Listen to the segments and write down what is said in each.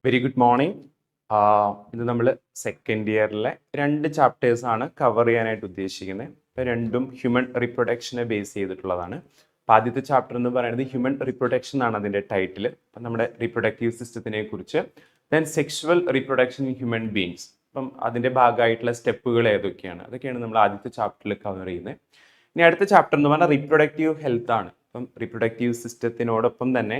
Very good morning. ഇത് നമ്മൾ second ഇയറിലെ 2 ചാപ്റ്റേഴ്സാണ് cover ചെയ്യാനായിട്ട് ഉദ്ദേശിക്കുന്നത്. രണ്ടും ഹ്യൂമൻ റിപ്രൊഡക്ഷനെ ബേസ് ചെയ്തിട്ടുള്ളതാണ്. അപ്പം ആദ്യത്തെ ചാപ്റ്റർ എന്ന് പറയുന്നത് ഹ്യൂമൻ റിപ്രൊഡക്ഷൻ ആണ് അതിൻ്റെ ടൈറ്റിൽ. അപ്പം നമ്മുടെ റിപ്രൊഡക്റ്റീവ് സിസ്റ്റത്തിനെ കുറിച്ച്, then sexual reproduction in human beings. അപ്പം അതിൻ്റെ ഭാഗമായിട്ടുള്ള സ്റ്റെപ്പുകൾ ഏതൊക്കെയാണ്, അതൊക്കെയാണ് നമ്മൾ ആദ്യത്തെ ചാപ്റ്ററിൽ കവർ ചെയ്യുന്നത്. ഇനി അടുത്ത ചാപ്റ്റർ എന്ന് പറഞ്ഞാൽ റിപ്രൊഡക്റ്റീവ് ഹെൽത്ത് ആണ്. അപ്പം റിപ്രൊഡക്റ്റീവ് സിസ്റ്റത്തിനോടൊപ്പം തന്നെ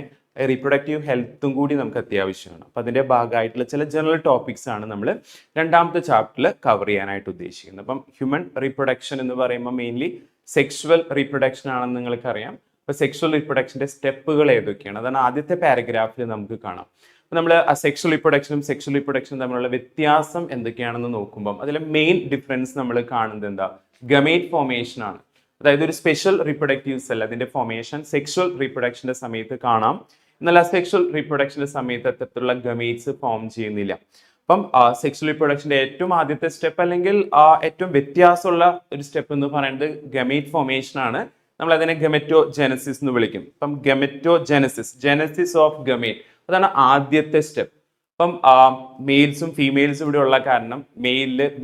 റിപ്രൊഡക്റ്റീവ് ഹെൽത്തും കൂടി നമുക്ക് അത്യാവശ്യമാണ്. അപ്പം അതിൻ്റെ ഭാഗമായിട്ടുള്ള ചില ജനറൽ ടോപ്പിക്സ് ആണ് നമ്മൾ രണ്ടാമത്തെ ചാപ്റ്ററിൽ കവർ ചെയ്യാനായിട്ട് ഉദ്ദേശിക്കുന്നത്. അപ്പം ഹ്യൂമൻ റിപ്രൊഡക്ഷൻ എന്ന് പറയുമ്പോൾ മെയിൻലി സെക്ഷുവൽ റിപ്രൊഡക്ഷൻ ആണെന്ന് നിങ്ങൾക്കറിയാം. അപ്പോൾ സെക്ഷുവൽ റിപ്രൊഡക്ഷൻ്റെ സ്റ്റെപ്പുകൾ ഏതൊക്കെയാണ്, അതാണ് ആദ്യത്തെ പാരഗ്രാഫിൽ നമുക്ക് കാണാം. അപ്പോൾ നമ്മൾ ആ സെക്ഷുവൽ റിപ്രൊഡക്ഷനും തമ്മിലുള്ള വ്യത്യാസം എന്തൊക്കെയാണെന്ന് നോക്കുമ്പം അതിലെ മെയിൻ ഡിഫറൻസ് നമ്മൾ കാണുന്നത് എന്താ, ഗമേറ്റ് ഫോർമേഷൻ ആണ്. അതായത് ഒരു സ്പെഷ്യൽ റിപ്രൊഡക്റ്റീവ് സെൽ അതിന്റെ ഫോർമേഷൻ സെക്ഷുവൽ റിപ്രൊഡക്ഷന്റെ സമയത്ത് കാണാം, എന്നാൽ സെക്ഷുവൽ റിപ്രൊഡക്ഷന്റെ സമയത്ത് അത്തരത്തിലുള്ള ഗമേറ്റ്സ് ഫോം ചെയ്യുന്നില്ല. അപ്പം സെക്ഷുവൽ റിപ്രൊഡക്ഷന്റെ ഏറ്റവും ആദ്യത്തെ സ്റ്റെപ്പ് അല്ലെങ്കിൽ ഏറ്റവും വ്യത്യാസമുള്ള ഒരു സ്റ്റെപ്പ് എന്ന് പറയുന്നത് ഗമേറ്റ് ഫോർമേഷൻ ആണ്. നമ്മൾ അതിനെ ഗമെറ്റോജെനസിസ് എന്ന് വിളിക്കും. അപ്പം ജെനസിസ് ഓഫ് ഗമേറ്റ്, അതാണ് ആദ്യത്തെ സ്റ്റെപ്പ്. അപ്പം മെയിൽസും ഫീമെയിൽസും ഇവിടെ ഉള്ള കാരണം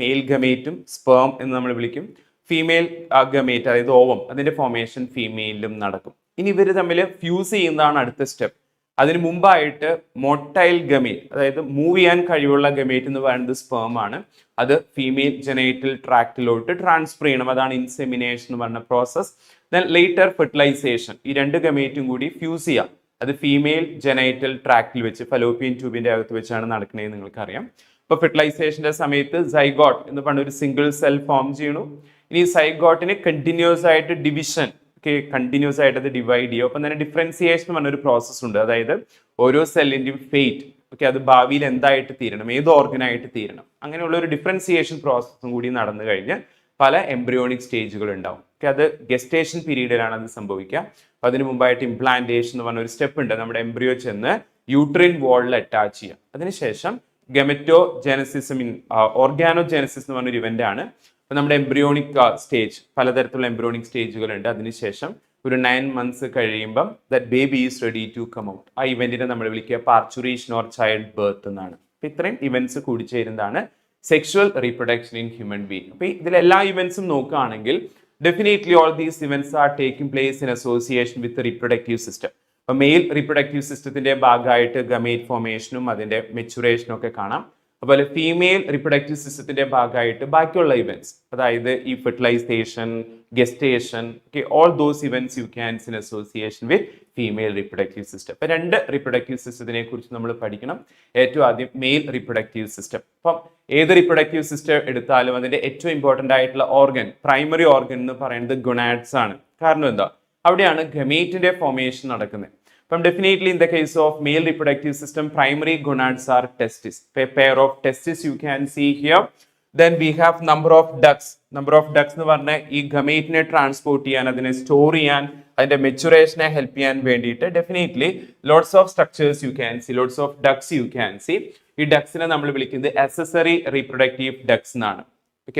മെയിൽ ഗമേറ്റും സ്പേം എന്ന് നമ്മൾ വിളിക്കും. ഫീമെയിൽ ഗമേറ്റ് അതായത് ഓവം, അതിന്റെ ഫോർമേഷൻ ഫീമെയിലും നടക്കും. ഇനി ഇവർ തമ്മിൽ ഫ്യൂസ് ചെയ്യുന്നതാണ് അടുത്ത സ്റ്റെപ്പ്. അതിന് മുമ്പായിട്ട് മൊട്ടൈൽ ഗമേറ്റ്, അതായത് മൂവ് ചെയ്യാൻ കഴിവുള്ള ഗമേറ്റ് എന്ന് പറയുന്നത് സ്പേം ആണ്. അത് ഫീമെയിൽ ജെനൈറ്റൽ ട്രാക്റ്റിലോട്ട് ട്രാൻസ്ഫർ ചെയ്യണം, അതാണ് ഇൻസെമിനേഷൻ എന്ന് പറഞ്ഞ പ്രോസസ്. ദെൻ ലേറ്റർ ഫെർട്ടിലൈസേഷൻ, ഈ രണ്ട് ഗമേറ്റും കൂടി ഫ്യൂസ് ചെയ്യാം. അത് ഫീമെയിൽ ജെനൈറ്റൽ ട്രാക്റ്റിൽ വെച്ച് ഫലോപ്പിയൻ ട്യൂബിന്റെ അകത്ത് വെച്ചാണ് നടക്കുന്നതെന്ന് നിങ്ങൾക്കറിയാം. ഇപ്പൊ ഫെർട്ടിലൈസേഷന്റെ സമയത്ത് സൈഗോട്ട് എന്ന് പറഞ്ഞ ഒരു സിംഗിൾ സെൽ ഫോം ചെയ്യണു. ഇനി സൈഗോട്ടിന് കണ്ടിന്യൂസ് ആയിട്ട് ഡിവിഷൻ, കണ്ടിന്യൂസ് ആയിട്ട് അത് ഡിവൈഡ് ചെയ്യും. അപ്പം തന്നെ ഡിഫറൻസിയേഷൻ എന്ന് പറഞ്ഞൊരു പ്രോസസ് ഉണ്ട്. അതായത് ഓരോ സെല്ലിന്റെയും ഫേറ്റ്, അത് ഭാവിയിൽ എന്തായിട്ട് തീരണം, ഏത് ഓർഗനായിട്ട് തീരണം, അങ്ങനെയുള്ള ഒരു ഡിഫറൻസിയേഷൻ പ്രോസസ്സും കൂടി നടന്നു കഴിഞ്ഞ് പല എംബ്രിയോണിക് സ്റ്റേജുകൾ ഉണ്ടാവും. അത് ഗസ്റ്റേഷൻ പീരീഡിലാണ് അത് സംഭവിക്കുക. അപ്പൊ അതിന് മുമ്പായിട്ട് ഇംപ്ലാന്റേഷൻ എന്ന് പറഞ്ഞ ഒരു സ്റ്റെപ്പ് ഉണ്ട്. നമ്മുടെ എംബ്രിയോ ചെന്ന് യൂട്രിൻ വാളിൽ അറ്റാച്ച് ചെയ്യാം. അതിനുശേഷം ഗമെറ്റോജെനസിസ് ഓർഗാനോജെനസിസ് എന്ന് പറഞ്ഞൊരു ഇവന്റ് ആണ്. നമ്മുടെ എംബ്രിയോണിക് സ്റ്റേജ്, പലതരത്തിലുള്ള എംബ്രിയോണിക് സ്റ്റേജുകളുണ്ട്. അതിനുശേഷം ഒരു 9 months കഴിയുമ്പം that baby is ready to come out. ആ ഇവന്റിനെ നമ്മൾ വിളിക്കുക പാർച്ചുറേഷൻ ഓർ ചൈൽഡ് ബർത്ത് എന്നാണ്. അപ്പൊ ഇത്രയും ഇവന്റ്സ് കൂടി ചേരുന്നതാണ് sexual reproduction in human being. അപ്പൊ ഇതിലെല്ലാ ഇവന്റ്സും നോക്കുകയാണെങ്കിൽ definitely all these events are taking place in association with reproductive system. അപ്പൊ മെയിൽ റിപ്രൊഡക്റ്റീവ് സിസ്റ്റത്തിന്റെ ഭാഗമായിട്ട് ഗമേറ്റ് ഫോർമേഷനും അതിന്റെ മെച്ചുറേഷനും ഒക്കെ കാണാം. അതുപോലെ ഫീമെയിൽ റിപ്രൊഡക്റ്റീവ് സിസ്റ്റത്തിന്റെ ഭാഗമായിട്ട് ബാക്കിയുള്ള ഇവന്റ്സ്, അതായത് ഈ fertilisation, gestation, all those events you can in association with female reproductive system. അപ്പൊ 2 റിപ്രൊഡക്റ്റീവ് സിസ്റ്റത്തിനെ കുറിച്ച് നമ്മൾ പഠിക്കണം. ഏറ്റവും ആദ്യം മെയിൽ റിപ്രൊഡക്റ്റീവ് സിസ്റ്റം. അപ്പം ഏത് റിപ്രൊഡക്റ്റീവ് സിസ്റ്റം എടുത്താലും അതിന്റെ ഏറ്റവും ഇമ്പോർട്ടന്റ് ആയിട്ടുള്ള ഓർഗൻ, പ്രൈമറി ഓർഗൻ എന്ന് പറയുന്നത് ഗൊണാഡ്സ് ആണ്. കാരണം എന്താ, അവിടെയാണ് ഗമേറ്റിന്റെ ഫോർമേഷൻ നടക്കുന്നത്. Definitely in the case of male reproductive system, primary gonads are testes. A pair of testes you can see here. Then we have number of ducts. Number of ducts എന്ന് പറഞ്ഞാൽ ഈ ഗമേറ്റിനെ transport ചെയ്യാൻ, അതിനെ store ചെയ്യാൻ, അതിന്റെ മെച്ചുറേഷനെ help ചെയ്യാൻ വേണ്ടിയിട്ട് definitely lots of structures you can C, lots of ducts U can C. ഈ ഡക്ട്സിനെ നമ്മൾ വിളിക്കുന്നത് അക്സസറി റീപ്രൊഡക്റ്റീവ് ഡക്ട്സ് എന്നാണ്.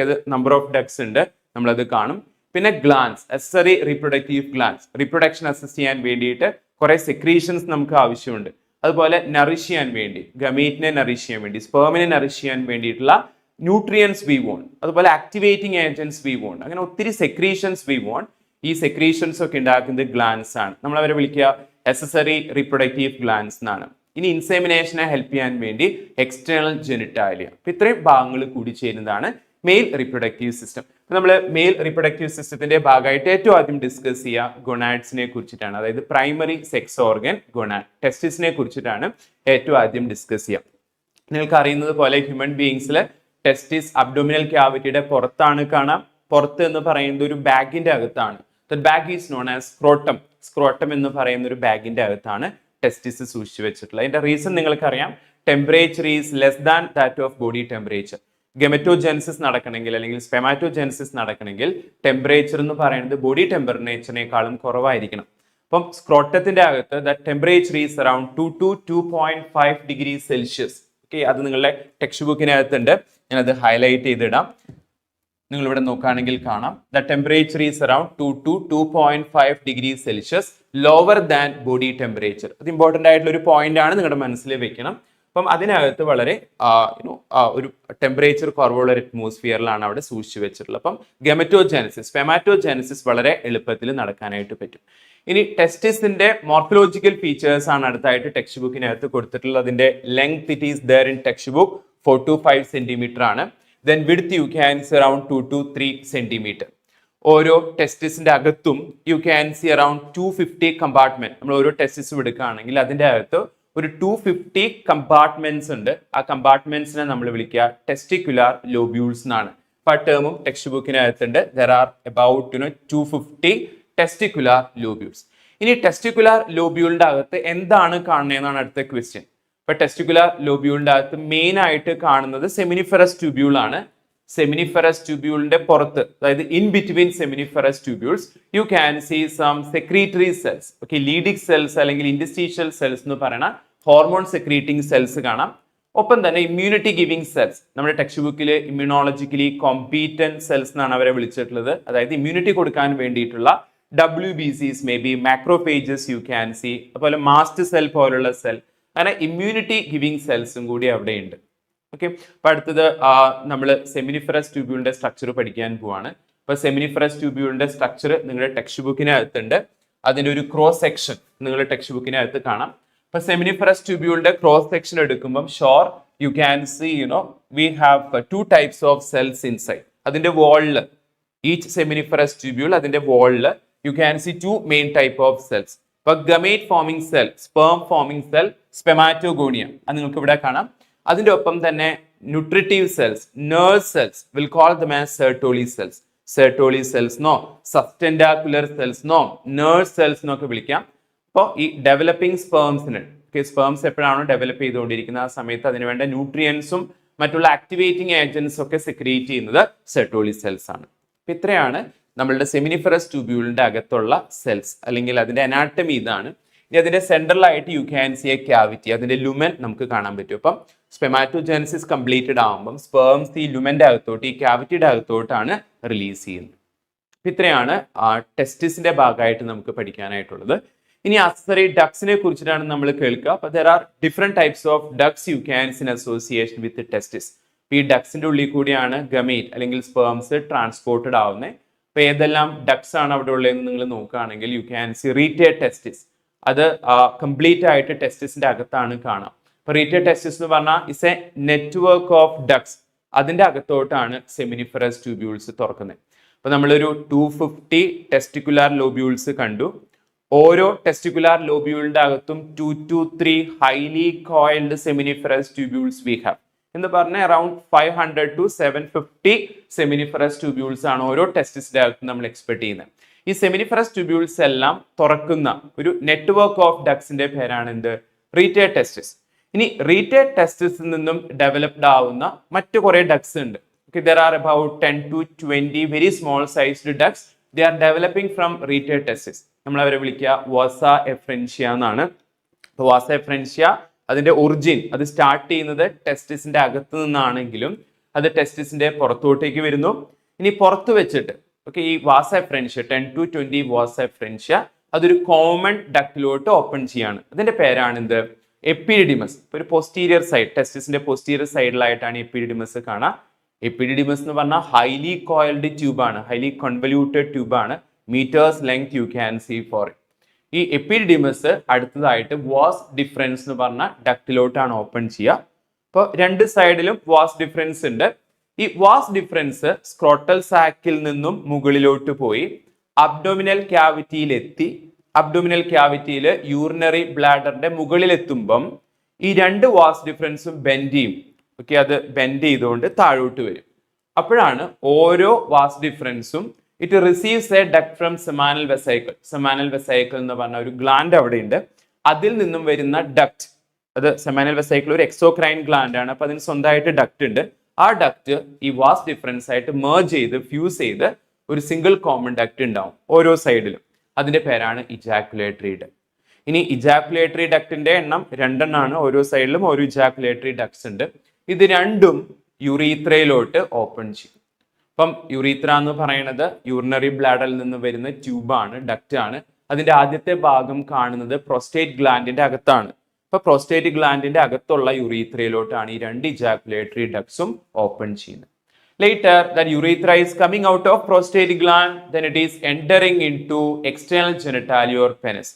അത് നമ്പർ ഓഫ് ഡക്ട്സ് ഉണ്ട്, നമ്മളത് കാണും. പിന്നെ glands, accessory reproductive glands, reproduction assist ചെയ്യാൻ വേണ്ടിയിട്ട് കുറെ സെക്രീഷൻസ് നമുക്ക് ആവശ്യമുണ്ട്. അതുപോലെ നറിഷ് ചെയ്യാൻ വേണ്ടി, ഗമേറ്റിനെ നറിഷ് ചെയ്യാൻ വേണ്ടി, സ്പേമിനെ നറിഷ് ചെയ്യാൻ വേണ്ടിയിട്ടുള്ള ന്യൂട്രിയൻസ് വി വോണ്ട്. അതുപോലെ ആക്ടിവേറ്റിംഗ് ഏജൻസ് വി വോണ്ട്. അങ്ങനെ ഒത്തിരി സെക്രീഷൻസ് വി വോണ്ട്. ഈ സെക്രീഷൻസ് ഒക്കെ ഉണ്ടാക്കുന്നത് ഗ്ലാൻസ് ആണ്. നമ്മൾ അവരെ വിളിക്കുക അക്സസറി റീപ്രൊഡക്റ്റീവ് ഗ്ലാൻസ് എന്നാണ്. ഇനി ഇൻസെമിനേഷനെ ഹെൽപ്പ് ചെയ്യാൻ വേണ്ടി എക്സ്റ്റേണൽ ജെനിറ്റാലിയ. ഇത്രയും ഭാഗങ്ങൾ കൂടി ചേരുന്നതാണ് മെയിൽ റിപ്രൊഡക്റ്റീവ് സിസ്റ്റം. നമ്മൾ മെയിൽ റിപ്രൊഡക്റ്റീവ് സിസ്റ്റത്തിന്റെ ഭാഗമായിട്ട് ഏറ്റവും ആദ്യം ഡിസ്കസ് ചെയ്യുക ഗൊണാഡ്സിനെ കുറിച്ചിട്ടാണ്. അതായത് പ്രൈമറി സെക്സ് ഓർഗൻ ഗൊണാഡ്, ടെസ്റ്റിസിനെ കുറിച്ചിട്ടാണ് ഏറ്റവും ആദ്യം ഡിസ്കസ് ചെയ്യുക. നിങ്ങൾക്ക് അറിയുന്നത് പോലെ ഹ്യൂമൻ ബീയിങ്സിൽ ടെസ്റ്റിസ് അബ്ഡോമിനൽ ക്യാവിറ്റിയുടെ പുറത്താണ് കാണാം. പുറത്ത് എന്ന് പറയുന്നത് ഒരു ബാഗിന്റെ അകത്താണ്. Bag is known as scrotum. Scrotum എന്ന് പറയുന്ന ഒരു ബാഗിന്റെ അകത്താണ് ടെസ്റ്റിസ് സൂക്ഷിച്ചു വെച്ചിട്ടുള്ളത്. അതിന്റെ റീസൺ നിങ്ങൾക്കറിയാം, temperature is less than that of body temperature. Gametogenesis നടക്കണമെങ്കിൽ അല്ലെങ്കിൽ സ്പെമാറ്റോജെനസിസ് നടക്കണമെങ്കിൽ ടെമ്പറേച്ചർ എന്ന് പറയുന്നത് ബോഡി ടെമ്പറേച്ചറിനേക്കാളും കുറവായിരിക്കണം. അപ്പം സ്ക്രോട്ടത്തിന്റെ അകത്ത് the temperature is around 2 to 2.5 degrees Celsius. അത് നിങ്ങളുടെ ടെക്സ്റ്റ് ബുക്കിനകത്തുണ്ട്, ഞാനത് ഹൈലൈറ്റ് ചെയ്തിടാം. നിങ്ങൾ ഇവിടെ നോക്കുകയാണെങ്കിൽ കാണാം, the temperature is around 2 to 2.5 degrees Celsius lower than body temperature. അത് ഇമ്പോർട്ടന്റ് ആയിട്ടുള്ള ഒരു പോയിന്റ് ആണ്, നിങ്ങളുടെ മനസ്സിൽ വെക്കണം. അപ്പം അതിനകത്ത് വളരെ ഒരു ടെമ്പറേച്ചർ കുറവുള്ള ഒരു അറ്റ്മോസ്ഫിയറിലാണ് അവിടെ സൂക്ഷിച്ചു വെച്ചിട്ടുള്ളത്. അപ്പം ഗെമറ്റോജെനസിസ്, സ്പെമാറ്റോജെനസിസ് വളരെ എളുപ്പത്തിൽ നടക്കാനായിട്ട് പറ്റും. ഇനി ടെസ്റ്റിസിന്റെ മോർഫോളജിക്കൽ ഫീച്ചേഴ്സ് ആണ് അടുത്തായിട്ട് ടെക്സ്റ്റ് ബുക്കിനകത്ത് കൊടുത്തിട്ടുള്ളത്. അതിന്റെ length it is there in text book 4 to 5 centimetre ആണ്. Then width you can see around 2 to 3 centimetre. ഓരോ ടെസ്റ്റിസിന്റെ അകത്തും you can see around 250 compartment. നമ്മൾ ഓരോ ടെസ്റ്റിസും എടുക്കുകയാണെങ്കിൽ അതിന്റെ അകത്ത് ഒരു 250 കമ്പാർട്ട്മെന്റ്സ് ഉണ്ട്. ആ കമ്പാർട്ട്മെന്റ്സിനെ നമ്മൾ വിളിക്കുക ടെസ്റ്റിക്കുലാർ ലോബ്യൂൾസ് എന്നാണ്. ആ ടേമും ടെക്സ്റ്റ് ബുക്കിനകത്തുണ്ട്. There are about 250 testicular lobules. ഇനി ടെസ്റ്റിക്കുലാർ ലോബ്യൂളിന്റെ അകത്ത് എന്താണ് കാണുന്നതെന്നാണ് അടുത്ത ക്വസ്റ്റ്യൻ. ഇപ്പൊ ടെസ്റ്റിക്കുലാർ ലോബ്യൂളിന്റെ അകത്ത് മെയിൻ ആയിട്ട് കാണുന്നത് സെമിനിഫറസ് ട്യൂബ്യൂൾ ആണ്. സെമിനിഫറസ് ട്യൂബ്യൂളിന്റെ പുറത്ത്, അതായത് in between seminiferous tubules you can see some secretory cells. Okay, Leydig cells അല്ലെങ്കിൽ ഇൻഡിസ്റ്റീഷ്യൽ സെൽസ് എന്ന് പറയുന്ന ഹോർമോൺ സെക്രീറ്റിംഗ് സെൽസ് കാണാം. ഒപ്പം തന്നെ ഇമ്മ്യൂണിറ്റി ഗിവിംഗ് സെൽസ്. നമ്മുടെ ടെക്സ്റ്റ് ബുക്കിൽ ഇമ്മ്യൂണോളജിക്കലി കോമ്പീറ്റന്റ് സെൽസ് എന്നാണ് അവരെ വിളിച്ചിട്ടുള്ളത്. അതായത് ഇമ്മ്യൂണിറ്റി കൊടുക്കാൻ വേണ്ടിയിട്ടുള്ള WBCs, maybe macrophages you can see, അതുപോലെ മാസ്റ്റ് സെൽ പോലുള്ള സെൽ, അങ്ങനെ ഇമ്മ്യൂണിറ്റി ഗിവിംഗ് സെൽസും കൂടി അവിടെ ഉണ്ട്. ഓക്കെ, അപ്പൊ അടുത്തത് നമ്മൾ സെമിനിഫറസ് ട്യൂബ്യൂളിന്റെ സ്ട്രക്ചർ പഠിക്കാൻ പോവാണ്. അപ്പൊ സെമിനിഫറസ് ട്യൂബ്യൂളിന്റെ സ്ട്രക്ചർ നിങ്ങളുടെ ടെക്സ്റ്റ് ബുക്കിനകത്തുണ്ട്. അതിന്റെ ഒരു ക്രോസ് സെക്ഷൻ നിങ്ങളുടെ ടെക്സ്റ്റ് ബുക്കിനകത്ത് കാണാം. അപ്പൊ സെമിനിഫറസ് ട്യൂബ്യൂളിന്റെ ക്രോസ് സെക്ഷൻ എടുക്കുമ്പോൾ sure you can see we have 2 types of cells inside. അതിന്റെ വാളില്, ഈച്ച് സെമിനിഫറസ് ട്യൂബ്യൂൾ അതിന്റെ വാളില് you can see 2 main type of cells. ഇപ്പൊ gamete forming cell, sperm forming cell, spermatogonia, അത് നിങ്ങൾക്ക് ഇവിടെ കാണാം. അതിന്റെ ഒപ്പം തന്നെ nutritive cells, nurse cells, will call them as Sertoli cells. Sertoli cells നോ, സബ്സ്റ്റെൻഡാക്കുലർ സെൽസ് നോ, നെർവ് സെൽസ് എന്നൊക്കെ വിളിക്കാം. അപ്പോൾ ഈ ഡെവലപ്പിംഗ് സ്പേംസിന്, സ്പേംസ് എപ്പോഴാണോ ഡെവലപ്പ് ചെയ്തുകൊണ്ടിരിക്കുന്നത് ആ സമയത്ത് അതിന് വേണ്ട ന്യൂട്രിയൻസും മറ്റുള്ള ആക്ടിവേറ്റിംഗ് ഏജൻസ് ഒക്കെ സെക്രീറ്റ് ചെയ്യുന്നത് സെർട്ടോളി സെൽസ് ആണ്. അപ്പൊ ഇത്രയാണ് നമ്മളുടെ സെമിനിഫറസ് ട്യൂബ്യൂളിന്റെ അകത്തുള്ള സെൽസ്, അല്ലെങ്കിൽ അതിന്റെ അനാട്ടമി ഇതാണ്. ഇനി അതിന്റെ സെൻട്രലായിട്ട് you can see a cavity, അതിന്റെ ലുമൻ നമുക്ക് കാണാൻ പറ്റും. അപ്പം സ്പെമാറ്റോജെനസിസ് കംപ്ലീറ്റഡ് ആകുമ്പം സ്പേംസ് ഈ ലുമന്റെ അകത്തോട്ട്, ഈ ക്യാവിറ്റിയുടെ അകത്തോട്ടാണ് റിലീസ് ചെയ്യുന്നത്. ഇത്രയാണ് ടെസ്റ്റിസിന്റെ ഭാഗമായിട്ട് നമുക്ക് പഠിക്കാനായിട്ടുള്ളത്. ഇനി അക്സറി ഡക്സിനെ കുറിച്ചിട്ടാണ് നമ്മൾ കേൾക്കുക. അപ്പൊ there are different types of ducts you can in association with testis. ഈ ഡക്സിന്റെ ഉള്ളിൽ കൂടിയാണ് ഗമേറ്റ് അല്ലെങ്കിൽ സ്പേംസ് ട്രാൻസ്പോർട്ടഡ് ആവുന്നത്. അപ്പൊ ഏതെല്ലാം ഡക്സ് ആണ് അവിടെ ഉള്ളതെന്ന് നിങ്ങൾ നോക്കുകയാണെങ്കിൽ യു ക്യാൻ സി റീറ്റേഡ് ടെസ്റ്റിസ്. അത് കംപ്ലീറ്റ് ആയിട്ട് ടെസ്റ്റിസിന്റെ അകത്താണ് കാണാം. അപ്പൊ റീറ്റേഡ് ടെസ്റ്റിസ് എന്ന് പറഞ്ഞാൽ is A network of ducts. അതിന്റെ അകത്തോട്ടാണ് സെമിനിഫറസ് ട്യൂബ്യൂൾസ് തുറക്കുന്നത്. അപ്പൊ നമ്മളൊരു 250 ടെസ്റ്റിക്കുലാർ ലോബ്യൂൾസ് കണ്ടു. ഓരോ ടെസ്റ്റിക്കുലാർ ലോബ്യൂളിന്റെ അകത്തും 2 to 3 highly coiled seminiferous tubules we have എന്ന് പറഞ്ഞ അറൌണ്ട് 500 to 750 സെമിനിഫറസ് ട്യൂബ്യൂൾസ് ആണ് ഓരോ ടെസ്റ്റിസിന്റെ അകത്ത് നമ്മൾ എക്സ്പെക്ട് ചെയ്യുന്നത്. ഈ സെമിനിഫറസ് ട്യൂബ്യൂൾസ് എല്ലാം തുറക്കുന്ന ഒരു നെറ്റ്വർക്ക് ഓഫ് ഡക്സിന്റെ പേരാണ് എന്ത്? റീറ്റേഡ് ടെസ്റ്റിസ്. ഇനി റീറ്റേഡ് ടെസ്റ്റിസിൽ നിന്നും ഡെവലപ്ഡ് ആവുന്ന മറ്റു കുറെ ഡക്സ് ഉണ്ട്. There are about 10 to 20 very small sized ducts. They are developing from retail testis. നമ്മൾ അവരെ വിളിക്കുക വാസ എഫ്രൻഷ്യ എന്നാണ്. വാസ എഫ്രൻഷ്യ അതിന്റെ ഒറിജിൻ, അത് സ്റ്റാർട്ട് ചെയ്യുന്നത് ടെസ്റ്റിസിന്റെ അകത്ത് നിന്നാണെങ്കിലും അത് ടെസ്റ്റിസിന്റെ പുറത്തോട്ടേക്ക് വരുന്നു. ഇനി പുറത്ത് വെച്ചിട്ട് ഈ വാസ എഫ്രൻഷ്യ 10 to 20 വാസ എഫ്രൻഷ്യ അതൊരു കോമൺ ഡക്റ്റിലോട്ട് ഓപ്പൺ ചെയ്യാണ്. അതിന്റെ പേരാണ് എന്ത്? എപ്പിഡിഡിമസ്. ഒരു പോസ്റ്റീരിയർ സൈഡ്, ടെസ്റ്റിസിന്റെ പോസ്റ്റീരിയർ സൈഡിലായിട്ടാണ് എപ്പിഡിഡിമസ് കാണാം. എപ്പിഡിഡിമസ് എന്ന് പറഞ്ഞാൽ ഹൈലി കോയിൽഡ് ട്യൂബാണ്, ഹൈലി കൺവല്യൂട്ടഡ് ട്യൂബാണ്. Metres length you can see for it. ഈ എപ്പിഡിഡിമസ് അടുത്തതായിട്ട് വാസ് ഡിഫറൻസ് എന്ന് പറഞ്ഞ ഡക്റ്റിലോട്ടാണ് ഓപ്പൺ ചെയ്യുക. അപ്പോൾ രണ്ട് സൈഡിലും വാസ് ഡിഫറൻസ് ഉണ്ട്. ഈ വാസ് ഡിഫറൻസ് സ്ക്രോട്ടൽ സാക്കിൽ നിന്നും മുകളിലോട്ട് പോയി അബ്ഡോമിനൽ ക്യാവിറ്റിയിലെത്തി. അബ്ഡോമിനൽ ക്യാവിറ്റിയിൽ യൂറിനറി ബ്ലാഡറിന്റെ മുകളിലെത്തുമ്പം ഈ രണ്ട് വാസ് ഡിഫറൻസും ബെൻഡ് ചെയ്യും. അത് ബെൻഡ് ചെയ്തുകൊണ്ട് താഴോട്ട് വരും. അപ്പോഴാണ് ഓരോ വാസ് ഡിഫറൻസും it receives a duct from seminal vesicle. Seminal vesicle എന്ന് പറഞ്ഞ ഒരു ഗ്ലാൻഡ് അവിടെ ഉണ്ട്. അതിൽ നിന്നും വരുന്ന ഡക്ട്, അത് സെമാനൽ വെസൈക്കിൾ ഒരു എക്സോക്രൈൻ ഗ്ലാൻഡ് ആണ്. അപ്പൊ അതിന് സ്വന്തമായിട്ട് ഡക്ട് ഉണ്ട്. ആ ഡക്ട് ഈ വാസ് ഡിഫറൻസ് ആയിട്ട് മേർജ് ചെയ്ത് ഫ്യൂസ് ചെയ്ത് ഒരു സിംഗിൾ കോമൺ ഡക്ട് ഉണ്ടാവും ഓരോ സൈഡിലും. അതിന്റെ പേരാണ് ഇജാക്കുലേറ്ററി ഡക്ട്. ഇനി ഇജാക്കുലേറ്ററി ഡക്റ്റിന്റെ എണ്ണം 2 എണ്ണമാണ്. ഓരോ സൈഡിലും ഓരോ ഇജാക്കുലേറ്ററി ഡക്ട്സ് ഉണ്ട്. ഇത് രണ്ടും യുറീത്രയിലോട്ട് ഓപ്പൺ ചെയ്യും. അപ്പം യുറീത്ര എന്ന് പറയുന്നത് യൂറിനറി ബ്ലാഡറിൽ നിന്ന് വരുന്ന ട്യൂബാണ്, ഡക്റ്റ് ആണ്. അതിന്റെ ആദ്യത്തെ ഭാഗം കാണുന്നത് പ്രോസ്റ്റേറ്റ് ഗ്ലാൻഡിന്റെ അകത്താണ്. അപ്പൊ പ്രോസ്റ്റേറ്റ് ഗ്ലാൻഡിന്റെ അകത്തുള്ള യുറീത്രയിലോട്ടാണ് ഈ രണ്ട് ഇജാക്കുലേറ്ററി ഡക്ട്സും ഓപ്പൺ ചെയ്യുന്നത്. Later, that urethra is coming out of prostate gland, then it is entering into external genitalia or penis.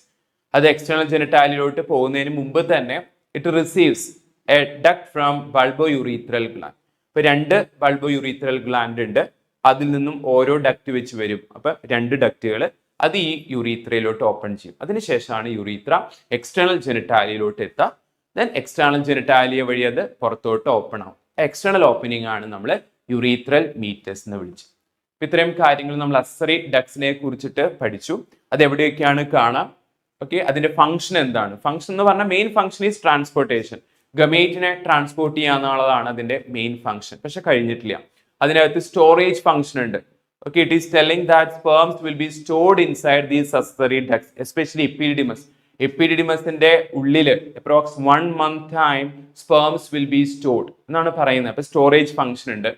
അത് external genitalia പോകുന്നതിന് മുമ്പ് തന്നെ it receives a duct from bulbourethral gland. ഇപ്പൊ രണ്ട് bulbourethral gland ഉണ്ട്, അതിൽ നിന്നും ഓരോ ഡക്ട് വെച്ച് വരും. അപ്പൊ രണ്ട് ഡക്റ്റുകൾ അത് ഈ യുറീത്രയിലോട്ട് ഓപ്പൺ ചെയ്യും. അതിനുശേഷമാണ് യുറീത്ര എക്സ്റ്റേണൽ ജെനിറ്റാലിയയിലോട്ട് എത്തുക. ദെൻ എക്സ്റ്റേണൽ ജെനിറ്റാലിയ വഴി അത് പുറത്തോട്ട് ഓപ്പൺ ആവും. എക്സ്റ്റേണൽ ഓപ്പണിംഗ് ആണ് നമ്മൾ യുറീത്രൽ മീറ്റസ് എന്ന് വിളിച്ചത്. ഇത്രയും കാര്യങ്ങൾ നമ്മൾ അക്സറി ഡക്ട്സിനെ കുറിച്ചിട്ട് പഠിച്ചു. അത് എവിടെയൊക്കെയാണ് കാണാം, ഓക്കെ, അതിന്റെ ഫംഗ്ഷൻ എന്താണ്. ഫംഗ്ഷൻ എന്ന് പറഞ്ഞാൽ മെയിൻ ഫംഗ്ഷൻ ഈസ് ട്രാൻസ്പോർട്ടേഷൻ. ഗമേറ്റിനെ ട്രാൻസ്പോർട്ട് ചെയ്യാന്നുള്ളതാണ് അതിന്റെ മെയിൻ ഫംഗ്ഷൻ. പക്ഷെ കഴിഞ്ഞിട്ടില്ല, അതിനകത്ത് സ്റ്റോറേജ് ഫംഗ്ഷൻ ഉണ്ട്. Okay, it is telling that sperms will be stored inside these accessory ducts, especially epididymis. എപ്പിഡിഡിമസിന്റെ ഉള്ളിൽ approx 1 month time sperms will be stored എന്നാണ് പറയുന്നത്. അപ്പൊ സ്റ്റോറേജ് ഫംഗ്ഷൻ ഉണ്ട്.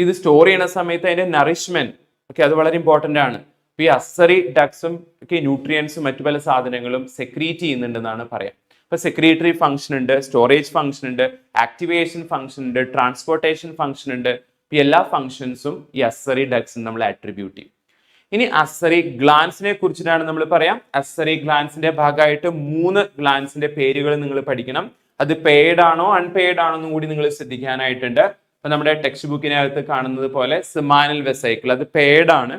ഇത് സ്റ്റോർ ചെയ്യുന്ന സമയത്ത് അതിന്റെ നറിഷ്മെന്റ്, ഓക്കെ, അത് വളരെ ഇമ്പോർട്ടന്റ് ആണ്. ഇപ്പൊ ഈ അക്സറി ഡക്ട്സും ഒക്കെ ന്യൂട്രിയൻസും മറ്റു പല സാധനങ്ങളും സെക്രീറ്റ് ചെയ്യുന്നുണ്ടെന്നാണ് പറയാം. ഇപ്പൊ സെക്രീറ്ററി ഫംഗ്ഷൻ ഉണ്ട്, സ്റ്റോറേജ് ഫംഗ്ഷൻ ഉണ്ട്, ആക്ടിവേഷൻ ഫംഗ്ഷൻ ഉണ്ട്, ട്രാൻസ്പോർട്ടേഷൻ ഫംഗ്ഷൻ ഉണ്ട്. ഈ എല്ലാ ഫംഗ്ഷൻസും ഈ അക്സറി ഡക്ട്സിന് നമ്മൾ അട്രിബ്യൂട്ട് ചെയ്യും. ഇനി അക്സറി ഗ്ലാൻസിനെ കുറിച്ചിട്ടാണ് നമ്മൾ പറയാം. അക്സറി ഗ്ലാൻസിന്റെ ഭാഗമായിട്ട് 3 ഗ്ലാൻസിന്റെ പേരുകൾ നിങ്ങൾ പഠിക്കണം. അത് പെയ്ഡ് ആണോ അൺപെയ്ഡ് ആണോ എന്നും കൂടി നിങ്ങൾ ശ്രദ്ധിക്കാനായിട്ടുണ്ട്. അപ്പൊ നമ്മുടെ ടെക്സ്റ്റ് ബുക്കിനകത്ത് കാണുന്നത് പോലെ സിമാനൽ വെസൈക്കിൾ, അത് പെയ്ഡ് ആണ്.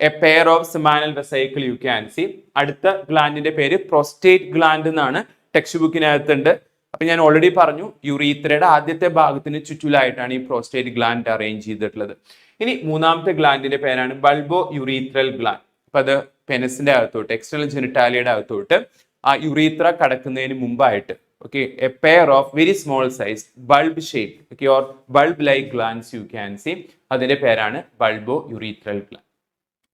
A pair of seminal vesicle you can see. അടുത്ത ഗ്ലാൻഡിന്റെ പേര് പ്രോസ്റ്റേറ്റ് ഗ്ലാൻഡ് എന്നാണ് ടെക്സ്റ്റ് ബുക്കിനകത്തുണ്ട്. അപ്പൊ ഞാൻ ഓൾറെഡി പറഞ്ഞു, യുറീത്രയുടെ ആദ്യത്തെ ഭാഗത്തിന് ചുറ്റിലായിട്ടാണ് ഈ പ്രോസ്റ്റേറ്റ് ഗ്ലാൻഡ് അറേഞ്ച് ചെയ്തിട്ടുള്ളത്. ഇനി മൂന്നാമത്തെ ഗ്ലാൻഡിന്റെ പേരാണ് ബൾബോ യുറീത്രൽ ഗ്ലാൻഡ്. അപ്പൊ അത് പെനിസിന്റെ അകത്തോട്ട്, എക്സ്റ്റേണൽ ജെനിറ്റാലിയുടെ അകത്തോട്ട് ആ യുറീത്ര കടക്കുന്നതിന് മുമ്പായിട്ട്, okay, a pair of very small size bulb shaped, okay, or bulb like glands you can see, അതിന്റെ പേരാണ് ബൾബോ യുറീത്രൽ ഗ്ലാൻഡ്.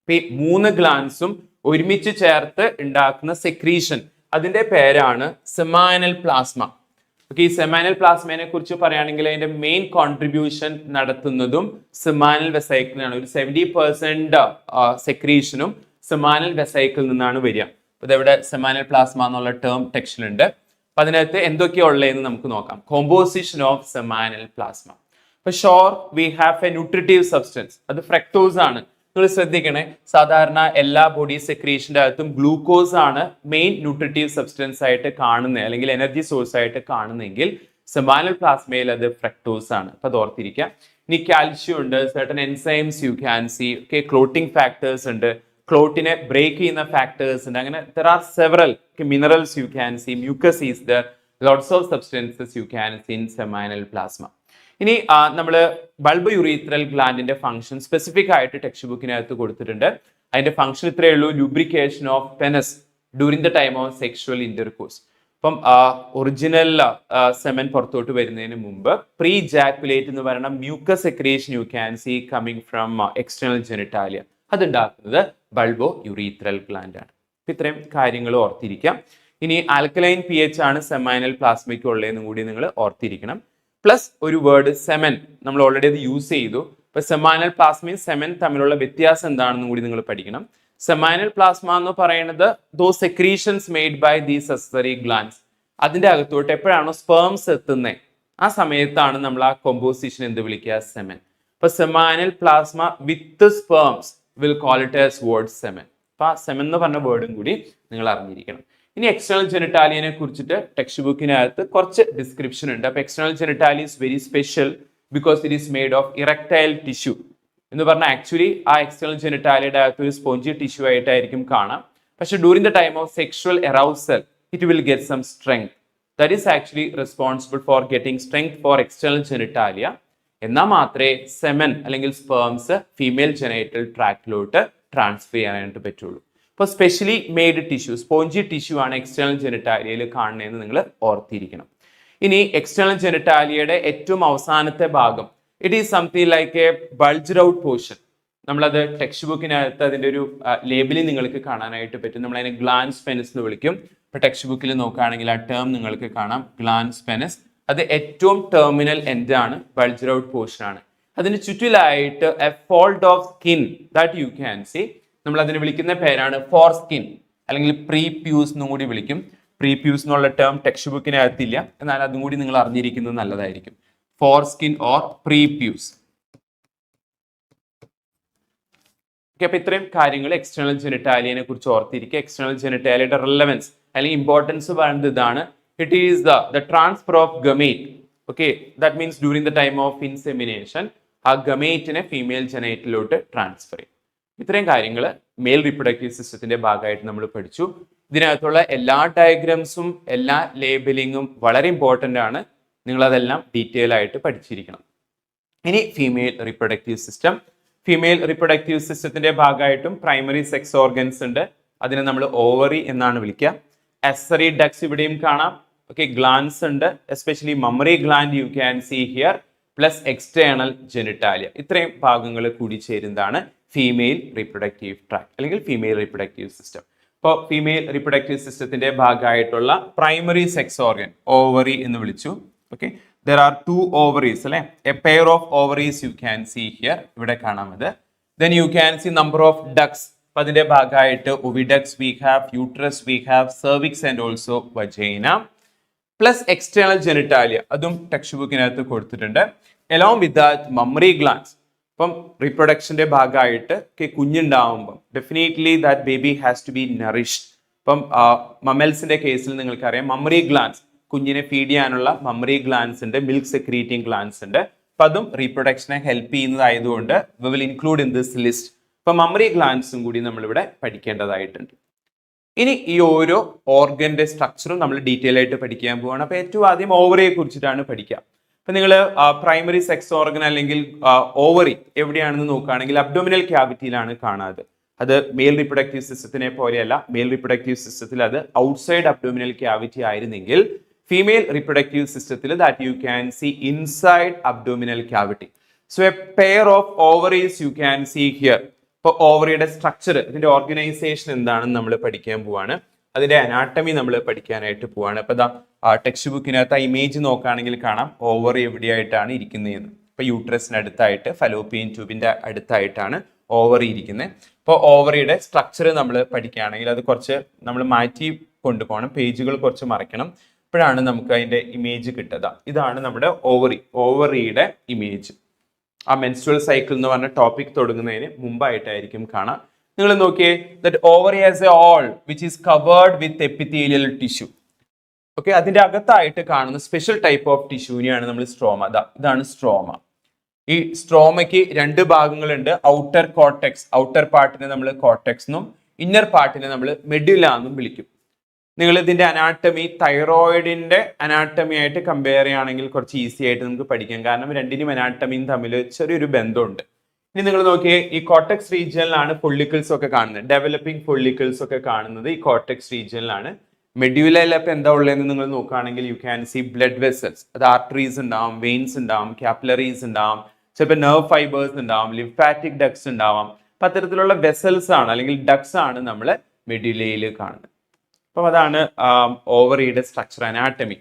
അപ്പൊ ഈ 3 ഗ്ലാൻസും ഒരുമിച്ച് ചേർത്ത് ഉണ്ടാക്കുന്ന സെക്രീഷൻ, അതിന്റെ പേരാണ് സെമാനൽ പ്ലാസ്മ. ഓക്കെ, ഈ സെമാനൽ പ്ലാസ്മയെ കുറിച്ച് പറയുകയാണെങ്കിൽ അതിന്റെ മെയിൻ കോൺട്രിബ്യൂഷൻ നടത്തുന്നതും സെമാനൽ വെസൈക്കിളിനാണ്. ഒരു 70% സെക്രീഷനും സെമാനൽ വെസൈക്കിളിൽ നിന്നാണ് വരിക. ഇതെവിടെ സെമാനൽ പ്ലാസ്മ എന്നുള്ള ടേം ടെക്സ്റ്റിലുണ്ട്. അപ്പൊ അതിനകത്ത് എന്തൊക്കെയാണ് ഉള്ളതെന്ന് നമുക്ക് നോക്കാം. Composition of seminal plasma. അപ്പൊ sure we have a nutritive substance, അത് ഫ്രക്ടോസ് ആണ്. നിങ്ങൾ ശ്രദ്ധിക്കണേ, സാധാരണ എല്ലാ ബോഡി സെക്രീഷന്റെ അകത്തും ഗ്ലൂക്കോസ് ആണ് മെയിൻ ന്യൂട്രിറ്റീവ് സബ്സ്റ്റൻസ് ആയിട്ട് കാണുന്നത്, അല്ലെങ്കിൽ എനർജി സോഴ്സ് ആയിട്ട് കാണുന്നെങ്കിൽ സെമാനൽ പ്ലാസ്മയിൽ അത് ഫ്രക്ടോസ് ആണ്. അപ്പൊ അത് ഓർത്തിരിക്കാം. ഇനി കാൽഷ്യം ഉണ്ട്, certain enzymes U can C, okay, clotting factors ഉണ്ട്, ക്ലോട്ടിനെ ബ്രേക്ക് ചെയ്യുന്ന ഫാക്ടേഴ്സ് ഉണ്ട്. അങ്ങനെ there are several minerals you can see, mucus is there, lots of substances you can see in seminal plasma. ഇനി നമ്മൾ ബൾബ് യുറീത്രൽ ഗ്ലാൻഡിന്റെ function specific ആയിട്ട് text ബുക്കിനകത്ത് കൊടുത്തിട്ടുണ്ട്. അതിന്റെ ഫംഗ്ഷൻ ഇത്രയേ ഉള്ളൂ, lubrication of penis during the time of sexual intercourse. അപ്പം ഒറിജിനൽ സെമൻ പുറത്തോട്ട് വരുന്നതിന് മുമ്പ് പ്രീ ജാക്കുലേറ്റ് എന്ന് പറയുന്ന mucus secretion you can see coming from external genitalia, അതുണ്ടാക്കുന്നത് ബൾബോ യുറീത്രൽ ഗ്ലാൻഡ് ആണ്. ഇത്രയും കാര്യങ്ങൾ ഓർത്തിരിക്കാം. ഇനി ആൽക്കലൈൻ pH ആണ് സെമൈനൽ പ്ലാസ്മയ്ക്ക് ഉള്ളതെന്നും കൂടി നിങ്ങൾ ഓർത്തിരിക്കണം. പ്ലസ് ഒരു വേർഡ് സെമൻ, നമ്മൾ ഓൾറെഡി അത് യൂസ് ചെയ്തു. ഇപ്പൊ സെമൈനൽ പ്ലാസ്മയും സെമൻ തമ്മിലുള്ള വ്യത്യാസം എന്താണെന്നും കൂടി നിങ്ങൾ പഠിക്കണം. സെമൈനൽ പ്ലാസ്മ എന്ന് പറയുന്നത് those secretions made by these accessory glands, അതിന്റെ അകത്തോട്ട് എപ്പോഴാണോ സ്പേംസ് എത്തുന്നത് ആ സമയത്താണ് നമ്മൾ ആ കോമ്പോസിഷൻ എന്ത് വിളിക്കുക, സെമൻ. ഇപ്പൊ seminal plasma with sperms we'll call it as word semen. അപ്പൊ ആ സെമൻ എന്ന് പറഞ്ഞ വേർഡും കൂടി നിങ്ങൾ അറിഞ്ഞിരിക്കണം. ഇനി എക്സ്റ്റേണൽ ജെനിറ്റാലിയനെ കുറിച്ചിട്ട് ടെക്സ്റ്റ് ബുക്കിനകത്ത് കുറച്ച് ഡിസ്ക്രിപ്ഷൻ ഉണ്ട്. അപ്പൊ external genitalia is very special because it is made of erectile tissue എന്ന് പറഞ്ഞാൽ ആക്ച്വലി ആ എക്സ്റ്റേണൽ ജെനിറ്റാലിയുടെ അകത്ത് ഒരു സ്പോഞ്ചി ടിഷ്യൂ ആയിട്ടായിരിക്കും കാണാം. പക്ഷെ during the time of sexual arousal it will get some strength, that is actually responsible for getting strength for external genitalia. എന്നാൽ മാത്രമേ സെമൻ അല്ലെങ്കിൽ സ്പേംസ് ഫീമെയിൽ ജെനൈറ്റൽ ട്രാക്റ്റിലോട്ട് ട്രാൻസ്ഫർ ചെയ്യാനായിട്ട് പറ്റുള്ളൂ. ഇപ്പോൾ specially made tissue, spongy tissue ആണ് external ജെനിറ്റാലിയയിൽ കാണുന്നതെന്ന് നിങ്ങൾ ഓർത്തിരിക്കണം. ഇനി എക്സ്റ്റേണൽ ജെനിറ്റാലിയയുടെ ഏറ്റവും അവസാനത്തെ ഭാഗം, it is something like a bulged out portion. നമ്മളത് ടെക്സ്റ്റ് ബുക്കിനകത്ത് അതിൻ്റെ ഒരു ലേബലിംഗ് നിങ്ങൾക്ക് കാണാനായിട്ട് പറ്റും. നമ്മളതിനെ ഗ്ലാൻസ് പെനിസ് എന്ന് വിളിക്കും. ഇപ്പോൾ ടെക്സ്റ്റ് ബുക്കിൽ നോക്കുകയാണെങ്കിൽ ആ ടേം നിങ്ങൾക്ക് കാണാം, ഗ്ലാൻസ് പെനിസ്. അത് ഏറ്റവും ടെർമിനൽ എൻഡ് ആണ്, ബൾജ്ഡ് ഔട്ട് പോർഷൻ ആണ്. അതിന് ചുറ്റിലായിട്ട് a fold of skin that you can see. നമ്മൾ അതിനെ വിളിക്കുന്ന പേരാണ് ഫോർ സ്കിൻ അല്ലെങ്കിൽ പ്രീ പ്യൂസ് എന്നും കൂടി വിളിക്കും. പ്രീപ്യൂസ് എന്നുള്ള ടേം ടെക്സ്റ്റ് ബുക്കിനകത്തില്ല, എന്നാൽ അതും കൂടി നിങ്ങൾ അറിഞ്ഞിരിക്കുന്നത് നല്ലതായിരിക്കും. Foreskin or prepuce. അപ്പൊ ഇത്രയും കാര്യങ്ങൾ എക്സ്റ്റേണൽ ജെനിറ്റാലിയനെ കുറിച്ച് ഓർത്തിരിക്കുക. എക്സ്റ്റേണൽ ജെനിറ്റാലിയുടെ റിലവൻസ് അല്ലെങ്കിൽ ഇമ്പോർട്ടൻസ് പറയുന്നത് ഇതാണ്. It is the transfer of gamete. Okay, that means during the time of insemination ആ ഗമേറ്റിനെ ഫീമെയിൽ ജനൈറ്റിലോട്ട് ട്രാൻസ്ഫർ ചെയ്യും. ഇത്രയും കാര്യങ്ങൾ മെയിൽ റീപ്രൊഡക്റ്റീവ് സിസ്റ്റത്തിന്റെ ഭാഗമായിട്ട് നമ്മൾ പഠിച്ചു. ഇതിനകത്തുള്ള എല്ലാ ഡയഗ്രാംസും എല്ലാ ലേബലിങ്ങും വളരെ ഇമ്പോർട്ടൻ്റ് ആണ്. നിങ്ങളതെല്ലാം ഡീറ്റെയിൽ ആയിട്ട് പഠിച്ചിരിക്കണം. ഇനി female reproductive system. Female reproductive സിസ്റ്റത്തിന്റെ ഭാഗമായിട്ടും പ്രൈമറി സെക്സ് ഓർഗൻസ് ഉണ്ട്. അതിനെ നമ്മൾ ഓവറി എന്നാണ് വിളിക്കുക. എസറി ഡക്സ് ഇവിടെയും കാണാം. ഓക്കെ, ഗ്ലാൻസ് ഉണ്ട്, especially mammary gland you can see here, plus external genitalia. ഇത്രയും ഭാഗങ്ങൾ കൂടി ചേരുന്നതാണ് ഫീമെയിൽ റീപ്രൊഡക്റ്റീവ് ട്രാക്ട് അല്ലെങ്കിൽ ഫീമെയിൽ റീപ്രൊഡക്റ്റീവ് സിസ്റ്റം. ഇപ്പോൾ ഫീമെയിൽ റീപ്രൊഡക്റ്റീവ് സിസ്റ്റത്തിന്റെ ഭാഗമായിട്ടുള്ള പ്രൈമറി സെക്സ് ഓർഗൻ ഓവറി എന്ന് വിളിച്ചു. Okay, there are two ovaries, അല്ലെ, a pair of ovaries you can see here, ഇവിടെ കാണാം അത്. Then you can see number of ducts. അപ്പോൾ അതിന്റെ ഭാഗമായിട്ട് oviducts we have, uterus we have, cervix and also vagina, plus external genitalia. അതും text ബുക്കിനകത്ത് കൊടുത്തിട്ടുണ്ട്. along with that mammary glands. അപ്പം റീപ്രൊഡക്ഷന്റെ ഭാഗമായിട്ട് കുഞ്ഞുണ്ടാവുമ്പോൾ definitely that baby has to be nourished. അപ്പം മമ്മൽസിന്റെ കേസിൽ നിങ്ങൾക്കറിയാം മമ്മറി ഗ്ലാൻസ്, കുഞ്ഞിനെ ഫീഡ് ചെയ്യാനുള്ള മമ്മറി ഗ്ലാൻസ് ഉണ്ട്, മിൽക്ക് സെക്രീറ്റിംഗ് ഗ്ലാൻസ് ഉണ്ട്. അപ്പൊ അതും റീപ്രൊഡക്ഷനെ ഹെൽപ്പ് ചെയ്യുന്നതായതുകൊണ്ട് we will include in this list. അപ്പൊ മമ്മറി ഗ്ലാൻസും കൂടി നമ്മളിവിടെ പഠിക്കേണ്ടതായിട്ടുണ്ട്. ഇനി ഈ ഓരോ ഓർഗന്റെ സ്ട്രക്ചറും നമ്മൾ ഡീറ്റെയിൽ ആയിട്ട് പഠിക്കാൻ പോവാണ്. അപ്പൊ ഏറ്റവും ആദ്യം ഓവറിയെ കുറിച്ചിട്ടാണ് പഠിക്കുക. അപ്പൊ നിങ്ങൾ പ്രൈമറി സെക്സ് ഓർഗൻ അല്ലെങ്കിൽ ഓവറി എവിടെയാണെന്ന് നോക്കുകയാണെങ്കിൽ അബ്ഡോമിനൽ ക്യാവിറ്റിയിലാണ് കാണാതെ. അത് മെയിൽ റീപ്രൊഡക്റ്റീവ് സിസ്റ്റത്തിനെ പോലെയല്ല. മെയിൽ റീപ്രൊഡക്റ്റീവ് സിസ്റ്റത്തിൽ അത് ഔട്ട്സൈഡ് അബ്ഡോമിനൽ ക്യാവിറ്റി ആയിരുന്നെങ്കിൽ ഫീമെയിൽ റീപ്രൊഡക്റ്റീവ് സിസ്റ്റത്തിൽ that you can see inside abdominal cavity. So a pair of ovaries you can see here. ഇപ്പോൾ ഓവറിയുടെ സ്ട്രക്ചർ, ഇതിന്റെ ഓർഗനൈസേഷൻ എന്താണെന്ന് നമ്മൾ പഠിക്കാൻ പോവാണ്. അതിന്റെ അനാട്ടമി നമ്മൾ പഠിക്കാനായിട്ട് പോവാണ്. അപ്പൊ ടെക്സ്റ്റ് ബുക്കിനകത്ത് ആ ഇമേജ് നോക്കുകയാണെങ്കിൽ കാണാം ഓവറി എവിടെയായിട്ടാണ് ഇരിക്കുന്നതെന്ന്. ഇപ്പൊ യൂട്രസിന് അടുത്തായിട്ട് ഫലോപ്പിയൻ ട്യൂബിന്റെ അടുത്തായിട്ടാണ് ഓവറി ഇരിക്കുന്നത്. അപ്പോൾ ഓവറിയുടെ സ്ട്രക്ചർ നമ്മൾ പഠിക്കുകയാണെങ്കിൽ അത് കുറച്ച് നമ്മൾ മാറ്റി കൊണ്ടുപോകണം, പേജുകൾ കുറച്ച് മറയ്ക്കണം. അപ്പോഴാണ് നമുക്ക് അതിന്റെ ഇമേജ് കിട്ടുക. ഇതാണ് നമ്മുടെ ഓവറി, ഓവറിയുടെ ഇമേജ്. ആ മെൻസ്ട്രുവൽ സൈക്കിൾ എന്ന് പറഞ്ഞ ടോപ്പിക് തുടങ്ങുന്നതിന് മുമ്പായിട്ടായിരിക്കും കാണാം. നിങ്ങൾ നോക്കിയേ, that ovary as A all which is covered with epithelial tissue. Okay, അതിന്റെ അകത്തായിട്ട് കാണുന്ന സ്പെഷ്യൽ ടൈപ്പ് ഓഫ് ടിഷ്യൂവിനെയാണ് നമ്മൾ സ്ട്രോമ. ഇതാണ് സ്ട്രോമ. ഈ സ്ട്രോമയ്ക്ക് രണ്ട് ഭാഗങ്ങളുണ്ട്. ഔട്ടർ കോർട്ടെക്സ്, ഔട്ടർ പാർട്ടിനെ നമ്മൾ കോർട്ടെക്സ് എന്നും ഇന്നർ പാർട്ടിനെ നമ്മൾ മെഡുല എന്നും വിളിക്കും. നിങ്ങൾ ഇതിന്റെ അനാട്ടമി തൈറോയിഡിന്റെ അനാട്ടമി ആയിട്ട് കമ്പയർ ചെയ്യുകയാണെങ്കിൽ കുറച്ച് ഈസി ആയിട്ട് നമുക്ക് പഠിക്കാം. കാരണം രണ്ടിനും അനാട്ടമിയും തമ്മിൽ ചെറിയൊരു ബന്ധമുണ്ട്. ഇനി നിങ്ങൾ നോക്കിയേ, ഈ കോർട്ടെക്സ് റീജിയനിലാണ് ഫോളിക്കിൾസ് ഒക്കെ കാണുന്നത്. ഡെവലപ്പിംഗ് ഫോളിക്കിൾസ് ഒക്കെ കാണുന്നത് ഈ കോർട്ടെക്സ് റീജിയനിലാണ്. മെഡ്യൂലയിൽ അപ്പൊ എന്താ ഉള്ളതെന്ന് നിങ്ങൾ നോക്കുകയാണെങ്കിൽ U can C blood vessels. അത് ആർട്ടറീസ് ഉണ്ടാവും, വെയിൻസ് ഉണ്ടാവും, കാപ്പിലറീസ് ഉണ്ടാവും, ചിലപ്പോൾ നെർവ് ഫൈബേഴ്സ് ഉണ്ടാവും, ലിംഫാറ്റിക് ഡക്സ് ഉണ്ടാവാം. അപ്പൊ അത്തരത്തിലുള്ള വെസൽസ് ആണ് അല്ലെങ്കിൽ ഡക്സ് ആണ് നമ്മൾ മെഡ്യൂലയിൽ കാണുന്നത്. അപ്പം അതാണ് ഓവറിയുടെ സ്ട്രക്ചർ, അനാട്ടമി.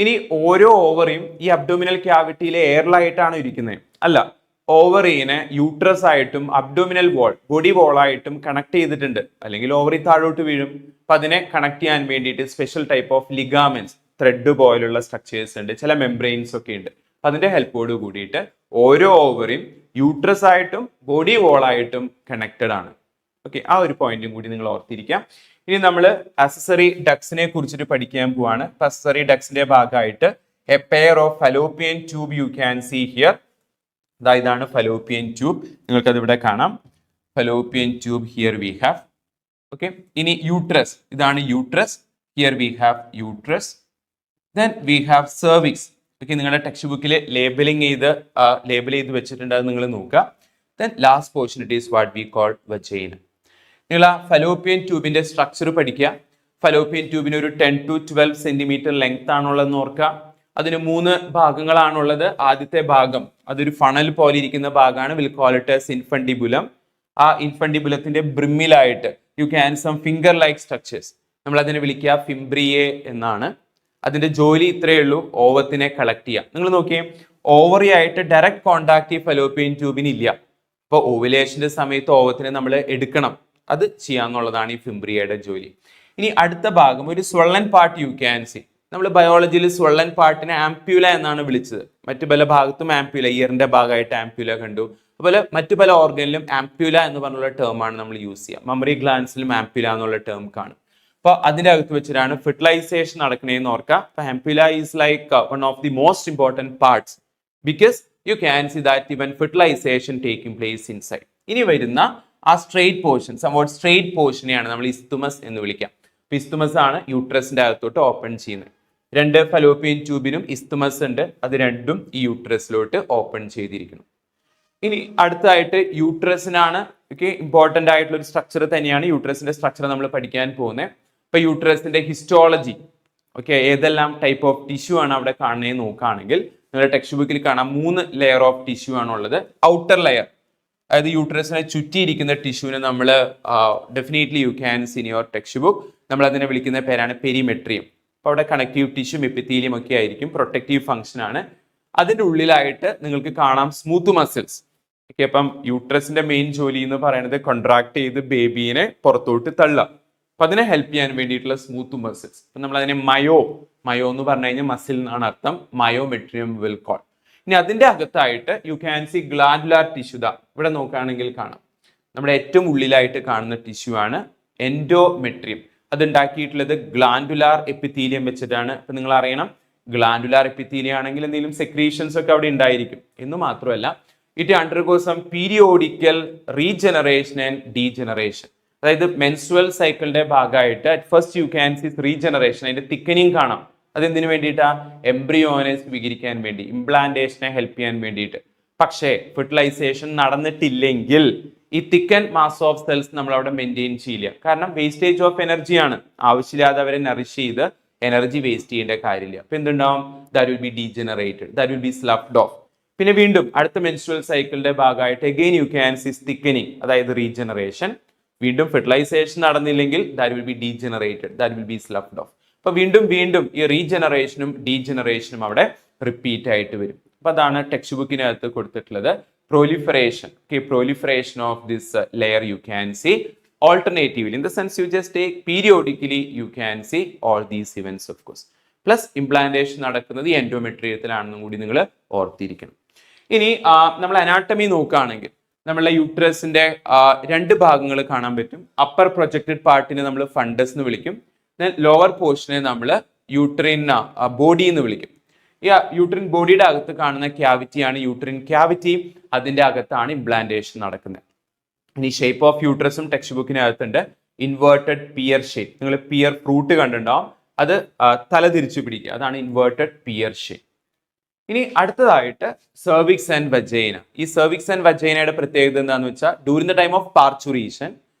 ഇനി ഓരോ ഓവറിയും ഈ അബ്ഡോമിനൽ ക്യാവിറ്റിയിലെ എയറിലായിട്ടാണ് ഇരിക്കുന്നത്? അല്ല, ഓവറിനെ യൂട്രസ് ആയിട്ടും അബ്ഡോമിനൽ വോൾ, ബോഡി വോളായിട്ടും കണക്ട് ചെയ്തിട്ടുണ്ട്. അല്ലെങ്കിൽ ഓവറി താഴോട്ട് വീഴും. അപ്പൊ അതിനെ കണക്ട് ചെയ്യാൻ വേണ്ടിയിട്ട് സ്പെഷ്യൽ ടൈപ്പ് ഓഫ് ലിഗാമെന്റ്സ്, ത്രെഡ് പോലുള്ള സ്ട്രക്ചേഴ്സ് ഉണ്ട്, ചില മെംബ്രെയിൻസ് ഒക്കെ ഉണ്ട്. അപ്പൊ അതിന്റെ ഹെൽപ്പോട് കൂടിയിട്ട് ഓരോ ഓവറിയും യൂട്രസ് ആയിട്ടും ബോഡി വോളായിട്ടും കണക്റ്റഡ് ആണ്. ഓക്കെ, ആ ഒരു പോയിന്റും കൂടി നിങ്ങൾ ഓർത്തിരിക്കാം. ഇനി നമ്മൾ അക്സസറി ഡക്സിനെ കുറിച്ചിട്ട് പഠിക്കാൻ പോവാണ്. അക്സസറി ഡക്സിന്റെ ഭാഗമായിട്ട് a pair of fallopian tube you can see here. ഇതാണ് ഫലോപ്പിയൻ ട്യൂബ്, നിങ്ങൾക്ക് അതിവിടെ കാണാം. Fallopian tube here we have. Okay, ഇനി യൂട്രസ്, ഇതാണ് uterus. Here we have uterus. Then we have cervix. Okay, നിങ്ങളുടെ ടെക്സ്റ്റ് ബുക്കിൽ ലേബൽ ചെയ്ത് വെച്ചിട്ടുണ്ട്, അത് നിങ്ങൾ നോക്കുക. Then last portion it is what we call vagina. നിങ്ങൾ ആ ഫലോപ്പിയൻ ട്യൂബിന്റെ സ്ട്രക്ചർ പഠിക്കുക. ഫലോപ്പിയൻ ട്യൂബിന് ഒരു 10 to 12 സെന്റിമീറ്റർ ലെങ്ത് ആണുള്ളതെന്ന് ഓർക്കുക. അതിന് 3 ഭാഗങ്ങളാണുള്ളത്. ആദ്യത്തെ ഭാഗം അതൊരു ഫണൽ പോലെ ഇരിക്കുന്ന ഭാഗമാണ്. Will call it as infundibulum. ആ ഇൻഫണ്ടിബുലത്തിന്റെ ബ്രിമ്മിലായിട്ട് you can some finger like structures. നമ്മൾ അതിനെ വിളിക്കുക ഫിംബ്രിയെ എന്നാണ്. അതിന്റെ ജോലി ഇത്രയേ ഉള്ളൂ, ഓവത്തിനെ കളക്ട് ചെയ്യുക. നിങ്ങൾ നോക്കിയേ, ഓവറി ആയിട്ട് ഡയറക്റ്റ് കോണ്ടാക്ട് ഈ ഫലോപ്പിയൻ ട്യൂബിന് ഇല്ല. അപ്പോൾ ഓവുലേഷന്റെ സമയത്ത് ഓവത്തിനെ നമ്മൾ എടുക്കണം, അത് ചെയ്യാന്നുള്ളതാണ് ഈ ഫിംബ്രിയയുടെ ജോലി. ഇനി അടുത്ത ഭാഗം ഒരു സ്വള്ളൻ പാർട്ട് യു ക്യാൻ സി. നമ്മൾ ബയോളജിയിൽ സ്വള്ളൻ പാർട്ടിനെ ആംപ്യൂല എന്നാണ് വിളിച്ചത്. മറ്റു പല ഭാഗത്തും ആംപ്യൂല, ഇയറിന്റെ ഭാഗമായിട്ട് ആംപ്യൂല കണ്ടു. അതുപോലെ മറ്റു പല ഓർഗനിലും ആംപ്യൂല എന്ന് പറഞ്ഞുള്ള ടേമാണ് നമ്മൾ യൂസ് ചെയ്യുക. മമ്മറി ഗ്ലാൻസിലും ആംപ്യൂല എന്നുള്ള ടേം കാണും. അപ്പോൾ അതിന്റെ അകത്ത് വെച്ചിട്ടാണ് ഫെർട്ടിലൈസേഷൻ നടക്കണേന്ന് ഓർക്കുക. അപ്പൊ ampulla is like one of the most important parts because you can see that even fertilisation taking place inside. ഇനി വരുന്ന ആ സ്ട്രെയിറ്റ് പോർഷൻ, സംവാട്ട് സ്ട്രെയിറ്റ് പോർഷനെയാണ് നമ്മൾ ഇസ്തുമസ് എന്ന് വിളിക്കാം. ഇസ്തുമസ് ആണ് യൂട്രസിന്റെ അകത്തോട്ട് ഓപ്പൺ ചെയ്യുന്നത്. 2 ഫലോപ്പിയൻ ട്യൂബിനും ഇസ്തുമസ് ഉണ്ട്. അത് രണ്ടും ഈ യൂട്രസിലോട്ട് ഓപ്പൺ ചെയ്തിരിക്കുന്നു. ഇനി അടുത്തായിട്ട് യൂട്രസിനാണ് ഇമ്പോർട്ടന്റ് ആയിട്ടുള്ള ഒരു സ്ട്രക്ചർ തന്നെയാണ് യൂട്രസിന്റെ സ്ട്രക്ചർ നമ്മൾ പഠിക്കാൻ പോകുന്നത്. ഇപ്പൊ യൂട്രസിന്റെ ഹിസ്റ്റോളജി ഏതെല്ലാം ടൈപ്പ് ഓഫ് ടിഷ്യൂ ആണ് അവിടെ കാണുന്നതെന്ന് നോക്കുകയാണെങ്കിൽ നിങ്ങളുടെ ടെക്സ്റ്റ് ബുക്കിൽ കാണാം 3 ലെയർ ഓഫ് ടിഷ്യൂ ആണുള്ളത്. ഔട്ടർ ലെയർ, അതായത് യൂട്രസിനെ ചുറ്റിയിരിക്കുന്ന ടിഷ്യൂവിനെ നമ്മൾ definitely you can see in your textbook. നമ്മൾ അതിനെ വിളിക്കുന്ന പേരാണ് പെരിമെട്രിയം. അപ്പോൾ അവിടെ കണക്റ്റീവ് ടിഷ്യൂ, എപ്പിത്തീലിയം ഒക്കെ ആയിരിക്കും. പ്രൊട്ടക്റ്റീവ് ഫംഗ്ഷൻ ആണ്. അതിൻ്റെ ഉള്ളിലായിട്ട് നിങ്ങൾക്ക് കാണാം സ്മൂത്ത് മസിൽസ്. ഓക്കെ, അപ്പം യൂട്രസിന്റെ മെയിൻ ജോലി എന്ന് പറയുന്നത് കോൺട്രാക്ട് ചെയ്ത് ബേബീനെ പുറത്തോട്ട് തള്ളുക. അപ്പൊ അതിനെ ഹെൽപ്പ് ചെയ്യാൻ വേണ്ടിയിട്ടുള്ള സ്മൂത്ത് മസിൽസ്. അപ്പൊ നമ്മൾ അതിനെ മയോ എന്ന് പറഞ്ഞു കഴിഞ്ഞാൽ മസിൽ എന്നാണ് അർത്ഥം. Myometrium will call. ഇനി അതിന്റെ അകത്തായിട്ട് you can see glandular tissue. ഇവിടെ നോക്കുകയാണെങ്കിൽ കാണാം നമ്മുടെ ഏറ്റവും ഉള്ളിലായിട്ട് കാണുന്ന ടിഷ്യൂ ആണ് എൻഡോമെട്രിയം. അത് ഉണ്ടാക്കിയിട്ടുള്ളത് ഗ്ലാൻഡുലാർ എപ്പിത്തീലിയം വെച്ചിട്ടാണ്. അപ്പൊ നിങ്ങൾ അറിയണം, ഗ്ലാൻഡുലാർ എപ്പിത്തീലിയം ആണെങ്കിൽ എന്തെങ്കിലും സെക്രീഷൻസ് ഒക്കെ അവിടെ ഉണ്ടായിരിക്കും എന്ന് മാത്രമല്ല, it undergoes some periodical regeneration and degeneration. അതായത് മെൻസ്ട്രുവൽ സൈക്കിളിന്റെ ഭാഗമായിട്ട് at first you can see regeneration, അതിന്റെ തിക്കനിങ് കാണാം. അതെന്തിനു വേണ്ടിയിട്ടാ? എംബ്രിയോനെ സ്വീകരിക്കാൻ വേണ്ടി, ഇംപ്ലാന്റേഷനെ ഹെൽപ്പ് ചെയ്യാൻ വേണ്ടിയിട്ട്. പക്ഷേ ഫെർട്ടിലൈസേഷൻ നടന്നിട്ടില്ലെങ്കിൽ ഈ തിക്കൻ മാസ് ഓഫ് സെൽസ് നമ്മൾ അവിടെ മെയിൻറ്റെയിൻ ചെയ്യില്ല. കാരണം വേസ്റ്റേജ് ഓഫ് എനർജിയാണ്. ആവശ്യമില്ലാതെ അവരെ നറിഷ് ചെയ്ത് എനർജി വേസ്റ്റ് ചെയ്യേണ്ട കാര്യമില്ല. അപ്പൊ എന്തുണ്ടാവും? That will be degenerated, that will be sloughed off. പിന്നെ വീണ്ടും അടുത്ത മെൻസ്ട്രുവൽ സൈക്കിളിന്റെ ഭാഗമായിട്ട് again you can see thickening, അതായത് റീജനറേഷൻ. വീണ്ടും ഫെർട്ടിലൈസേഷൻ നടന്നില്ലെങ്കിൽ that will be degenerated, that will be sloughed off. അപ്പൊ വീണ്ടും ഈ റീജനറേഷനും ഡീജനറേഷനും അവിടെ റിപ്പീറ്റ് ആയിട്ട് വരും. അപ്പൊ അതാണ് ടെക്സ്റ്റ് ബുക്കിനകത്ത് കൊടുത്തിട്ടുള്ളത്. proliferation, proliferation of this layer you can see alternatively, in the sense you just take periodically, you can see all these events of course. Plus implantation നടക്കുന്നത് എൻഡോമെട്രിയത്തിലാണെന്നും കൂടി നിങ്ങൾ ഓർത്തിരിക്കണം. ഇനി നമ്മൾ അനാട്ടമി നോക്കുകയാണെങ്കിൽ നമ്മളെ യൂട്രസിന്റെ 2 ഭാഗങ്ങൾ കാണാൻ പറ്റും. അപ്പർ പ്രൊജക്റ്റഡ് പാർട്ടിനെ നമ്മൾ ഫണ്ടസ് എന്ന് വിളിക്കും. ലോവർ പോർഷനെ നമ്മൾ യൂട്രിൻ ബോഡി എന്ന് വിളിക്കും. ഈ യൂട്രിൻ ബോഡിയുടെ അകത്ത് കാണുന്ന ക്യാവിറ്റിയാണ് യൂട്രിൻ ക്യാവിറ്റി. അതിന്റെ അകത്താണ് ഇംപ്ലാന്റേഷൻ നടക്കുന്നത്. ഇനി ഷേപ്പ് ഓഫ് യൂട്രസും ടെക്സ്റ്റ് ബുക്കിനകത്തുണ്ട്. Inverted pear shape. നിങ്ങൾ പിയർ ഫ്രൂട്ട് കണ്ടിട്ടുണ്ടാവും. അത് തല തിരിച്ചു പിടിക്കുക, അതാണ് ഇൻവേർട്ടഡ് പിയർ ഷേപ്പ്. ഇനി അടുത്തതായിട്ട് സെർവിക്സ് ആൻഡ് വജൈന. ഈ സെർവിക്സ് ആൻഡ് വജൈനയുടെ പ്രത്യേകത എന്താണെന്ന് വെച്ചാൽ during the time of parturition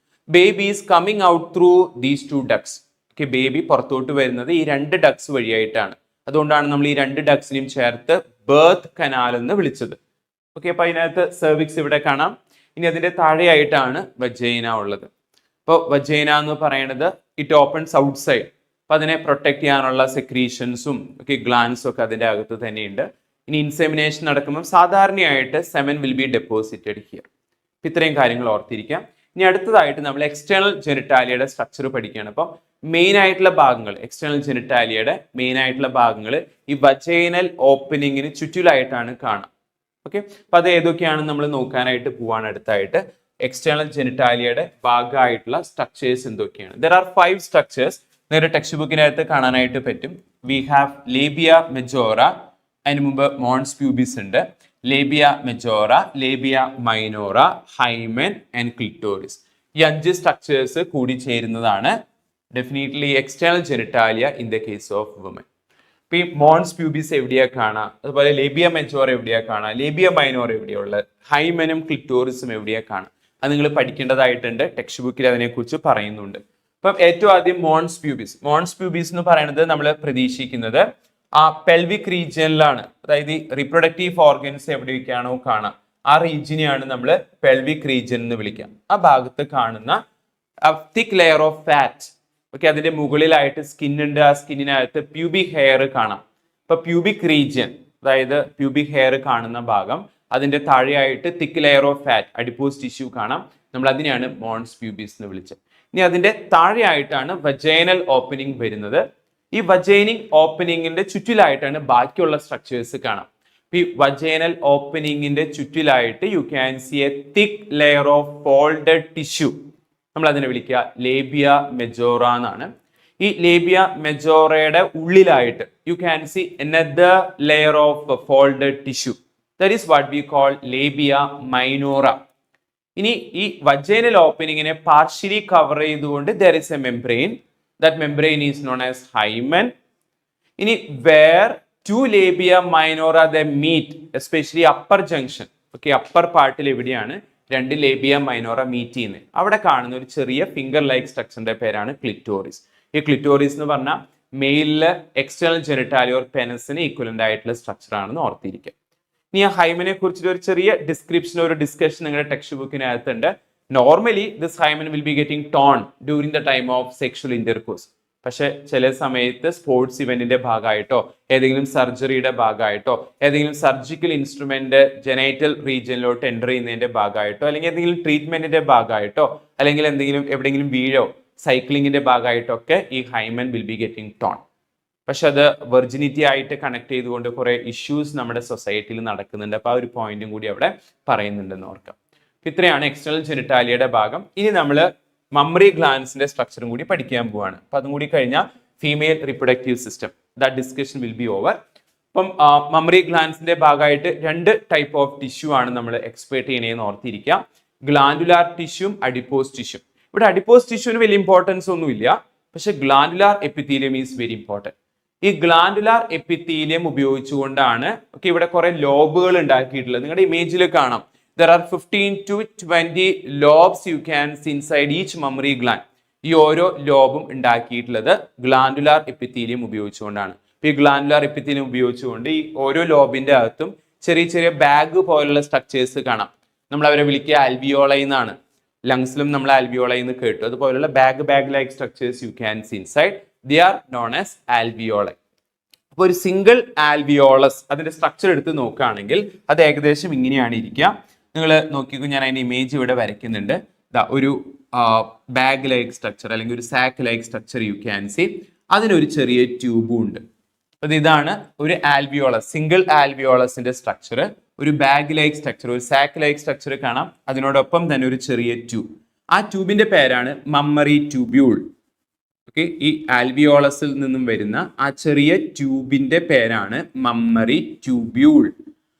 baby is coming out through these 2 ducts. Baby പുറത്തോട്ട് വരുന്നത് ഈ 2 ഡക്സ് വഴിയായിട്ടാണ്. അതുകൊണ്ടാണ് നമ്മൾ ഈ 2 ഡക്സിനെയും ചേർത്ത് ബേർത്ത് കനാൽ എന്ന് വിളിച്ചത്. ഓക്കെ, അപ്പൊ അതിനകത്ത് സെർവിക്സ് ഇവിടെ കാണാം. ഇനി അതിന്റെ താഴെയായിട്ടാണ് വജൈന ഉള്ളത്. അപ്പോൾ വജൈന എന്ന് പറയുന്നത് ഇറ്റ് ഓപ്പൺസ് ഔട്ട് സൈഡ്. അപ്പൊ അതിനെ പ്രൊട്ടക്ട് ചെയ്യാനുള്ള സെക്രീഷൻസും ഗ്ലാൻസും ഒക്കെ അതിന്റെ അകത്ത് തന്നെയുണ്ട്. ഇനി ഇൻസെമിനേഷൻ നടക്കുമ്പോൾ സാധാരണയായിട്ട് semen will be deposited here. ഇത്രയും കാര്യങ്ങൾ ഓർത്തിരിക്കാം. ഇനി അടുത്തതായിട്ട് നമ്മൾ എക്സ്റ്റേണൽ ജെനിറ്റാലിയയുടെ സ്ട്രക്ചർ പഠിക്കുകയാണ്. അപ്പം മെയിൻ ആയിട്ടുള്ള ഭാഗങ്ങൾ, എക്സ്റ്റേണൽ ജെനിറ്റാലിയയുടെ മെയിൻ ആയിട്ടുള്ള ഭാഗങ്ങൾ ഈ വജൈനൽ ഓപ്പനിങ്ങിന് ചുറ്റിലായിട്ടാണ് കാണാം. ഓക്കെ, അപ്പൊ അത് ഏതൊക്കെയാണെന്ന് നമ്മൾ നോക്കാനായിട്ട് പോവാണ് അടുത്തായിട്ട്. എക്സ്റ്റേണൽ ജെനിറ്റാലിയയുടെ ഭാഗമായിട്ടുള്ള സ്ട്രക്ചേഴ്സ് എന്തൊക്കെയാണ്? There are 5 structures. നേരെ ടെക്സ്റ്റ് ബുക്കിനകത്ത് കാണാനായിട്ട് പറ്റും. വി ഹാവ് ലേബിയ മെജോറ, അതിന് മുമ്പ് മോൺസ് പ്യൂബിസ് ഉണ്ട്, labia majora, labia minora, hymen and clitoris. ഈ 5 സ്ട്രക്ചേഴ്സ് കൂടി ചേരുന്നതാണ് definitely external genitalia in the case of woman. ഇപ്പൊ ഈ മോൺസ് പ്യൂബിസ് എവിടെയാ കാണാം, അതുപോലെ ലേബിയ മെജോറ എവിടെയാ കാണാം, ലേബിയ മൈനോറ എവിടെയുള്ളത്, ഹൈമനും ക്ലിറ്റോറിസും എവിടെയാ കാണാം, അത് നിങ്ങൾ പഠിക്കേണ്ടതായിട്ടുണ്ട്. ടെക്സ്റ്റ് ബുക്കിൽ അതിനെക്കുറിച്ച് പറയുന്നുണ്ട്. അപ്പം ഏറ്റവും ആദ്യം മോൺസ് പ്യൂബിസ്. മോൺസ് പ്യൂബിസ് എന്ന് പറയുന്നത് നമ്മൾ പ്രതീക്ഷിക്കുന്നത് ആ പെൽവിക് റീജിയനിലാണ്. അതായത് ഈ റീപ്രൊഡക്റ്റീവ് ഓർഗൻസ് എവിടെയൊക്കെയാണോ കാണാം ആ റീജിയനെയാണ് നമ്മൾ പെൽവിക് റീജിയൻ എന്ന് വിളിക്കുക. ആ ഭാഗത്ത് കാണുന്ന thick layer of fat. Okay, അതിന്റെ മുകളിലായിട്ട് സ്കിൻ ഉണ്ട്. ആ സ്കിന്നിനകത്ത് പ്യൂബിക് ഹെയർ കാണാം. അപ്പൊ പ്യൂബിക് റീജിയൻ, അതായത് പ്യൂബിക് ഹെയർ കാണുന്ന ഭാഗം, അതിന്റെ താഴെയായിട്ട് thick layer of fat, adipose tissue കാണാം. നമ്മൾ അതിനെയാണ് മോൺസ് പ്യൂബിസ് എന്ന് വിളിച്ചത്. ഇനി അതിന്റെ താഴെയായിട്ടാണ് വജൈനൽ ഓപ്പണിംഗ് വരുന്നത്. ഈ വജൈനിങ് ഓപ്പണിങ്ങിന്റെ ചുറ്റിലായിട്ടാണ് ബാക്കിയുള്ള സ്ട്രക്ചേഴ്സ് കാണാം. ഈ വജൈനൽ ഓപ്പണിങ്ങിന്റെ ചുറ്റിലായിട്ട് you can see a thick layer of folded tissue. നമ്മൾ അതിനെ വിളിക്കുക ലേബിയ മെജോറ എന്നാണ്. ഈ ലേബിയ മെജോറയുടെ ഉള്ളിലായിട്ട് you can see another layer of folded tissue. That is what we call labia minora. ഇനി ഈ വജൈനൽ ഓപ്പണിങ്ങിനെ പാർഷ്യലി കവർ ചെയ്തുകൊണ്ട് there is a membrane. That membrane is known as hymen. ഇനി where two labia minora they meet, especially upper junction, okay, upper പാർട്ടിൽ എവിടെയാണ് രണ്ട് ലേബിയ minora meet ചെയ്യുന്നത്, അവിടെ കാണുന്ന ഒരു ചെറിയ ഫിംഗർ ലൈക്ക് സ്ട്രക്ചറിന്റെ പേരാണ് ക്ലിറ്റോറിസ്. ഈ ക്ലിറ്റോറിസ് എന്ന് പറഞ്ഞാൽ മെയിലിലെ എക്സ്റ്റേണൽ ജെനിറ്റാലി ഓർ പെനസിന് ഈക്വലന്റ് ആയിട്ടുള്ള സ്ട്രക്ചർ ആണെന്ന് ഓർത്തിരിക്കുക. ഇനി ആ ഹൈമനെ കുറിച്ചിട്ട് ഒരു ചെറിയ ഡിസ്ക്രിപ്ഷൻ, ഒരു ഡിസ്കഷൻ നിങ്ങളുടെ ടെക്സ്റ്റ് ബുക്കിനകത്തുണ്ട്. Normally this hymen will be getting torn during the time of sexual intercourse. പക്ഷെ ചില സമയത്ത് സ്പോർട്സ് ഇവന്റിന്റെ ഭാഗമായിട്ടോ ഏതെങ്കിലും സർജറിയുടെ ഭാഗമായിട്ടോ ഏതെങ്കിലും സർജിക്കൽ ഇൻസ്ട്രുമെന്റ് ജെനൈറ്റൽ റീജിയനിലോട്ട് എൻ്റർ ചെയ്യുന്നതിന്റെ ഭാഗമായിട്ടോ അല്ലെങ്കിൽ ഏതെങ്കിലും ട്രീറ്റ്മെന്റിന്റെ ഭാഗമായിട്ടോ അല്ലെങ്കിൽ എന്തെങ്കിലും എവിടെയെങ്കിലും വീഴോ സൈക്ലിങ്ങിന്റെ ഭാഗമായിട്ടോ ഒക്കെ ഈ hymen will be getting tone. പക്ഷെ അത് വെർജിനിറ്റി ആയിട്ട് കണക്ട് ചെയ്തുകൊണ്ട് കുറെ ഇഷ്യൂസ് നമ്മുടെ സൊസൈറ്റിയിൽ നടക്കുന്നുണ്ട്. അപ്പൊ ആ ഒരു പോയിന്റും കൂടി അവിടെ പറയുന്നുണ്ടെന്ന് ഓർക്കാം. ഇത്രയാണ് എക്സ്റ്റേണൽ ജെനിറ്റാലിയുടെ ഭാഗം. ഇനി നമ്മൾ മമ്മറി ഗ്ലാൻസിന്റെ സ്ട്രക്ചറും കൂടി പഠിക്കാൻ പോവാണ്. അപ്പൊ അതും കൂടി കഴിഞ്ഞാൽ female reproductive system, that discussion will be over. അപ്പം മമ്മറി ഗ്ലാൻസിന്റെ ഭാഗമായിട്ട് രണ്ട് ടൈപ്പ് ഓഫ് ടിഷ്യൂ ആണ് നമ്മൾ എക്സ്പെർട്ട് ചെയ്യണേന്ന് ഓർത്തിരിക്കാം. ഗ്ലാൻഡുലാർ ടിഷ്യൂം അഡിപ്പോസ് ടിഷ്യൂ. ഇവിടെ അഡിപ്പോസ് ടിഷ്യൂവിന് വലിയ ഇമ്പോർട്ടൻസ് ഒന്നുമില്ല, പക്ഷെ glandular epithelium is very important. ഈ ഗ്ലാൻഡുലാർ എപ്പിത്തീലിയം ഉപയോഗിച്ചുകൊണ്ടാണ് ഇവിടെ കുറെ ലോബുകൾ ഉണ്ടാക്കിയിട്ടുള്ളത്. നിങ്ങളുടെ ഇമേജിൽ കാണാം, there are 15 to 20 lobes you can see inside each mammary gland. ഈ ഓരോ ലോബും ഉണ്ടാക്കിയിട്ടുള്ളത് ഗ്ലാൻഡുലാർ എപ്പിത്തീലിയം ഉപയോഗിച്ചുകൊണ്ടാണ്. ഈ ഗ്ലാൻഡുലാർ എപ്പിത്തീലിയം ഉപയോഗിച്ചുകൊണ്ട് ഈ ഓരോ ലോബിന്റെ അകത്തും ചെറിയ ചെറിയ ബാഗ് പോലുള്ള സ്ട്രക്ചേഴ്സ് കാണാം. നമ്മൾ അവരെ വിളിക്കുക ആൽവിയോളൈ എന്നാണ്. ലങ്സിലും നമ്മൾ ആൽവിയോളൈ എന്ന് കേട്ടു. അതുപോലുള്ള bag like structures you can see inside. They are known as alveoli. അപ്പോൾ ഒരു സിംഗിൾ ആൽവിയോളസ് അതിന്റെ സ്ട്രക്ചർ എടുത്ത് നോക്കുകയാണെങ്കിൽ അത് ഏകദേശം ഇങ്ങനെയാണ് ഇരിക്കുക. നിങ്ങൾ നോക്കിക്കോ, ഞാൻ അതിന്റെ ഇമേജ് ഇവിടെ വരയ്ക്കുന്നുണ്ട്. ഒരു ബാഗ് ലൈക്ക് സ്ട്രക്ചർ അല്ലെങ്കിൽ ഒരു sac like structure you can see. അതിനൊരു ചെറിയ ട്യൂബും ഉണ്ട്. അത് ഇതാണ് ഒരു ആൽവിയോളസ്, സിംഗിൾ ആൽവിയോളസിന്റെ സ്ട്രക്ചർ. ഒരു ബാഗ് ലൈക്ക് സ്ട്രക്ചർ, ഒരു സാക്ക് ലൈക്ക് സ്ട്രക്ചർ കാണാം. അതിനോടൊപ്പം തന്നെ ഒരു ചെറിയ ട്യൂബ്. ആ ട്യൂബിന്റെ പേരാണ് മമ്മറി ട്യൂബ്യൂൾ. ഓക്കെ, ഈ ആൽവിയോളസിൽ നിന്നും വരുന്ന ആ ചെറിയ ട്യൂബിന്റെ പേരാണ് മമ്മറി ട്യൂബ്യൂൾ.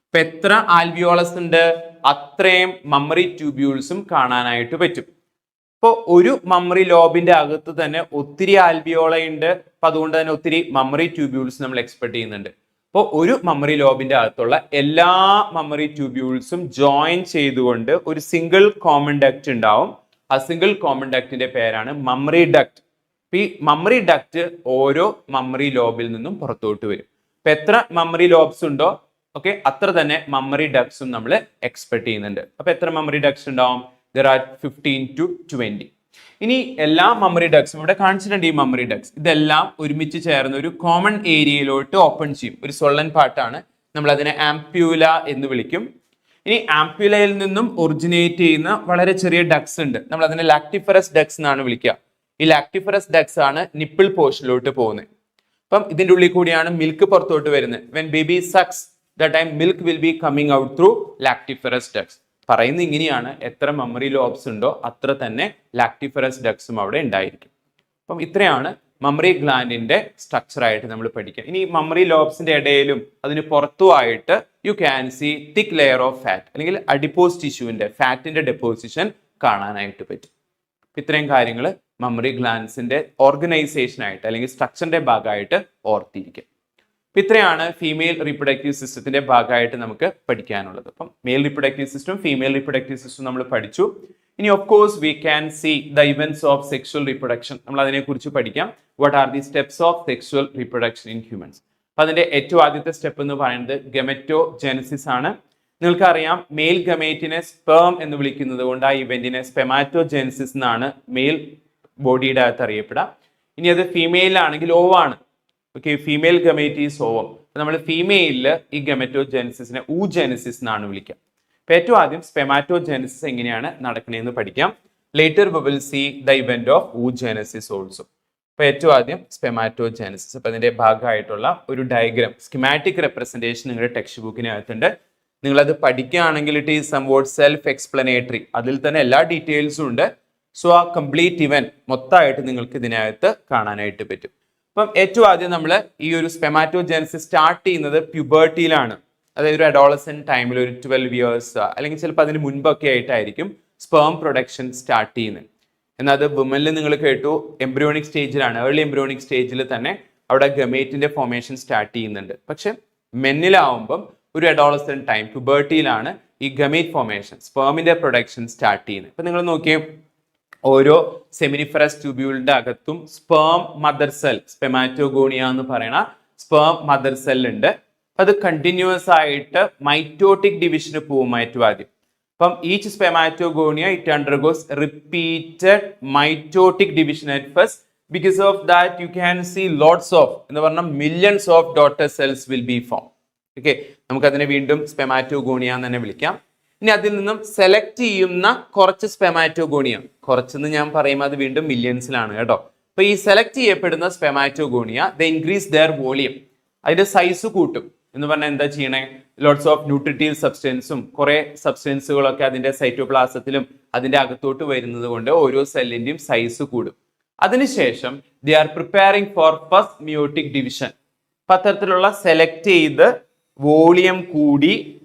ഇപ്പൊ എത്ര ആൽവിയോളസ് ഉണ്ട് അത്രയും മമ്മറി ട്യൂബ്യൂൾസും കാണാനായിട്ട് പറ്റും. ഇപ്പോൾ ഒരു മമ്മറി ലോബിന്റെ അകത്ത് തന്നെ ഒത്തിരി ആൽവിയോള ഉണ്ട്. അപ്പൊ അതുകൊണ്ട് തന്നെ ഒത്തിരി മമ്മറി ട്യൂബ്യൂൾസ് നമ്മൾ എക്സ്പെക്ട് ചെയ്യുന്നുണ്ട്. അപ്പോൾ ഒരു മമ്മറി ലോബിന്റെ അകത്തുള്ള എല്ലാ മമ്മറി ട്യൂബ്യൂൾസും ജോയിൻ ചെയ്തുകൊണ്ട് ഒരു സിംഗിൾ കോമൺ ഡക്റ്റ് ഉണ്ടാവും. ആ സിംഗിൾ കോമൺ ഡക്റ്റിന്റെ പേരാണ് മമ്മറി ഡക്റ്റ്. ഈ മമ്മറി ഡക്റ്റ് ഓരോ മമ്മറി ലോബിൽ നിന്നും പുറത്തോട്ട് വരും. ഇപ്പൊ എത്ര മമ്മറി ലോബ്സ് ഉണ്ടോ ഓക്കെ അത്ര തന്നെ മമ്മറി ഡക്ട്സും നമ്മൾ എക്സ്പെക്ട് ചെയ്യുന്നുണ്ട്. അപ്പൊ എത്ര മമ്മറി ഡക്ട്സ് ഉണ്ടാവും? there are 15 to 20. ഇനി എല്ലാ മമ്മറി ഡക്ട്സും ഇവിടെ കാണിച്ചിട്ടുണ്ട്. ഈ മമ്മറി ഡക്ട്സ് ഇതെല്ലാം ഒരുമിച്ച് ചേർന്ന് ഒരു കോമൺ ഏരിയയിലോട്ട് ഓപ്പൺ ചെയ്യും. ഒരു സൊള്ളൻ പാർട്ടാണ്, നമ്മൾ അതിനെ ആംപ്യൂല എന്ന് വിളിക്കും. ഇനി ആംപ്യൂലയിൽ നിന്നും ഒറിജിനേറ്റ് ചെയ്യുന്ന വളരെ ചെറിയ ഡക്ട്സ് ഉണ്ട്. നമ്മൾ അതിനെ ലാക്ടിഫറസ് ഡക്ട്സ് എന്നാണ് വിളിക്കുക. ഈ ലാക്ടിഫറസ് ഡക്ട്സ് ആണ് നിപ്പിൾ പോർഷനിലോട്ട് പോകുന്നത്. അപ്പം ഇതിന്റെ ഉള്ളിൽ കൂടിയാണ് മിൽക്ക് പുറത്തോട്ട് വരുന്നത്. When baby sucks that time milk will be coming out through lactiferous ducts. പറയുന്നത് ഇങ്ങനെയാണ്, എത്ര മമ്മറി ലോബ്സ് ഉണ്ടോ അത്ര തന്നെ ലാക്ടിഫറസ് ഡക്ട്സും അവിടെ ഉണ്ടായിരിക്കും. അപ്പം ഇത്രയാണ് മമ്മറി ഗ്ലാൻഡിന്റെ സ്ട്രക്ചർ ആയിട്ട് നമ്മൾ പഠിക്കുക. ഇനി മമ്മറി ലോബ്സിന്റെ ഇടയിലും അതിന് പുറത്തുമായിട്ട് you can see thick layer of fat അല്ലെങ്കിൽ അഡിപ്പോസ് ടിഷ്യൂവിന്റെ ഫാറ്റിന്റെ ഡെപ്പോസിഷൻ കാണാനായിട്ട് പറ്റും. ഇത്രയും കാര്യങ്ങൾ മമ്മറി ഗ്ലാൻഡ്സിന്റെ ഓർഗനൈസേഷൻ ആയിട്ട് അല്ലെങ്കിൽ സ്ട്രക്ചറിന്റെ ഭാഗമായിട്ട് ഓർത്തിരിക്കുക. ഇത്രയാണ് ഫീമെയിൽ റീപ്രൊഡക്റ്റീവ് സിസ്റ്റത്തിന്റെ ഭാഗമായിട്ട് നമുക്ക് പഠിക്കാനുള്ളത്. അപ്പം male reproductive system female reproductive system നമ്മൾ പഠിച്ചു. ഇനി of course we can see the events of sexual reproduction. നമ്മൾ അതിനെക്കുറിച്ച് പഠിക്കാം. What are the steps of sexual reproduction in humans. അപ്പൊ അതിന്റെ ഏറ്റവും ആദ്യത്തെ സ്റ്റെപ്പ് എന്ന് പറയുന്നത് ഗമെറ്റോജെനസിസ് ആണ്. നിങ്ങൾക്കറിയാം മെയിൽ ഗമേറ്റിനെ സ്പേം എന്ന് വിളിക്കുന്നത് കൊണ്ട് ആ ഇവന്റിനെ സ്പെമാറ്റോജെനസിസ് എന്നാണ് മെയിൽ ബോഡിയുടെ അകത്ത് അറിയപ്പെടുക. ഇനി അത് ഫീമെയിലാണെങ്കിൽ ഓവാണ്. Okay, female gamete is ovum. നമ്മൾ ഫീമെയിലില് ഈ ഗമെറ്റോജെനസിസിനെ ഊജെനസിസ് എന്നാണ് വിളിക്കുക. അപ്പൊ ഏറ്റവും ആദ്യം സ്പെമാറ്റോജെനസിസ് എങ്ങനെയാണ് നടക്കണേന്ന് പഠിക്കാം. Later we will see the event of oogenesis also. അപ്പൊ ഏറ്റവും ആദ്യം സ്പെമാറ്റോജെനസിസ്. അപ്പൊ അതിന്റെ ഭാഗമായിട്ടുള്ള ഒരു ഡയഗ്രാം, സ്കിമാറ്റിക് റെപ്രസെന്റേഷൻ നിങ്ങളുടെ ടെക്സ്റ്റ് ബുക്കിനകത്തുണ്ട്. നിങ്ങളത് പഠിക്കുകയാണെങ്കിൽ it is somewhat self explanatory. അതിൽ തന്നെ എല്ലാ ഡീറ്റെയിൽസും ഉണ്ട്. സോ ആ കംപ്ലീറ്റ് ഇവന്റ് മൊത്തമായിട്ട് നിങ്ങൾക്ക് ഇതിനകത്ത് കാണാനായിട്ട് പറ്റും. അപ്പം ഏറ്റവും ആദ്യം നമ്മൾ ഈ ഒരു സ്പെമാറ്റോജെനസിസ് സ്റ്റാർട്ട് ചെയ്യുന്നത് പ്യൂബർട്ടിയിലാണ്. അതായത് ഒരു അഡോളസെന്റ് ടൈമിൽ ഒരു 12 ഇയേഴ്സ് അല്ലെങ്കിൽ ചിലപ്പോൾ അതിന് മുൻപൊക്കെ ആയിട്ടായിരിക്കും സ്പേം പ്രൊഡക്ഷൻ സ്റ്റാർട്ട് ചെയ്യുന്നത്. എന്നാൽ അത് വുമനിൽ നിങ്ങൾ കേട്ടു എംബ്രിയോണിക് സ്റ്റേജിലാണ്, ഏർലി എംബ്രിയോണിക് സ്റ്റേജിൽ തന്നെ അവിടെ ഗമേറ്റിന്റെ ഫോർമേഷൻ സ്റ്റാർട്ട് ചെയ്യുന്നുണ്ട്. പക്ഷെ മെന്നിലാവുമ്പം ഒരു അഡോളസെന്റ് ടൈം പ്യൂബർട്ടിയിലാണ് ഈ ഗമേറ്റ് ഫോർമേഷൻ, സ്പേമിന്റെ പ്രൊഡക്ഷൻ സ്റ്റാർട്ട് ചെയ്യുന്നത്. ഇപ്പൊ നിങ്ങൾ നോക്കിയേ, ഓരോ സെമിനിഫറസ് ട്യൂബ്യൂളിന്റെ അകത്തും സ്പേം മദർ സെൽ, സ്പെമാറ്റോഗോണിയ എന്ന് പറയുന്ന സ്പേം മദർ സെൽ ഉണ്ട്. അത് കണ്ടിന്യൂസ് ആയിട്ട് മൈറ്റോട്ടിക് ഡിവിഷന് പോകും ഏറ്റവും ആദ്യം. അപ്പം each spermatogonia it undergoes repeated mitotic division at first. Because of that you can see lots of എന്ന് പറഞ്ഞാൽ millions of daughter cells will be form. Okay, നമുക്കതിനെ വീണ്ടും സ്പെമാറ്റോഗോണിയ എന്ന് തന്നെ വിളിക്കാം. ഇനി അതിൽ നിന്നും സെലക്ട് ചെയ്യുന്ന കുറച്ച് സ്പെമാറ്റോഗോണിയ, കുറച്ചെന്ന് ഞാൻ പറയുമ്പോൾ അത് വീണ്ടും മില്യൺസിലാണ് കേട്ടോ. അപ്പൊ ഈ സെലക്ട് ചെയ്യപ്പെടുന്ന സ്പെമാറ്റോഗോണിയ ദ ഇൻക്രീസ് ദെയർ വോളിയം, അതിന്റെ സൈസ് കൂട്ടും. എന്ന് പറഞ്ഞാൽ എന്താ ചെയ്യണേ, ലോട്ട്സ് ഓഫ് ന്യൂട്രിറ്റീവ് സബ്സ്റ്റൻസും കുറെ സബ്സ്റ്റൻസുകളൊക്കെ അതിന്റെ സൈറ്റോപ്ലാസത്തിലും അതിന്റെ അകത്തോട്ട് വരുന്നത് കൊണ്ട് ഓരോ സെല്ലിന്റെയും സൈസ് കൂടും. അതിനുശേഷം they are preparing for first meiotic division. അത്തരത്തിലുള്ള സെലക്ട് ചെയ്ത് വോളിയം കൂടി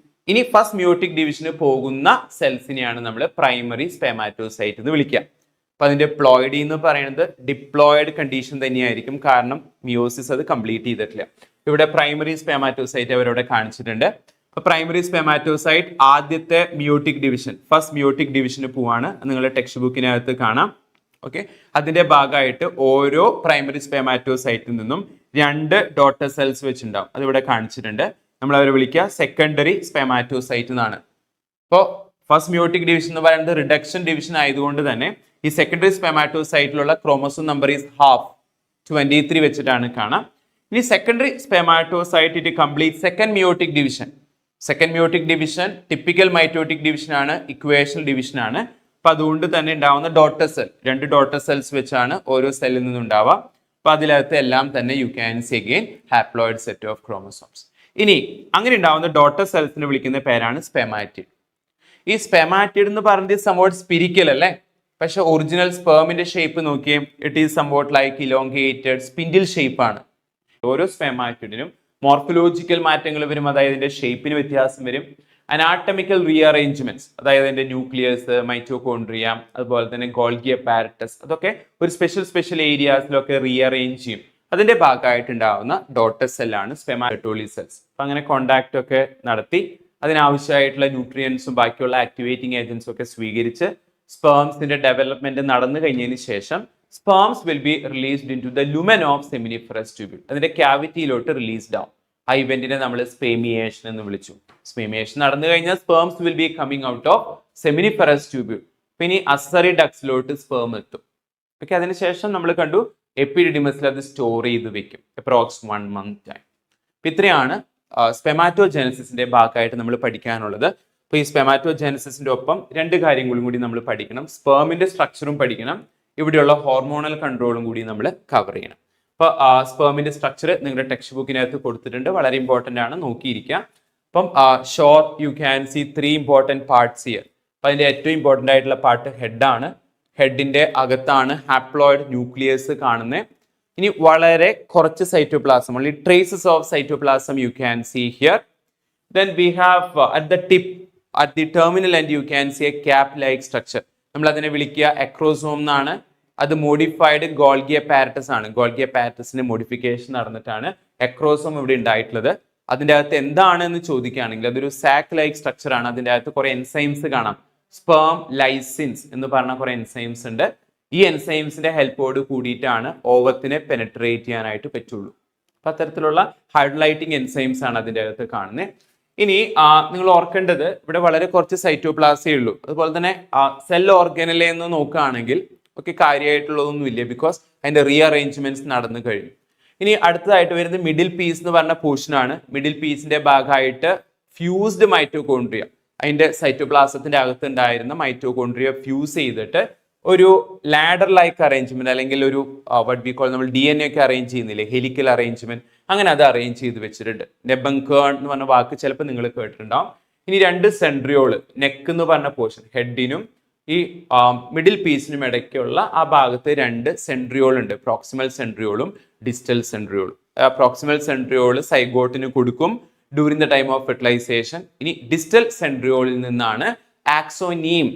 ഇനി ഫസ്റ്റ് മിയോട്ടിക് ഡിവിഷന് പോകുന്ന സെൽസിനെയാണ് നമ്മൾ പ്രൈമറി സ്പെമാറ്റോസൈറ്റ് എന്ന് വിളിക്കുക. അപ്പൊ അതിന്റെ പ്ലോയിഡി എന്ന് പറയുന്നത് ഡിപ്ലോയിഡ് കണ്ടീഷൻ തന്നെയായിരിക്കും, കാരണം മിയോസിസ് അത് കംപ്ലീറ്റ് ചെയ്തിട്ടില്ല. ഇവിടെ പ്രൈമറി സ്പെമാറ്റോസൈറ്റ് അവരവിടെ കാണിച്ചിട്ടുണ്ട്. അപ്പൊ പ്രൈമറി സ്പെമാറ്റോസൈറ്റ് ആദ്യത്തെ മിയോട്ടിക് ഡിവിഷൻ, ഫസ്റ്റ് മിയോട്ടിക് ഡിവിഷന് പോവാണ്. നിങ്ങളുടെ ടെക്സ്റ്റ് ബുക്കിനകത്ത് കാണാം. ഓക്കെ, അതിന്റെ ഭാഗമായിട്ട് ഓരോ പ്രൈമറി സ്പെമാറ്റോസൈറ്റിൽ നിന്നും 2 ഡോട്ടർ സെൽസ് വെച്ചിട്ടുണ്ടാവും. അതിവിടെ കാണിച്ചിട്ടുണ്ട്. നമ്മൾ അവരെ വിളിക്കുക സെക്കൻഡറി സ്പെമാറ്റോസൈറ്റ് എന്നാണ്. അപ്പോൾ ഫസ്റ്റ് മിയോട്ടിക് ഡിവിഷൻ എന്ന് പറയുന്നത് റിഡക്ഷൻ ഡിവിഷൻ ആയതുകൊണ്ട് തന്നെ ഈ സെക്കൻഡറി സ്പെമാറ്റോസൈറ്റിലുള്ള ക്രോമോസോം നമ്പർ ഈസ് ഹാഫ്, 23 വെച്ചിട്ടാണ് കാണാം. ഇനി secondary spermatocyte it complete second meiotic division. Second meiotic division typical mitotic division ആണ്, ഇക്വേഷണൽ ഡിവിഷൻ ആണ്. അപ്പൊ അതുകൊണ്ട് തന്നെ ഉണ്ടാവുന്ന ഡോട്ടർ സെൽ, 2 ഡോട്ടർ സെൽസ് വെച്ചാണ് ഓരോ സെല്ലിൽ നിന്നും ഉണ്ടാവുക. അപ്പൊ അതിനകത്ത് എല്ലാം തന്നെ you can C again haploid set of chromosomes. ഇനി അങ്ങനെ ഉണ്ടാവുന്ന ഡോട്ടർ സെൽസിനെ വിളിക്കുന്ന പേരാണ് സ്പെമാറ്റിഡ്. ഈ സ്പെമാറ്റിഡ് എന്ന് പറയുന്നത് സംവോട്ട് സ്പിരിക്കൽ അല്ലേ, പക്ഷെ ഒറിജിനൽ സ്പേമിന്റെ ഷേപ്പ് നോക്കിയേ, it is somewhat like elongated spindle shape ആണ്. ഓരോ സ്പെമാറ്റിഡിനും മോർഫോളജിക്കൽ മാറ്റങ്ങൾ വരും, അതായത് ഇതിന്റെ ഷേപ്പിന് വ്യത്യാസം വരും. അനാട്ടമിക്കൽ റീഅറേഞ്ച്മെന്റ്സ്, അതായത് അതിന്റെ ന്യൂക്ലിയസ്, മൈറ്റോകോൺട്രിയ, അതുപോലെ തന്നെ ഗോൾഗി അപ്പാരറ്റസ്, അതൊക്കെ ഒരു സ്പെഷ്യൽ ഏരിയാസിലൊക്കെ റീഅറേഞ്ച് ചെയ്യും. അതിന്റെ ഭാഗമായിട്ടുണ്ടാവുന്ന ഡോട്ടർ സെല്ലാണ് സ്പെമാറ്റോളി സെൽസ്. അപ്പൊ അങ്ങനെ കോണ്ടാക്ട് ഒക്കെ നടത്തി അതിനാവശ്യമായിട്ടുള്ള ന്യൂട്രിയൻസും ബാക്കിയുള്ള ആക്ടിവേറ്റിംഗ് ഏജൻസും ഒക്കെ സ്വീകരിച്ച് സ്പേംസിന്റെ ഡെവലപ്മെന്റ് നടന്നു കഴിഞ്ഞതിന് ശേഷം sperms will be released into the lumen of seminiferous tubule. അതിന്റെ ക്യാവിറ്റിയിലോട്ട് റിലീസ്ഡ് ആവും. ആ ഇവന്റിനെ നമ്മൾ സ്പേമിയേഷൻ എന്ന് വിളിച്ചു. സ്പേമിയേഷൻ നടന്നു കഴിഞ്ഞാൽ sperms will be coming out of seminiferous tubule. പിന്നെ അസറി ഡക്സിലോട്ട് സ്പേം എത്തും. ഓക്കെ, അതിനുശേഷം നമ്മൾ കണ്ടു എപ്പിഡിഡിമസിൽ അത് സ്റ്റോർ ചെയ്ത് വെക്കും അപ്രോക്സ് 1 month ടൈം. ഇത്രയാണ് സ്പെമാറ്റോജെനസിന്റെ ഭാഗമായിട്ട് നമ്മൾ പഠിക്കാനുള്ളത്. അപ്പോൾ ഈ സ്പെമാറ്റോജെനസിന്റെ ഒപ്പം 2 കാര്യങ്ങളും കൂടി നമ്മൾ പഠിക്കണം. സ്പേമിന്റെ സ്ട്രക്ചറും പഠിക്കണം, ഇവിടെയുള്ള ഹോർമോണൽ കൺട്രോളും കൂടി നമ്മൾ കവർ ചെയ്യണം. അപ്പോൾ സ്പേമിന്റെ സ്ട്രക്ചർ നിങ്ങളുടെ ടെക്സ്റ്റ് ബുക്കിനകത്ത് കൊടുത്തിട്ടുണ്ട്, വളരെ ഇമ്പോർട്ടൻ്റ് ആണ്, നോക്കിയിരിക്കുക. അപ്പം short U can C 3 important parts here. അപ്പം അതിന്റെ ഏറ്റവും ഇമ്പോർട്ടൻ്റ് ആയിട്ടുള്ള പാർട്ട് ഹെഡാണ്. ഹെഡിന്റെ അകത്താണ് ഹാപ്ലോയിഡ് ന്യൂക്ലിയസ് കാണുന്നത്. ഇനി വളരെ കുറച്ച് cytoplasm, only traces of cytoplasm U can C here. Then we have at the tip, at the terminal end you can see a cap like structure. നമ്മൾ അതിനെ വിളിക്കുക അക്രോസോം എന്നാണ്. അത് മോഡിഫൈഡ് ഗോൾഗി അപ്പാരറ്റസ് ആണ്. ഗോൾഗി അപ്പാരറ്റസിന്റെ മോഡിഫിക്കേഷൻ നടന്നിട്ടാണ് അക്രോസോം ഇവിടെ ഉണ്ടായിട്ടുള്ളത്. അതിൻ്റെ അകത്ത് എന്താണെന്ന് ചോദിക്കുകയാണെങ്കിൽ അതൊരു സാക്ക് ലൈക്ക് സ്ട്രക്ചർ ആണ്. അതിൻ്റെ അകത്ത് കുറെ എൻസൈംസ് കാണാം. സ്പേം ലൈസിൻസ് എന്ന് പറഞ്ഞ കുറെ എൻസൈംസ് ഉണ്ട്. ഈ എൻസൈംസിന്റെ ഹെൽപ്പോട് കൂടിയിട്ടാണ് ഓവത്തിനെ പെനട്രേറ്റ് ചെയ്യാനായിട്ട് പറ്റുള്ളൂ. അപ്പൊ അത്തരത്തിലുള്ള ഹൈഡ്രലൈറ്റിംഗ് എൻസൈംസ് ആണ് അതിൻ്റെ അകത്ത് കാണുന്നത്. ഇനി നിങ്ങൾ ഓർക്കേണ്ടത് ഇവിടെ വളരെ കുറച്ച് സൈറ്റോപ്ലാസേ ഉള്ളൂ. അതുപോലെ തന്നെ സെൽ ഓർഗനലെ എന്ന് നോക്കുകയാണെങ്കിൽ ഒക്കെ കാര്യമായിട്ടുള്ളതൊന്നുമില്ല, ബിക്കോസ് അതിന്റെ റീഅറേഞ്ച്മെന്റ്സ് നടന്നു കഴിഞ്ഞു. ഇനി അടുത്തതായിട്ട് വരുന്നത് മിഡിൽ പീസ് എന്ന് പറഞ്ഞ പോർഷനാണ്. മിഡിൽ പീസിന്റെ ഭാഗമായിട്ട് ഫ്യൂസ്ഡ് മൈറ്റോകോൺട്രിയ, അതിന്റെ സൈറ്റോപ്ലാസത്തിന്റെ അകത്ത് ഉണ്ടായിരുന്ന മൈറ്റോകോൺട്രിയ ഫ്യൂസ് ചെയ്തിട്ട് ഒരു ലാഡർ ലൈക്ക് അറേഞ്ച്മെന്റ് അല്ലെങ്കിൽ ഒരു വട്ട് വി കോൾ നമ്മൾ DNA ഒക്കെ അറേഞ്ച് ചെയ്യുന്നില്ലേ, ഹെലിക്കൽ അറേഞ്ച്മെന്റ്, അങ്ങനെ അത് അറേഞ്ച് ചെയ്ത് വെച്ചിട്ടുണ്ട്. നെബങ്കേൺ എന്ന് പറഞ്ഞ വാക്ക് ചിലപ്പോൾ നിങ്ങൾ കേട്ടിട്ടുണ്ടാവും. ഇനി രണ്ട് സെൻട്രിയോള്, നെക്ക് എന്ന് പറഞ്ഞ പോർഷൻ, ഹെഡിനും ഈ മിഡിൽ പീസിനും ഇടയ്ക്കുള്ള ആ ഭാഗത്ത് രണ്ട് സെൻട്രിയോൾ ഉണ്ട്, പ്രോക്സിമൽ സെൻട്രിയോളും ഡിസ്റ്റൽ സെൻട്രിയോളും. പ്രോക്സിമൽ സെൻട്രിയോൾ സൈഗോട്ടിന് കൊടുക്കും during the time of fertilization. ഇനി ഡിസ്റ്റൽ സെൻട്രിയോളിൽ നിന്നാണ് ആക്സോനീം.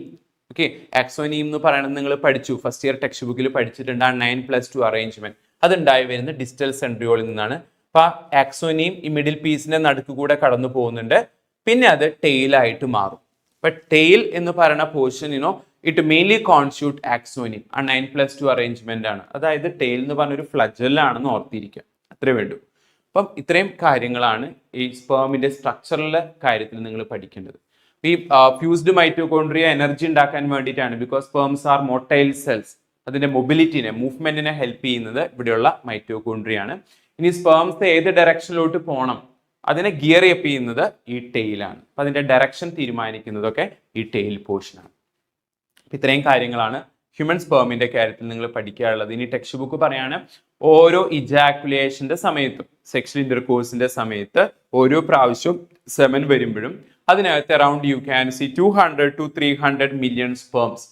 ഓക്കെ, ആക്സോനീം എന്ന് പറയുന്നത് നിങ്ങൾ പഠിച്ചു, ഫസ്റ്റ് ഇയർ ടെക്സ്റ്റ് ബുക്കിൽ പഠിച്ചിട്ടുണ്ട്, ആ 9+2 അറേഞ്ച്മെന്റ്. അതുണ്ടായി വരുന്ന ഡിസ്റ്റൽ സെൻട്രിയോളിൽ നിന്നാണ്. അപ്പൊ ആക്സോനീം ഈ മിഡിൽ പീസിന്റെ നടുക്ക് കൂടെ കടന്നു പോകുന്നുണ്ട്, പിന്നെ അത് ടെയിലായിട്ട് മാറും. അപ്പൊ ടെയിൽ എന്ന് പറയുന്ന പോർഷൻ ഇറ്റ് മെയിൻലി കോൺസ്റ്റിറ്റ്യൂട്ട് ആക്സോനീം. ആ 9+2 അറേഞ്ച്മെന്റ് ആണ്. അതായത് ടെയിൽ എന്ന് പറഞ്ഞ ഒരു ഫ്ലജലാണെന്ന് ഓർത്തിരിക്കുക, അത്രേ വേണ്ടു. അപ്പം ഇത്രയും കാര്യങ്ങളാണ് ഈ സ്പേമിന്റെ സ്ട്രക്ചറിലെ കാര്യത്തിൽ നിങ്ങൾ പഠിക്കേണ്ടത്. ഈ ഫ്യൂസ്ഡ് മൈറ്റോകോൺട്രിയ എനർജി ഉണ്ടാക്കാൻ വേണ്ടിയിട്ടാണ്, because sperms are motile cells. അതിന്റെ മൊബിലിറ്റിനെ, മൂവ്മെന്റിനെ ഹെൽപ്പ് ചെയ്യുന്നത് ഇവിടെയുള്ള മൈറ്റോകോൺട്രിയാണ്. ഇനി സ്പേംസ് ഏത് ഡയറക്ഷനിലോട്ട് പോകണം അതിനെ ഗിയർ അപ്പ് ചെയ്യുന്നത് ഈ ടെയിലാണ്. അപ്പൊ അതിന്റെ ഡയറക്ഷൻ തീരുമാനിക്കുന്നതൊക്കെ ഈ ടെയിൽ പോർഷനാണ്. ഇത്രയും കാര്യങ്ങളാണ് ഹ്യൂമൻ സ്പേമിന്റെ കാര്യത്തിൽ നിങ്ങൾ പഠിക്കാനുള്ളത്. ഇനി ടെക്സ്റ്റ് ബുക്ക് പറയാണ്, ഓരോ ഇജാക്കുലേഷന്റെ സമയത്തും, സെക്ഷൽ ഇന്റർകോഴ്സിന്റെ സമയത്ത് ഓരോ പ്രാവശ്യവും സെമൻ വരുമ്പോഴും അതിനകത്ത് around you can C 200 to 300 million sperms.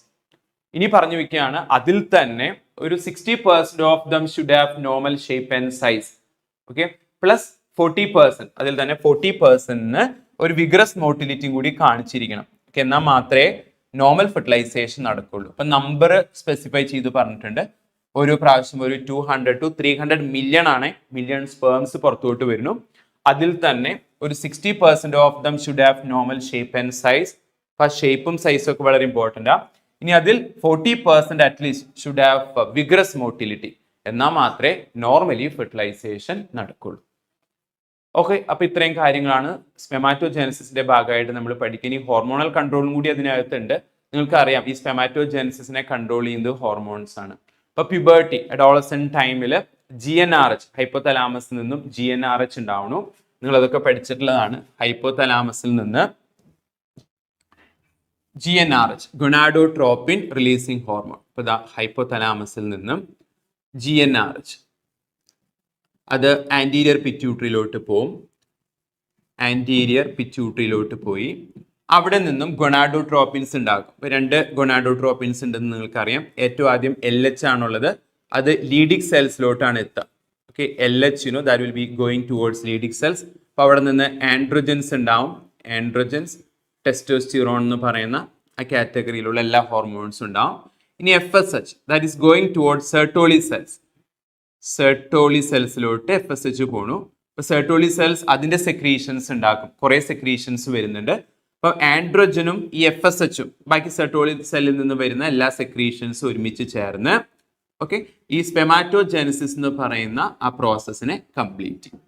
ഇനി പറഞ്ഞു വെക്കുകയാണ്, അതിൽ തന്നെ ഒരു 60% of them should have normal shape and size. Okay, plus 40%, അതിൽ തന്നെ 40%ന് ഒരു വിഗ്രസ് മോട്ടിലിറ്റിയും കൂടി കാണിച്ചിരിക്കണം. എന്നാൽ മാത്രമേ നോർമൽ ഫെർട്ടിലൈസേഷൻ നടക്കുള്ളൂ. അപ്പൊ നമ്പർ സ്പെസിഫൈ ചെയ്ത് പറഞ്ഞിട്ടുണ്ട്. ഓരോ പ്രാവശ്യം ഒരു 200 to 300 million ആണ്, മില്യൺ സ്പേംസ് പുറത്തോട്ട് വരുന്നു. അതിൽ തന്നെ ഒരു 60% of them should have normal shape and size. അപ്പൊ ഷേപ്പും സൈസും ഒക്കെ വളരെ ഇമ്പോർട്ടൻ്റ് ആണ്. ഇനി അതിൽ 40% at least should have vigorous motility. എന്നാൽ മാത്രമേ നോർമലി ഫെർട്ടിലൈസേഷൻ നടക്കുള്ളൂ. ഓക്കെ, അപ്പൊ ഇത്രയും കാര്യങ്ങളാണ് സ്പെമാറ്റോജെനസിന്റെ ഭാഗമായിട്ട് നമ്മൾ പഠിക്കുക. ഇനി ഹോർമോണൽ കൺട്രോളും കൂടി അതിനകത്തുണ്ട്. നിങ്ങൾക്ക് അറിയാം, ഈ സ്പെമാറ്റോജെനസിനെ കൺട്രോൾ ചെയ്യുന്നത് ഹോർമോൺസ് ആണ്. അപ്പൊ പ്യൂബർട്ടി, അഡോളസെന്റ് ടൈമിൽ GnRH, ഹൈപ്പോതലാമസിൽ നിന്നും GnRH ഉണ്ടാവണം. നിങ്ങൾ അതൊക്കെ പഠിച്ചിട്ടുള്ളതാണ്. ഹൈപ്പോതലാമസിൽ നിന്ന് GnRH, ഗൊണാഡോട്രോപ്പിൻ റിലീസിങ് ഹോർമോൺ. ഇപ്പൊ ഹൈപ്പോതലാമസിൽ നിന്നും GnRH അത് ആന്റീരിയർ പിറ്റ്യൂട്ടറിയിലോട്ട് പോവും. ആന്റീരിയർ പിറ്റ്യൂട്ടറിയിലോട്ട് പോയി അവിടെ നിന്നും ഗൊണാഡോട്രോപ്പിൻസ് ഉണ്ടാകും. രണ്ട് ഗൊണാഡോട്രോപ്പിൻസ് ഉണ്ടെന്ന് നിങ്ങൾക്കറിയാം. ഏറ്റവും ആദ്യം LH ആണുള്ളത്, അത് ലീഡിക് സെൽസിലോട്ടാണ് എത്തുക. Okay, LH that will be going towards Leydig cells. അപ്പോൾ അവിടെ നിന്ന് ആൻഡ്രോജൻസ് ഉണ്ടാവും. ആൻഡ്രോജൻസ്, ടെസ്റ്റോസ്റ്റിറോൺ എന്ന് പറയുന്ന ആ കാറ്റഗറിയിലുള്ള എല്ലാ ഹോർമോൺസും ഉണ്ടാവും. ഇനി FSH, that is going towards Sertoli cells. Sertoli സെൽസിലോട്ട് FSH പോണു. അപ്പൊ സെർട്ടോളി സെൽസ് അതിന്റെ സെക്രീഷൻസ് ഉണ്ടാക്കും, കുറെ സെക്രീഷൻസ് വരുന്നുണ്ട്. അപ്പൊ ആൻഡ്രോജനും ഈ FSHും ബാക്കി സെർട്ടോളി സെല്ലിൽ നിന്ന് വരുന്ന എല്ലാ സെക്രീഷൻസും ഒരുമിച്ച് ചേർന്ന് ഓക്കെ ഈ സ്പെമാറ്റോജെനസിസ് എന്ന് പറയുന്ന ആ പ്രോസസ്സിനെ കംപ്ലീറ്റ് ചെയ്യും.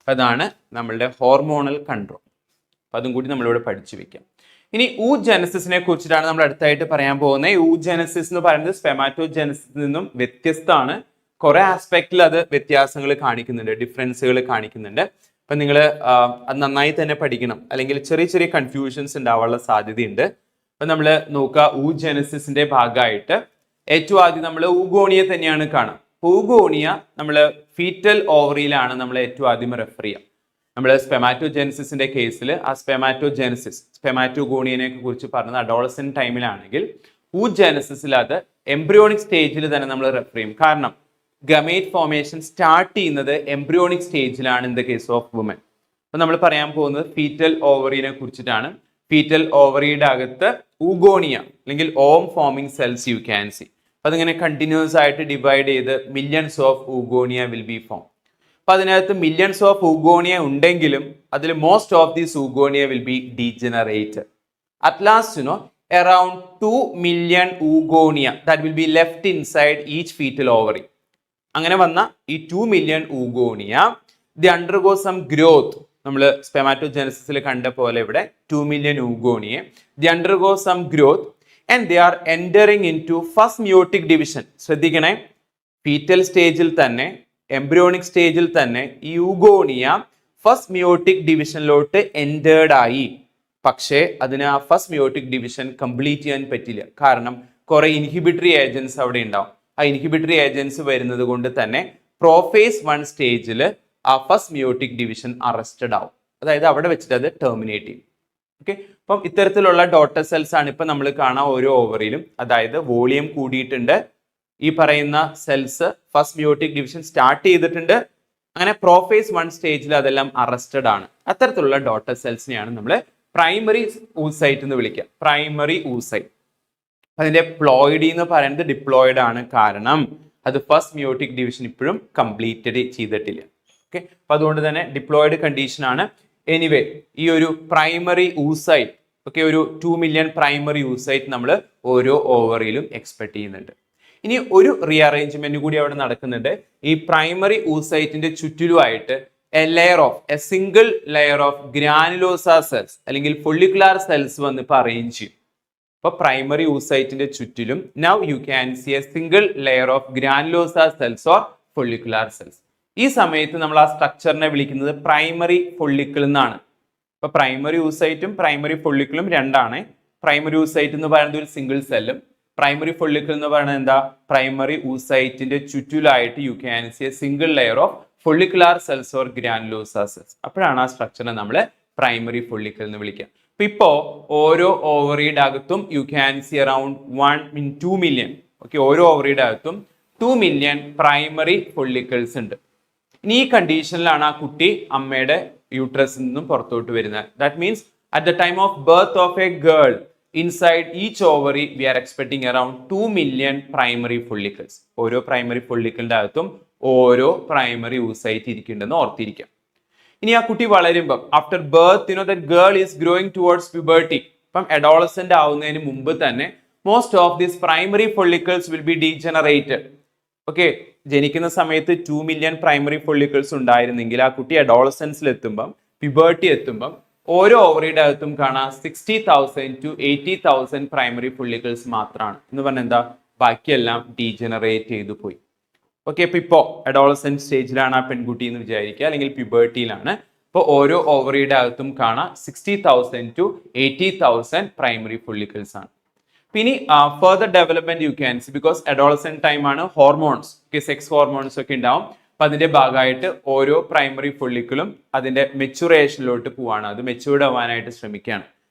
അതാണ് നമ്മളുടെ ഹോർമോണൽ കൺട്രോൾ. അപ്പൊ അതും കൂടി നമ്മളിവിടെ പഠിച്ചു വെക്കാം. ഇനി ഊജെനസിസിനെ കുറിച്ചിട്ടാണ് നമ്മൾ അടുത്തായിട്ട് പറയാൻ പോകുന്നത്. ഊജെനസിസ് എന്ന് പറയുന്നത് സ്പെമാറ്റോജെനസിസിൽ നിന്നും വ്യത്യസ്തമാണ്. കുറെ ആസ്പെക്റ്റിൽ അത് വ്യത്യാസങ്ങൾ കാണിക്കുന്നുണ്ട്, ഡിഫറൻസുകൾ കാണിക്കുന്നുണ്ട്. അപ്പൊ നിങ്ങൾ അത് നന്നായി തന്നെ പഠിക്കണം, അല്ലെങ്കിൽ ചെറിയ ചെറിയ കൺഫ്യൂഷൻസ് ഉണ്ടാവാനുള്ള സാധ്യതയുണ്ട്. അപ്പൊ നമ്മൾ നോക്കുക, ഊജെനസിസിന്റെ ഭാഗമായിട്ട് ഏറ്റവും ആദ്യം നമ്മൾ ഊഗോണിയ തന്നെയാണ് കാണുക. ഊഗോണിയ നമ്മൾ ഫീറ്റൽ ഓവറിയിലാണ് നമ്മൾ ഏറ്റവും ആദ്യം റെഫർ ചെയ്യുക. നമ്മൾ സ്പെമാറ്റോജെനസിസിന്റെ കേസിൽ ആ സ്പെമാറ്റോജെനസിസ്, സ്പെമാറ്റോഗോണിയനെ കുറിച്ച് പറഞ്ഞത് അഡോളസെന്റ് ടൈമിലാണെങ്കിൽ ഊജെനസിസിൽ അത് എംബ്രിയോണിക് സ്റ്റേജിൽ തന്നെ നമ്മൾ റെഫർ ചെയ്യും. കാരണം ഗമേറ്റ് ഫോർമേഷൻ സ്റ്റാർട്ട് ചെയ്യുന്നത് എംബ്രിയോണിക് സ്റ്റേജിലാണ് in the case of woman. അപ്പൊ നമ്മൾ പറയാൻ പോകുന്നത് ഫീറ്റൽ ഓവറിനെ കുറിച്ചിട്ടാണ്. ഫീറ്റൽ ഓവറിയുടെ അകത്ത് ഊഗോണിയ അല്ലെങ്കിൽ ovum forming cells you can see. അപ്പൊ അതിങ്ങനെ കണ്ടിന്യൂസ് ആയിട്ട് ഡിവൈഡ് ചെയ്ത് millions of oogonia will be form. അപ്പൊ അതിനകത്ത് മില്യൺസ് ഓഫ് ഊഗോണിയ ഉണ്ടെങ്കിലും അതിൽ most of these oogonia will be degenerated. At last around 2 million oogonia that will be left inside each fetal ovary. അങ്ങനെ വന്ന ഈ 2 million oogonia they undergo some growth. നമ്മൾ സ്പെമാറ്റോജെനസിസിൽ കണ്ട പോലെ ഇവിടെ 2 million oogonia they undergo some growth and they are entering into first meiotic division. ശ്രദ്ധിക്കണേ, fetal സ്റ്റേജിൽ തന്നെ എംബ്രിയോണിക് സ്റ്റേജിൽ തന്നെ ഈ ഊഗോണിയ ഫസ്റ്റ് മിയോട്ടിക് ഡിവിഷനിലോട്ട് എൻറ്റേർഡ് ആയി. പക്ഷേ അതിന് ആ ഫസ്റ്റ് മിയോട്ടിക് ഡിവിഷൻ കംപ്ലീറ്റ് ചെയ്യാൻ പറ്റില്ല. കാരണം കുറെ ഇൻഹിബിറ്ററി ഏജൻസ് അവിടെ ഉണ്ടാവും. ആ ഇൻഹിബിറ്ററി ഏജൻസ് വരുന്നത് കൊണ്ട് തന്നെ പ്രോഫേസ് 1 സ്റ്റേജിൽ ആ ഫസ്റ്റ് മിയോട്ടിക് ഡിവിഷൻ അറസ്റ്റഡ് ആവും. അതായത് അവിടെ വെച്ചിട്ട് അത് ടെർമിനേറ്റ് ചെയ്യും. ഓക്കെ, അപ്പം ഇത്തരത്തിലുള്ള ഡോട്ടർ സെൽസ് ആണ് ഇപ്പൊ നമ്മൾ കാണാം ഓരോ ഓവറിയിലും. അതായത് വോളിയം കൂടിയിട്ടുണ്ട്, ഈ പറയുന്ന cells first meiotic division start ചെയ്തിട്ടുണ്ട്, അങ്ങനെ പ്രോഫേസ് 1 സ്റ്റേജിൽ അതെല്ലാം അറസ്റ്റഡ് ആണ്. അത്തരത്തിലുള്ള ഡോട്ടർ സെൽസിനെയാണ് നമ്മൾ പ്രൈമറി ഊസൈറ്റ് എന്ന് വിളിക്കുക. Primary oocyte. അതിന്റെ പ്ലോയിഡി എന്ന് പറയുന്നത് ഡിപ്ലോയിഡ് ആണ്, കാരണം അത് ഫസ്റ്റ് മിയോട്ടിക് ഡിവിഷൻ ഇപ്പോഴും കംപ്ലീറ്റഡ് ചെയ്തിട്ടില്ല. ഓക്കെ, അപ്പൊ അതുകൊണ്ട് തന്നെ ഡിപ്ലോയിഡ് കണ്ടീഷൻ ആണ്. എനിവേ, ഈ ഒരു പ്രൈമറി ഊസൈറ്റ്, ഓക്കെ, ഒരു 2 മില്യൺ പ്രൈമറി ഊസൈറ്റ് നമ്മൾ ഓരോ ഓവറിയിലും എക്സ്പെക്ട് ചെയ്യുന്നുണ്ട്. ഇനി ഒരു റീഅറേഞ്ച്മെന്റ് കൂടി അവിടെ നടക്കുന്നുണ്ട്. ഈ പ്രൈമറി ഊസൈറ്റിന്റെ ചുറ്റിലുമായിട്ട് a single layer of granulosa cells അല്ലെങ്കിൽ ഫൊള്ളിക്കുലാർ സെൽസ് വന്ന് ഇപ്പൊ അറേഞ്ച് ചെയ്യും. അപ്പൊ പ്രൈമറി ഊസൈറ്റിന്റെ ചുറ്റിലും now you can see a single layer of granulosa cells or follicular cells. ഈ സമയത്ത് നമ്മൾ ആ സ്ട്രക്ചറിനെ വിളിക്കുന്നത് പ്രൈമറി ഫൊള്ളിക്കിൾ എന്നാണ്. അപ്പൊ പ്രൈമറി ഊസൈറ്റും പ്രൈമറി ഫൊള്ളിക്കിളും രണ്ടാണ്. പ്രൈമറി ഊസൈറ്റ് എന്ന് പറയുന്നത് ഒരു സിംഗിൾ സെല്ലും, പ്രൈമറി ഫൊള്ളിക്കിൾ എന്ന് പറയുന്നത് എന്താ, പ്രൈമറി ഊസൈറ്റിന്റെ ചുറ്റിലായിട്ട് you can see a single layer of follicular cells or granulosa cells. അപ്പോഴാണ് ആ സ്ട്രക്ചറിനെ നമ്മൾ പ്രൈമറി ഫൊള്ളിക്കിൾ എന്ന് വിളിക്കുക. അപ്പൊ ഇപ്പോ ഓരോ ഓവറിയുടെ അകത്തും you can see around 2 million, okay, ഓരോ ഓവറിയുടെ അകത്തും 2 മില്യൺ പ്രൈമറി ഫൊള്ളിക്കിൾസ് ഉണ്ട്. ഇനി ഈ കണ്ടീഷനിലാണ് ആ കുട്ടി അമ്മയുടെ യൂട്രസിൽ നിന്നും പുറത്തോട്ട് വരുന്നത്. That means at the time of birth of a girl inside each ovary we are expecting around 2 million primary follicles. ഓരോ പ്രൈമറി ഫൊള്ളിക്കിളിന്റെ അകത്തും ഓരോ പ്രൈമറി ഊസൈറ്റ് ഇരിക്കുന്നുണ്ടെന്ന് ഓർത്തിരിക്കാം. ഇനി ആ കുട്ടി വളരുമ്പം after birth that girl is growing towards puberty, ഇപ്പം adolescent ആവുന്നതിന് മുമ്പ് തന്നെ most of these primary follicles will be degenerated. Okay, ജനിക്കുന്ന സമയത്ത് 2 മില്യൺ പ്രൈമറി ഫൊള്ളിക്കിൾസ് ഉണ്ടായിരുന്നെങ്കിൽ ആ കുട്ടി അഡോളസൻസിൽ എത്തുമ്പം, പ്യൂബർട്ടി എത്തുമ്പം ഓരോ ഓവറിയുടെ അകത്തും കാണാം 60,000 to 80,000 പ്രൈമറി ഫൊള്ളിക്കിൾസ് മാത്രമാണ്. എന്ന് പറഞ്ഞാൽ എന്താ, ബാക്കിയെല്ലാം ഡീജനറേറ്റ് ചെയ്തു പോയി. ഓക്കെ, അപ്പൊ ഇപ്പോ അഡോളസെന്റ് സ്റ്റേജിലാണ് ആ പെൺകുട്ടി എന്ന് വിചാരിക്കുക, അല്ലെങ്കിൽ പ്യൂബർട്ടിയിലാണ്. അപ്പോൾ ഓരോ ഓവറിയുടെ അകത്തും കാണാം 60,000 to 80,000 പ്രൈമറി ഫൊള്ളിക്കിൾസ് ആണ്. ഇനി further development you can C, because adolescent time ആണ്, ഹോർമോൺസ്, സെക്സ് ഹോർമോൺസ് ഒക്കെ ഉണ്ടാവും. അപ്പൊ അതിന്റെ ഭാഗമായിട്ട് ഓരോ പ്രൈമറി ഫൊള്ളിക്കിളും അതിന്റെ മെച്ചുറേഷനിലോട്ട് പോവാണ്, അത് മെച്ചൂർഡ് ആവാനായിട്ട് ശ്രമിക്കുകയാണ്.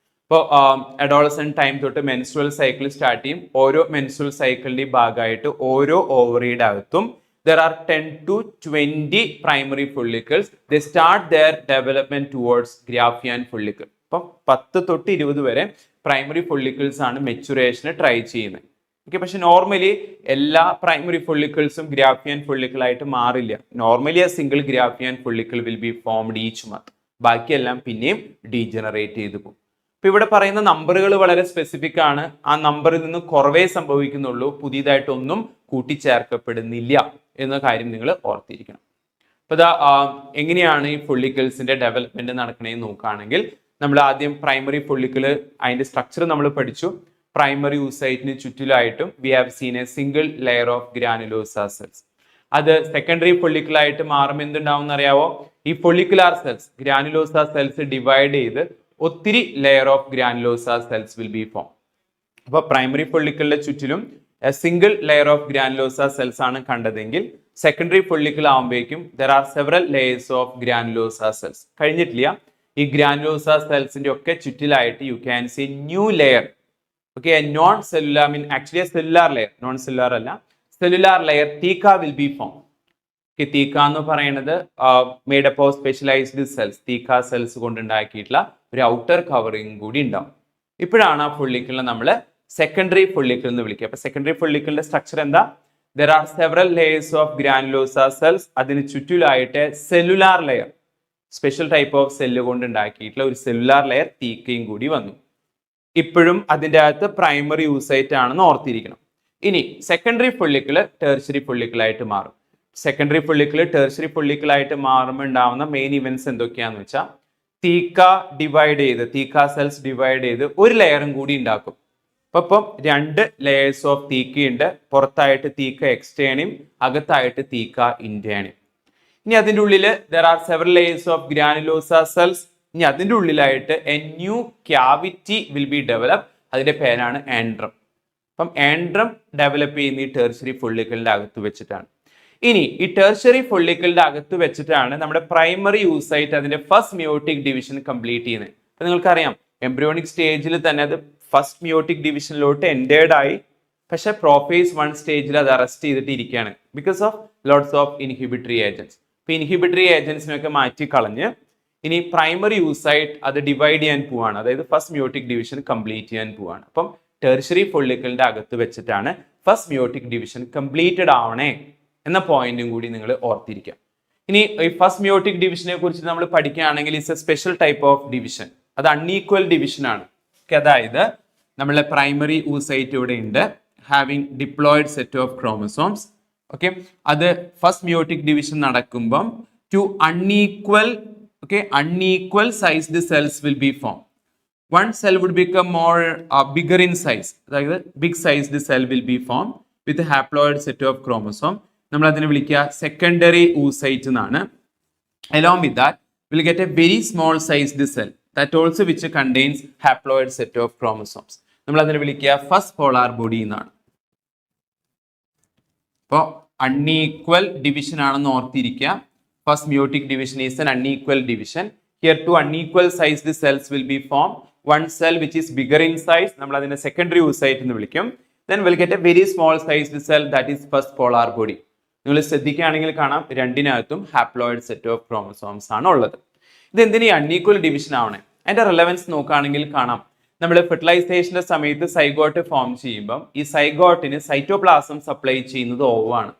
ഇപ്പോൾ അഡോളസെന്റ് ടൈം തൊട്ട് മെൻസ്ട്രുവൽ സൈക്കിൾ സ്റ്റാർട്ട് ചെയ്യും. ഓരോ മെൻസ്ട്രുവൽ സൈക്കിളിന്റെ ഭാഗമായിട്ട് ഓരോ ഓവറിയുടെ അകത്തും there are 10 to 20 primary follicles. They start their development towards Graafian follicle. അപ്പം 10 തൊട്ട് 20 വരെ പ്രൈമറി ഫൊള്ളിക്കിൾസ് ആണ് മെച്ചുറേഷന് ട്രൈ ചെയ്യുന്നത്. ഓക്കെ, പക്ഷെ നോർമലി എല്ലാ പ്രൈമറി ഫൊള്ളിക്കിൾസും ഗ്രാഫിയൻ ഫൊള്ളിക്കിൾ ആയിട്ട് മാറില്ല. നോർമലി ആ single Graafian follicle will be formed each month. ബാക്കിയെല്ലാം പിന്നെയും ഡീജനറേറ്റ് ചെയ്തു പോകും. അപ്പൊ ഇവിടെ പറയുന്ന നമ്പറുകൾ വളരെ സ്പെസിഫിക് ആണ്. ആ നമ്പറിൽ നിന്ന് കുറവേ സംഭവിക്കുന്നുള്ളൂ, പുതിയതായിട്ടൊന്നും കൂട്ടിച്ചേർക്കപ്പെടുന്നില്ല എന്ന കാര്യം നിങ്ങൾ ഓർത്തിരിക്കണം. അപ്പൊ എങ്ങനെയാണ് ഈ ഫൊള്ളിക്കിൾസിന്റെ ഡെവലപ്മെന്റ് നടക്കണേന്ന് നോക്കുകയാണെങ്കിൽ, നമ്മൾ ആദ്യം പ്രൈമറി ഫൊള്ളിക്കിൾ അതിന്റെ സ്ട്രക്ചർ നമ്മൾ പഠിച്ചു. പ്രൈമറി ഊസൈറ്റിന് ചുറ്റിലായിട്ടും we have seen a single layer of granulosa cells. അത് സെക്കൻഡറി ഫൊള്ളിക്കിൾ ആയിട്ട് മാറുമ്പോൾ എന്തുണ്ടാവും എന്നറിയാവോ, ഈ follicular cells, granulosa cells divide ചെയ്ത് ഒത്തിരി layer of granulosa cells will be form. അപ്പൊ പ്രൈമറി ഫൊള്ളിക്കിളിന്റെ ചുറ്റിലും single layer of granulosa cells ആണ് കണ്ടതെങ്കിൽ, സെക്കൻഡറി ഫൊള്ളിക്കിൾ ആകുമ്പോഴേക്കും there are several layers of granulosa cells. കഴിഞ്ഞിട്ടില്ല, ഈ ഗ്രാനുലോസ സെൽസിന്റെ ഒക്കെ ചുറ്റിലായിട്ട് you can see new layer, okay, non cellular, mean actually cellular layer, non cellular അല്ല, cellular layer theca will be form. Theca എന്ന് പറയുന്നത് made up of specialised cells, theca cells കൊണ്ടുണ്ടാക്കിയിട്ടുള്ള ഒരു ഔട്ടർ കവറിങ് കൂടി ഉണ്ടാവും. ഇപ്പോഴാണ് ആ ഫൊള്ളിക്കിളിനെ നമ്മൾ സെക്കൻഡറി ഫൊള്ളിക്കിൾ എന്ന് വിളിക്കുക. അപ്പൊ സെക്കൻഡറി ഫൊള്ളിക്കിളിന്റെ സ്ട്രക്ചർ എന്താ, there are several layers of granulosa cells. അതിന് ചുറ്റിലായിട്ട് cellular layer, special type of cell കൊണ്ട് ഉണ്ടാക്കിയിട്ടുള്ള ഒരു സെല്ലുലാർ ലെയർ തീക്കയും കൂടി വന്നു. ഇപ്പോഴും അതിൻ്റെ അകത്ത് പ്രൈമറി യൂസൈറ്റ് ആണെന്ന് ഓർത്തിരിക്കണം. ഇനി സെക്കൻഡറി ഫൊള്ളിക്കിൾ ടെർഷ്യറി ഫൊള്ളിക്കിളായിട്ട് മാറും. സെക്കൻഡറി ഫൊള്ളിക്കിൾ ടെർഷ്യറി ഫൊള്ളിക്കിളായിട്ട് മാറുമ്പോൾ ഉണ്ടാവുന്ന മെയിൻ ഇവന്റ്സ് എന്തൊക്കെയാന്ന് വെച്ചാൽ, തീക്ക ഡിവൈഡ് ചെയ്ത്, തീക്ക സെൽസ് ഡിവൈഡ് ചെയ്ത് ഒരു ലെയറും കൂടി ഉണ്ടാക്കും. അപ്പം 2 ലെയേഴ്സ് ഓഫ് തീക്കയുണ്ട്. പുറത്തായിട്ട് തീക്ക എക്സ്റ്റേണും അകത്തായിട്ട് തീക്ക ഇന്റേണും. ഇനി അതിൻ്റെ ഉള്ളിൽ there are several layers of granulosa cells. ഇനി അതിൻ്റെ ഉള്ളിലായിട്ട് a new cavity will be develop. അതിന്റെ പേരാണ് ആൻഡ്രം. അപ്പം ആൻഡ്രം ഡെവലപ്പ് ചെയ്യുന്ന ഈ ടെർഷ്യറി ഫോളിക്കിളിന്റെ അകത്ത് വെച്ചിട്ടാണ്. ഇനി ഈ ടെർഷ്യറി ഫോളിക്കിളിന്റെ അകത്ത് വെച്ചിട്ടാണ് നമ്മുടെ പ്രൈമറി യൂസൈറ്റ് അതിന്റെ ഫസ്റ്റ് മിയോട്ടിക് ഡിവിഷൻ കംപ്ലീറ്റ് ചെയ്യുന്നത്. അപ്പൊ നിങ്ങൾക്കറിയാം എംബ്രിയോണിക് സ്റ്റേജിൽ തന്നെ അത് ഫസ്റ്റ് മിയോട്ടിക് ഡിവിഷനിലോട്ട് എൻറ്റേർഡ് ആയി, പക്ഷെ പ്രോഫേസ് 1 സ്റ്റേജിൽ അത് അറസ്റ്റ് ചെയ്തിട്ട് ഇരിക്കുകയാണ് because of lots of inhibitory agents. ഇപ്പൊ ഇൻഹിബിറ്ററി ഏജൻസിനൊക്കെ മാറ്റി കളഞ്ഞ് ഇനി പ്രൈമറി യൂസൈറ്റ് അത് ഡിവൈഡ് ചെയ്യാൻ പോവാണ്, അതായത് ഫസ്റ്റ് മിയോട്ടിക് ഡിവിഷൻ കംപ്ലീറ്റ് ചെയ്യാൻ പോവാണ്. അപ്പം ടെർഷ്യറി ഫോളിക്കിളിന്റെ അകത്ത് വെച്ചിട്ടാണ് ഫസ്റ്റ് മിയോട്ടിക് ഡിവിഷൻ കംപ്ലീറ്റഡ് ആവണേ എന്ന പോയിന്റും കൂടി നിങ്ങൾ ഓർത്തിരിക്കാം. ഇനി ഈ ഫസ്റ്റ് മിയോട്ടിക് ഡിവിഷനെ കുറിച്ച് നമ്മൾ പഠിക്കുകയാണെങ്കിൽ it's a special type of division. അത് അൺഈക്വൽ ഡിവിഷൻ ആണ്. അതായത് നമ്മളെ പ്രൈമറി ഊസൈറ്റ് ഇവിടെ ഉണ്ട്, having diploid set of chromosomes. Okay, അത് ഫസ്റ്റ് മിയോട്ടിക് ഡിവിഷൻ നടക്കുമ്പം two unequal sized cells will be formed. One cell would become more bigger in size, അതായത് big sized cell will be formed with a haploid set of chromosome. നമ്മൾ അതിനെ വിളിക്കുക secondary oocyte എന്നാണ്. Along with that we'll get a very small sized cell that also which contains haploid set of chromosomes. നമ്മൾ അതിനെ വിളിക്കുക first polar body എന്നാണ്. അപ്പോൾ unequal division ആണെന്ന് ഓർത്തിരിക്കുക. First meiotic division is an unequal division. Here two unequal sized cells will be formed. One cell which is bigger in size, നമ്മൾ അതിനെ secondary oocyte എന്ന് വിളിക്കും. Then we'll get a very small sized cell that is first polar body. നിങ്ങൾ ശ്രദ്ധിക്കുകയാണെങ്കിൽ കാണാം രണ്ടിനകത്തും haploid set of chromosomes ആണ് ഉള്ളത്. ഇത് എന്തിനാ അൺഈക്വൽ ഡിവിഷൻ ആവണേ? അതിന്റെ റിലവൻസ് നോക്കുകയാണെങ്കിൽ കാണാം, നമ്മൾ ഫെർട്ടിലൈസേഷന്റെ സമയത്ത് സൈഗോട്ട് ഫോം ചെയ്യുമ്പോൾ ഈ സൈഗോട്ടിന് സൈറ്റോപ്ലാസം സപ്ലൈ ചെയ്യുന്നത് ഓവാണ്.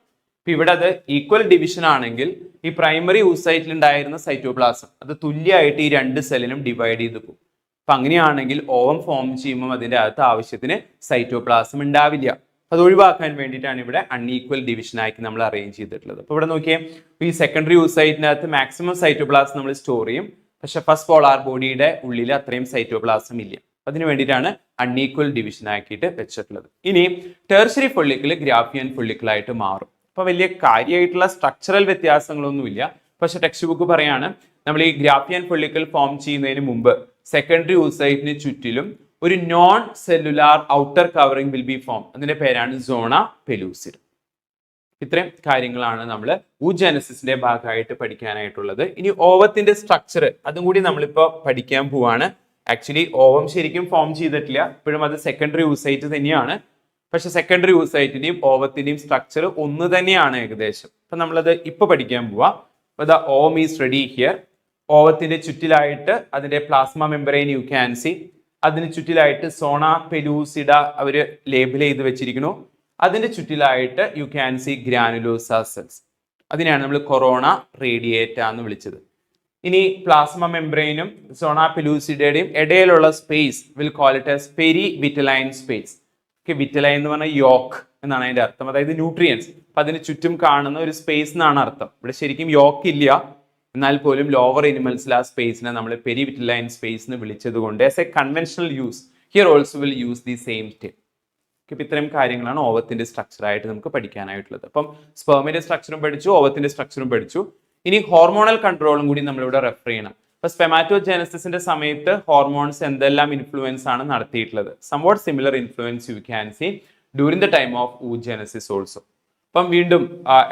ഇവിടെ അത് ഈക്വൽ ഡിവിഷൻ ആണെങ്കിൽ ഈ പ്രൈമറി ഊസൈറ്റിൽ ഉണ്ടായിരുന്ന സൈറ്റോപ്ലാസം അത് തുല്യമായിട്ട് ഈ രണ്ട് സെല്ലിനും ഡിവൈഡ് ചെയ്ത് പോകും. അപ്പൊ അങ്ങനെയാണെങ്കിൽ ഓവം ഫോം ചെയ്യുമ്പോൾ അതിന്റെ അകത്ത് ആവശ്യത്തിന് സൈറ്റോപ്ലാസം ഉണ്ടാവില്ല. അത് ഒഴിവാക്കാൻ വേണ്ടിയിട്ടാണ് ഇവിടെ അൺഈക്വൽ ഡിവിഷൻ ആക്കി നമ്മൾ അറേഞ്ച് ചെയ്തിട്ടുള്ളത്. അപ്പൊ ഇവിടെ നോക്കിയേ, ഈ സെക്കൻഡറി ഊസൈറ്റിനകത്ത് മാക്സിമം സൈറ്റോപ്ലാസം നമ്മൾ സ്റ്റോർ ചെയ്യും, പക്ഷെ ഫസ്റ്റ് പോളാർ ബോഡിയുടെ ഉള്ളിൽ അത്രയും സൈറ്റോപ്ലാസം ഇല്ല. അതിന് വേണ്ടിയിട്ടാണ് അൺഈക്വൽ ഡിവിഷൻ ആക്കിയിട്ട് വെച്ചിട്ടുള്ളത്. ഇനി ടെർഷ്യറി ഫോളിക്കിൾ ഗ്രാഫിയൻ ഫോളിക്കിൾ ആയിട്ട് മാറും. അപ്പൊ വലിയ കാര്യമായിട്ടുള്ള സ്ട്രക്ചറൽ വ്യത്യാസങ്ങളൊന്നുമില്ല. പക്ഷെ ടെക്സ്റ്റ് ബുക്ക് പറയാണ് നമ്മൾ ഈ ഗ്രാഫിയൻ ഫോളിക്കിൾ ഫോം ചെയ്യുന്നതിന് മുമ്പ് സെക്കൻഡറി oocyteന് ചുറ്റിലും ഒരു non cellular outer covering will be form. അതിന്റെ പേരാണ് സോണ പെലൂസിഡ. ഇത്രയും കാര്യങ്ങളാണ് നമ്മൾ ഊജനസിന്റെ ഭാഗമായിട്ട് പഠിക്കാനായിട്ടുള്ളത്. ഇനി ഓവത്തിന്റെ സ്ട്രക്ചർ അതും കൂടി നമ്മളിപ്പോ പഠിക്കാൻ പോവാണ്. ആക്ച്വലി ഓവം ശരിക്കും ഫോം ചെയ്തിട്ടില്ല, ഇപ്പോഴും അത് സെക്കൻഡറി oocyte തന്നെയാണ്. പക്ഷെ സെക്കൻഡറി oocyteന്റെയും ഓവത്തിന്റെയും സ്ട്രക്ചർ ഒന്ന് തന്നെയാണ് ഏകദേശം. അപ്പൊ നമ്മളത് ഇപ്പൊ പഠിക്കാൻ പോവാ. Ovum is ready here. ഓവത്തിന്റെ ചുറ്റിലായിട്ട് അതിന്റെ plasma membrane you can see. അതിന് ചുറ്റിലായിട്ട് സോണ പെലൂസിഡ അവര് ലേബിൾ ചെയ്ത് വെച്ചിരിക്കുന്നു. അതിന്റെ ചുറ്റിലായിട്ട് you can see granulosa cells. അതിനെയാണ് നമ്മൾ കൊറോണ റേഡിയേറ്റ എന്ന് വിളിച്ചത്. ഇനി പ്ലാസ്മ മെമ്പറൈനും സോണ പെലൂസിഡയുടെയും ഇടയിലുള്ള space will call it as perivitelline space. Vitelline എന്ന് പറഞ്ഞാൽ യോക്ക് എന്നാണ് അതിന്റെ അർത്ഥം, അതായത് ന്യൂട്രിയൻസ്. അപ്പൊ അതിന് ചുറ്റും കാണുന്ന ഒരു സ്പേസ് എന്നാണ് അർത്ഥം. ഇവിടെ ശരിക്കും യോക്ക് ഇല്ല, എന്നാൽ പോലും ലോവർ എനിമൽസിൽ ആ സ്പേസിനെ നമ്മൾ പെരി വിറ്റലൈൻ സ്പേസ് എന്ന് വിളിച്ചത് കൊണ്ട് as A conventional use here also will use the same step. ഇത്രയും കാര്യങ്ങളാണ് ഓവത്തിന്റെ സ്ട്രക്ചർ ആയിട്ട് നമുക്ക് പഠിക്കാനായിട്ടുള്ളത്. അപ്പം സ്പെർമിന്റെ സ്ട്രക്ചറും പഠിച്ചു, ഓവത്തിന്റെ സ്ട്രക്ചറും പഠിച്ചു. ഇനി ഹോർമോണൽ കൺട്രോളും കൂടി നമ്മളിവിടെ റെഫർ ചെയ്യണം. അപ്പൊ സ്പെമാറ്റോജെനസിന്റെ സമയത്ത് ഹോർമോൺസ് എന്തെല്ലാം ഇൻഫ്ലുവൻസ് ആണ് നടത്തിയിട്ടുള്ളത്? Somewhat similar influence U can C during the time of oogenesis also. അപ്പം വീണ്ടും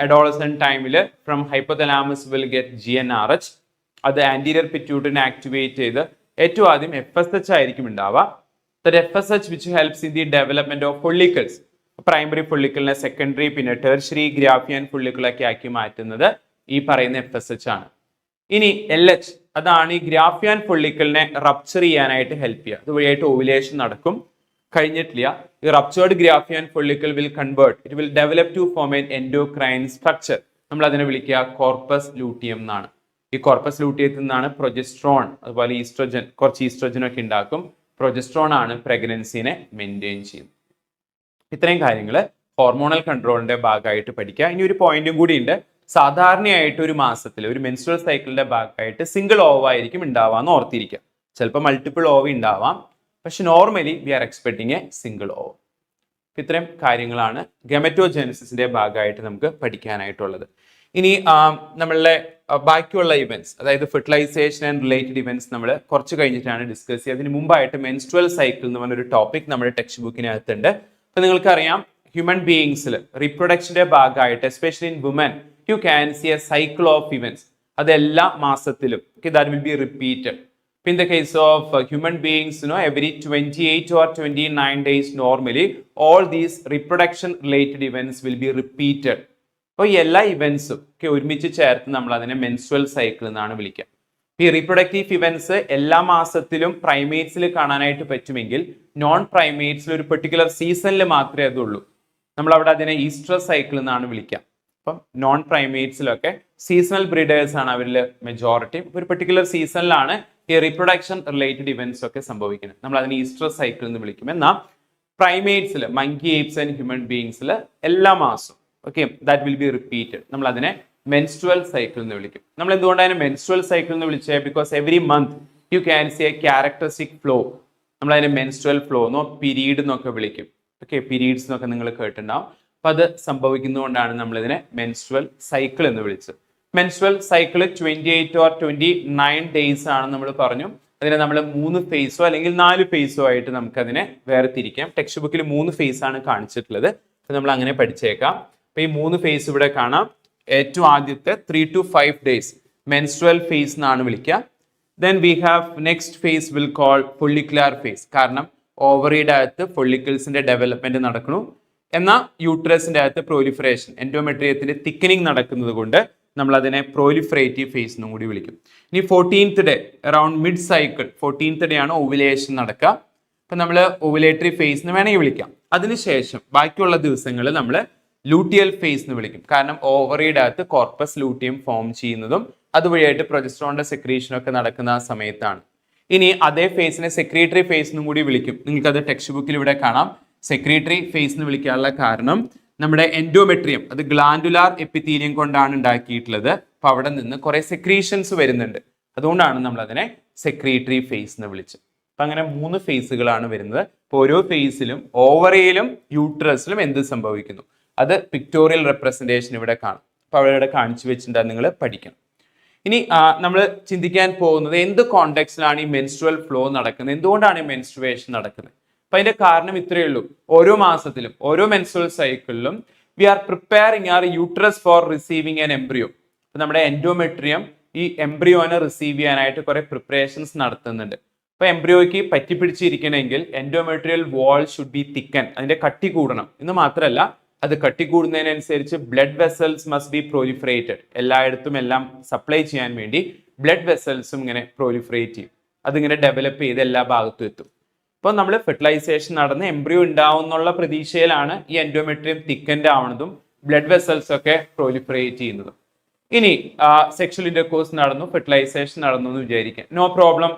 അഡോളസെന്റ് ടൈമിൽ from hypothalamus will get GnRH. അത് ആന്റീരിയർ പിറ്റ്യൂട്ടറിനെ ആക്ടിവേറ്റ് ചെയ്ത് ഏറ്റവും ആദ്യം FSH ആയിരിക്കും ഉണ്ടാവുക. FSH which helps in the development of follicles. Primary follicleനെ സെക്കൻഡറി പിന്നെ ടെർഷ്യറി ഗ്രാഫിയൻ follicle ഒക്കെ ആക്കി മാറ്റുന്നത് ഈ പറയുന്ന FSH ആണ്. ഇനി LH അതാണ് ഈ ഗ്രാഫിയൻ follicleനെ റപ്ചർ ചെയ്യാനായിട്ട് ഹെൽപ്പ് ചെയ്യുക. അതുവഴിയായിട്ട് ഓവുലേഷൻ നടക്കും. കഴിഞ്ഞിട്ടില്ല, ഈ ruptured Graafian follicle will convert, it will develop to form an endocrine structure. നമ്മൾ അതിനെ വിളിക്കുക കോർപ്പസ് ലൂട്ടിയം എന്നാണ്. ഈ കോർപ്പസ് ലൂട്ടിയത്തിൽ നിന്നാണ് പ്രൊജസ്ട്രോൺ, അതുപോലെ ഈസ്ട്രോജൻ, കുറച്ച് ഈസ്ട്രോജൻ ഒക്കെ ഉണ്ടാക്കും. പ്രൊജസ്ട്രോൺ ആണ് പ്രഗ്നൻസിനെ മെയിൻറ്റെയിൻ ചെയ്യുന്നത്. ഇത്രയും കാര്യങ്ങൾ ഹോർമോണൽ കൺട്രോളിന്റെ ഭാഗമായിട്ട് പഠിക്കുക. ഇനി ഒരു പോയിന്റും കൂടി ഉണ്ട്. സാധാരണയായിട്ട് ഒരു മാസത്തിൽ ഒരു മെൻസ്ട്രുവൽ സൈക്കിളിന്റെ ഭാഗമായിട്ട് സിംഗിൾ ഓവ ആയിരിക്കും ഉണ്ടാവാന്ന് ഓർത്തിരിക്കുക. ചിലപ്പോൾ മൾട്ടിപ്പിൾ ഓവ ഉണ്ടാവാം, പക്ഷെ normally we are expecting a single ova. ഇത്രയും കാര്യങ്ങളാണ് ഗമറ്റോജെനസിന്റെ ഭാഗമായിട്ട് നമുക്ക് പഠിക്കാനായിട്ടുള്ളത്. ഇനി നമ്മളുടെ ബാക്കിയുള്ള ഇവന്റ്സ്, അതായത് ഫെർട്ടിലൈസേഷൻ ആൻഡ് റിലേറ്റഡ് ഇവന്റ്സ് നമ്മൾ കുറച്ച് കഴിഞ്ഞിട്ടാണ് ഡിസ്കസ് ചെയ്യുക. അതിന് മുമ്പായിട്ട് മെൻസ്ട്രുവൽ സൈക്കിൾ എന്ന് പറഞ്ഞൊരു ടോപ്പിക് നമ്മുടെ ടെക്സ്റ്റ് ബുക്കിനകത്തുണ്ട്. അപ്പൊ നിങ്ങൾക്കറിയാം ഹ്യൂമൻ ബീയിങ്സിൽ റീപ്രൊഡക്ഷന്റെ ഭാഗമായിട്ട് especially in women you can see a cycle of events. അത് എല്ലാ മാസത്തിലും that will be repeated. In the case of human beings, every 28 or 29 days normally, all these reproduction related events will be repeated. അപ്പോൾ ഈ എല്ലാ ഇവന്റ്സും ഒക്കെ ഒരുമിച്ച് ചേർത്ത് നമ്മൾ അതിനെ മെൻസ്ട്രൽ സൈക്കിൾ എന്നാണ് വിളിക്കുക. ഈ റീപ്രൊഡക്റ്റീവ് ഇവന്റ്സ് എല്ലാ മാസത്തിലും പ്രൈമേറ്റ്സിൽ കാണാനായിട്ട് പറ്റുമെങ്കിൽ നോൺ പ്രൈമേറ്റ്സിൽ ഒരു പെർട്ടിക്കുലർ സീസണിൽ മാത്രമേ അതുള്ളൂ. നമ്മൾ അവിടെ അതിനെ ഈസ്റ്റർ സൈക്കിൾ എന്നാണ് വിളിക്കുക. അപ്പം നോൺ പ്രൈമേറ്റ്സിലൊക്കെ സീസണൽ ബ്രീഡേഴ്സ് ആണ് അവരിൽ മെജോറിറ്റി. ഒരു പെർട്ടിക്കുലർ സീസണിലാണ് ഈ റീപ്രൊഡക്ഷൻ റിലേറ്റഡ് ഇവന്റ്സ് ഒക്കെ സംഭവിക്കുന്നത്. നമ്മൾ അതിന് ഈസ്റ്റർ സൈക്കിൾ എന്ന് വിളിക്കും. എന്നാൽ പ്രൈമേറ്റ്സിൽ മങ്കി ഏപ്സ് ആൻഡ് ഹ്യൂമൻ ബീയിങ്സിൽ എല്ലാ മാസവും ദാറ്റ് വിൽ ബി റിപ്പീറ്റഡ്. നമ്മൾ അതിനെ മെൻസ്ട്രുവൽ സൈക്കിൾ എന്ന് വിളിക്കും. നമ്മൾ എന്തുകൊണ്ടാണ് മെൻസ്ട്രുവൽ സൈക്കിൾ എന്ന് വിളിച്ചത്? Because every month U can see A characteristic flow. നമ്മൾ അതിനെ മെൻസ്ട്രുവൽ ഫ്ലോ എന്നോ പീരീഡ് എന്നൊക്കെ വിളിക്കും. പീരീഡ്സ് എന്നൊക്കെ നിങ്ങൾ കേട്ടിട്ടുണ്ടാവും. അപ്പൊ അത് സംഭവിക്കുന്നതുകൊണ്ടാണ് നമ്മൾ ഇതിനെ മെൻസ്ട്രുവൽ സൈക്കിൾ എന്ന് വിളിച്ചത്. മെൻസ്ട്രുവൽ സൈക്കിൾ 28 or 29 ഡേയ്സ് ആണ് നമ്മൾ പറഞ്ഞു. അതിനെ നമ്മൾ 3 ഫേസോ അല്ലെങ്കിൽ 4 ഫേസോ ആയിട്ട് നമുക്ക് അതിനെ വേർതിരിക്കാം. ടെക്സ്റ്റ് ബുക്കിൽ 3 ഫേസ് ആണ് കാണിച്ചിട്ടുള്ളത്. അപ്പൊ നമ്മൾ അങ്ങനെ പഠിച്ചേക്കാം. അപ്പൊ ഈ 3 ഫേസ് ഇവിടെ കാണാം. ഏറ്റവും ആദ്യത്തെ 3 to 5 days മെൻസ്ട്രുവൽ ഫേസ് എന്നാണ് വിളിക്കുക. Then we have next phase will call follicular phase. കാരണം ഓവറിയുടെ അകത്ത് ഫൊള്ളിക്കിൾസിന്റെ ഡെവലപ്മെന്റ് നടക്കുന്നു. എന്നാൽ യൂട്രസിന്റെ അകത്ത് പ്രോലിഫറേഷൻ എൻഡോമെട്രിയത്തിന്റെ തിക്കനിങ് നടക്കുന്നത് കൊണ്ട് നമ്മൾ അതിനെ പ്രോലിഫറേറ്റീവ് ഫേസ് എന്നും കൂടി വിളിക്കും. ഇനി 14th day around mid cycle 14th day ആണ് ഓവുലേഷൻ നടക്കുക. അപ്പൊ നമ്മൾ ഓവുലേറ്ററി ഫേസ് എന്ന് വേണമെങ്കിൽ വിളിക്കാം. അതിനുശേഷം ബാക്കിയുള്ള ദിവസങ്ങളിൽ നമ്മൾ ലൂട്ടിയൽ ഫേസ് എന്ന് വിളിക്കും. കാരണം ഓവറിയുടെ അകത്ത് കോർപ്പസ് ലൂട്ടിയം ഫോം ചെയ്യുന്നതും അതുവഴിയായിട്ട് പ്രൊജസ്ട്രോണിന്റെ സെക്രീഷൻ ഒക്കെ നടക്കുന്ന ആ സമയത്താണ്. ഇനി അതേ ഫേസിനെ സെക്രീറ്ററി ഫേസ് എന്നും കൂടി വിളിക്കും. നിങ്ങൾക്കത് ടെക്സ്റ്റ് ബുക്കിൽ ഇവിടെ കാണാം. സെക്രീറ്ററി ഫേസ് എന്ന് വിളിക്കാനുള്ള കാരണം നമ്മുടെ എൻഡോമെട്രിയം അത് ഗ്ലാൻഡുലാർ എപ്പിത്തീലിയം കൊണ്ടാണ് ഉണ്ടാക്കിയിട്ടുള്ളത്. അപ്പൊ അവിടെ നിന്ന് കുറെ സെക്രീഷൻസ് വരുന്നുണ്ട്. അതുകൊണ്ടാണ് നമ്മൾ അതിനെ സെക്രീറ്ററി ഫേസ് എന്ന് വിളിച്ചത്. അപ്പൊ അങ്ങനെ 3 ഫേസുകളാണ് വരുന്നത്. അപ്പൊ ഓരോ ഫേസിലും ഓവറിയിലും യൂട്രസിലും എന്ത് സംഭവിക്കുന്നു അത് പിക്ടോറിയൽ റെപ്രസെന്റേഷൻ ഇവിടെ കാണും. അപ്പൊ അവിടെ കാണിച്ചു വെച്ചിട്ടുണ്ട്, നിങ്ങൾ പഠിക്കണം. ഇനി നമ്മൾ ചിന്തിക്കാൻ പോകുന്നത് എന്ത് കോണ്ടെക്സ്റ്റിലാണ് ഈ മെൻസ്ട്രുവൽ ഫ്ലോ നടക്കുന്നത്, എന്തുകൊണ്ടാണ് ഈ മെൻസ്ട്രുവേഷൻ നടക്കുന്നത്? അപ്പൊ അതിന്റെ കാരണം ഇത്രയേ ഉള്ളൂ. ഓരോ മാസത്തിലും ഓരോ മെൻസ്ട്രുവൽ സൈക്കിളിലും we are preparing our uterus for receiving an embryo. അപ്പൊ നമ്മുടെ എൻഡോമെട്രിയം ഈ എംബ്രിയോനെ റിസീവ് ചെയ്യാനായിട്ട് കുറെ പ്രിപ്പറേഷൻസ് നടത്തുന്നുണ്ട്. അപ്പൊ എംബ്രിയോയ്ക്ക് പറ്റിപ്പിടിച്ചിരിക്കണമെങ്കിൽ endometrial wall should be thicken, അതിന്റെ കട്ടി കൂടണം. എന്ന് മാത്രമല്ല, അത് കട്ടി കൂടുന്നതിനനുസരിച്ച് blood vessels must be proliferated. എല്ലായിടത്തും എല്ലാം സപ്ലൈ ചെയ്യാൻ വേണ്ടി ബ്ലഡ് വെസൽസും ഇങ്ങനെ പ്രോലിഫറേറ്റ് ചെയ്യും. അതിങ്ങനെ ഡെവലപ്പ് ചെയ്ത് എല്ലാ ഭാഗത്തും എത്തും. അപ്പോൾ നമ്മൾ ഫെർട്ടിലൈസേഷൻ നടന്ന് എംബ്രിയോ ഉണ്ടാവുന്നുള്ള പ്രതീക്ഷയിലാണ് ഈ എൻഡോമെട്രിയം തിക്കൻഡ് ആവുന്നതും ബ്ലഡ് വെസൽസ് ഒക്കെ പ്രോലിഫറേറ്റ് ചെയ്യുന്നതും. ഇനി സെക്ഷൽ ഇന്റർകോഴ്സ് നടന്നു, ഫെർട്ടിലൈസേഷൻ നടന്നു എന്ന് വിചാരിക്കാം. No problem.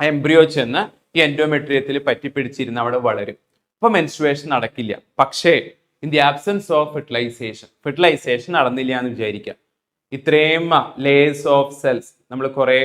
എംബ്രിയോ ചെന്ന് ഈ എൻഡോമെട്രിയത്തിൽ പറ്റിപ്പിടിച്ചിരുന്ന് അവിടെ വളരും. അപ്പൊ മെൻസ്ട്രുവേഷൻ നടക്കില്ല. പക്ഷേ in the absence of fertilization നടന്നില്ല എന്ന് വിചാരിക്കാം. ഇത്രയും ലേയേഴ്സ് ഓഫ് സെൽസ്, നമ്മൾ കുറെ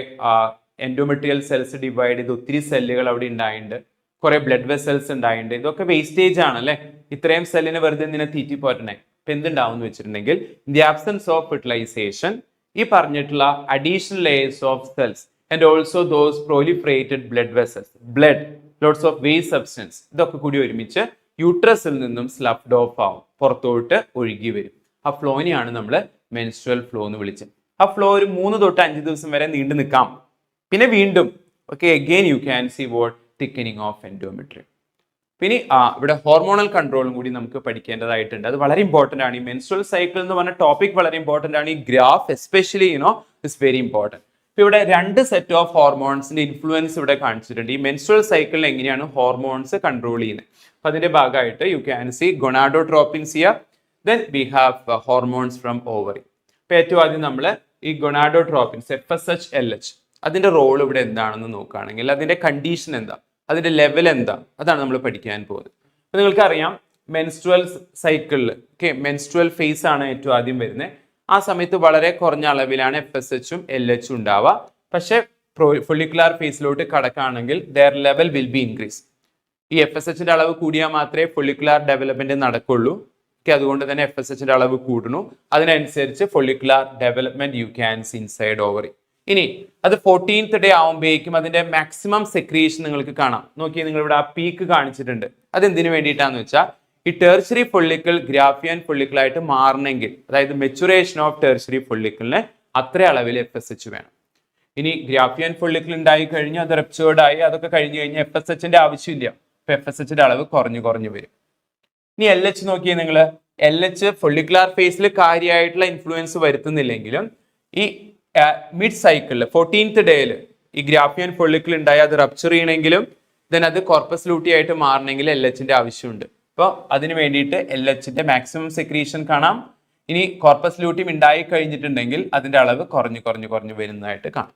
എൻഡോമെട്രിയൽ സെൽസ് ഡിവൈഡ് ചെയ്ത് ഒത്തിരി സെല്ലുകൾ അവിടെ ഉണ്ടായിട്ടുണ്ട്, കുറെ ബ്ലഡ് വെസൽസ് ഉണ്ടായിട്ടുണ്ട്. ഇതൊക്കെ വേസ്റ്റേജ് ആണ് അല്ലെ. ഇത്രയും സെല്ലിന് വെറുതെ എന്തിനെ തീറ്റി പോറ്റണേ? ഇപ്പൊ എന്തുണ്ടാവും എന്ന് വെച്ചിട്ടുണ്ടെങ്കിൽ in the absence of fertilisation ഈ പറഞ്ഞിട്ടുള്ള additional layers of cells and also those proliferated blood vessels, blood, lots of waste substance, ഇതൊക്കെ കൂടി ഒരുമിച്ച് യൂട്രസിൽ നിന്നും സ്ലഫ്ഡ് ഓഫ് ആവും, പുറത്തോട്ട് ഒഴുകി വരും. ആ ഫ്ലോനെയാണ് നമ്മൾ മെൻസ്ട്രുവൽ ഫ്ലോ എന്ന് വിളിച്ചത്. ആ ഫ്ലോ ഒരു 3 തൊട്ട് 5 ദിവസം വരെ നീണ്ടു നിൽക്കാം. പിന്നെ വീണ്ടും again you can see what thickening of endometrium. പിന്നെ ഇവിടെ ഹോർമോണൽ കൺട്രോളും കൂടി നമുക്ക് പഠിക്കേണ്ടതായിട്ടുണ്ട്. അത് വളരെ ഇമ്പോർട്ടന്റ് ആണ്. ഈ മെൻസ്ട്രുവൽ സൈക്കിൾ എന്ന് പറഞ്ഞ ടോപ്പിക് വളരെ ഇമ്പോർട്ടന്റ് ആണ്. ഈ graph especially is very important. ഇപ്പൊ ഇവിടെ 2 സെറ്റ് ഓഫ് ഹോർമോൺസിന്റെ ഇൻഫ്ലുവൻസ് ഇവിടെ കാണിച്ചിട്ടുണ്ട്. ഈ മെൻസ്ട്രുവൽ സൈക്കിളിൽ എങ്ങനെയാണ് ഹോർമോൺസ് കൺട്രോൾ ചെയ്യുന്നത്. അപ്പൊ അതിന്റെ ഭാഗമായിട്ട് you can see gonadotropins here, then we have hormones from ovary. ഇപ്പൊ ഏറ്റവും ആദ്യം നമ്മൾ ഈ ഗൊണാഡോട്രോപ്പിൻസ് FSH LH അതിന്റെ റോൾ ഇവിടെ എന്താണെന്ന് നോക്കുകയാണെങ്കിൽ അതിന്റെ കണ്ടീഷൻ എന്താ, അതിന്റെ ലെവൽ എന്താ, അതാണ് നമ്മൾ പഠിക്കാൻ പോകുന്നത്. അപ്പൊ നിങ്ങൾക്കറിയാം മെൻസ്ട്രുവൽ സൈക്കിളിൽ മെൻസ്ട്രുവൽ ഫേസ് ആണ് ഏറ്റവും ആദ്യം വരുന്നത്. ആ സമയത്ത് വളരെ കുറഞ്ഞ അളവിലാണ് FSHഉം LHഉം ഉണ്ടാവുക. പക്ഷെ ഫൊളിക്കുലാർ ഫേസിലോട്ട് കടക്കുകയാണെങ്കിൽ their level will be increase. ഈ FSHന്റെ അളവ് കൂടിയാൽ മാത്രമേ ഫൊളിക്കുലാർ ഡെവലപ്മെന്റ് നടക്കുള്ളൂ. അതുകൊണ്ട് തന്നെ FSHന്റെ അളവ് കൂടുന്നു. അതിനനുസരിച്ച് follicular development you can see inside ovary. ഇനി അത് 14th ഡേ ആവുമ്പോഴേക്കും അതിന്റെ മാക്സിമം സെക്രീഷൻ നിങ്ങൾക്ക് കാണാം. നോക്കി, നിങ്ങൾ ഇവിടെ ആ പീക്ക് കാണിച്ചിട്ടുണ്ട്. അത് എന്തിനു വേണ്ടിയിട്ടാന്ന് വെച്ചാൽ ഈ ടെർഷ്യറി ഫൊള്ളിക്കിൾ ഗ്രാഫിയൻ ഫൊള്ളിക്കിൾ ആയിട്ട് മാറണമെങ്കിൽ, അതായത് മെച്ചുറേഷൻ ഓഫ് ടെർഷ്യറി ഫൊള്ളിക്കിളിന് അത്ര അളവിൽ FSH വേണം. ഇനി ഗ്രാഫിയൻ ഫൊള്ളിക്കിൾ ഉണ്ടായി കഴിഞ്ഞാൽ അത് റപ്ചേർഡ് ആയി, അതൊക്കെ കഴിഞ്ഞ് കഴിഞ്ഞാൽ FSHന്റെ ആവശ്യമില്ല. അപ്പൊ FSHന്റെ അളവ് കുറഞ്ഞു വരും. ഇനി LH നോക്കിയേ നിങ്ങൾ. LH ഫൊള്ളിക്കുലാർ ഫേസിൽ കാര്യമായിട്ടുള്ള ഇൻഫ്ലുവൻസ് വരുത്തുന്നില്ലെങ്കിലും ഈ മിഡ് സൈക്കിളിൽ 14th ഡേയിൽ ഈ ഗ്രാഫിയൻ ഫൊള്ളിക്കിൾ ഉണ്ടായി അത് റപ്ചർ ചെയ്യണമെങ്കിലും അത് കോർപ്പസ് ലൂട്ടി ആയിട്ട് മാറണമെങ്കിൽ LHന്റെ ആവശ്യമുണ്ട്. അപ്പോൾ അതിന് വേണ്ടിയിട്ട് LHന്റെ മാക്സിമം സെക്രീഷൻ കാണാം. ഇനി കോർപ്പസ് ലൂട്ടിയം ഉണ്ടായി കഴിഞ്ഞിട്ടുണ്ടെങ്കിൽ അതിന്റെ അളവ് കുറഞ്ഞു വരുന്നതായിട്ട് കാണാം.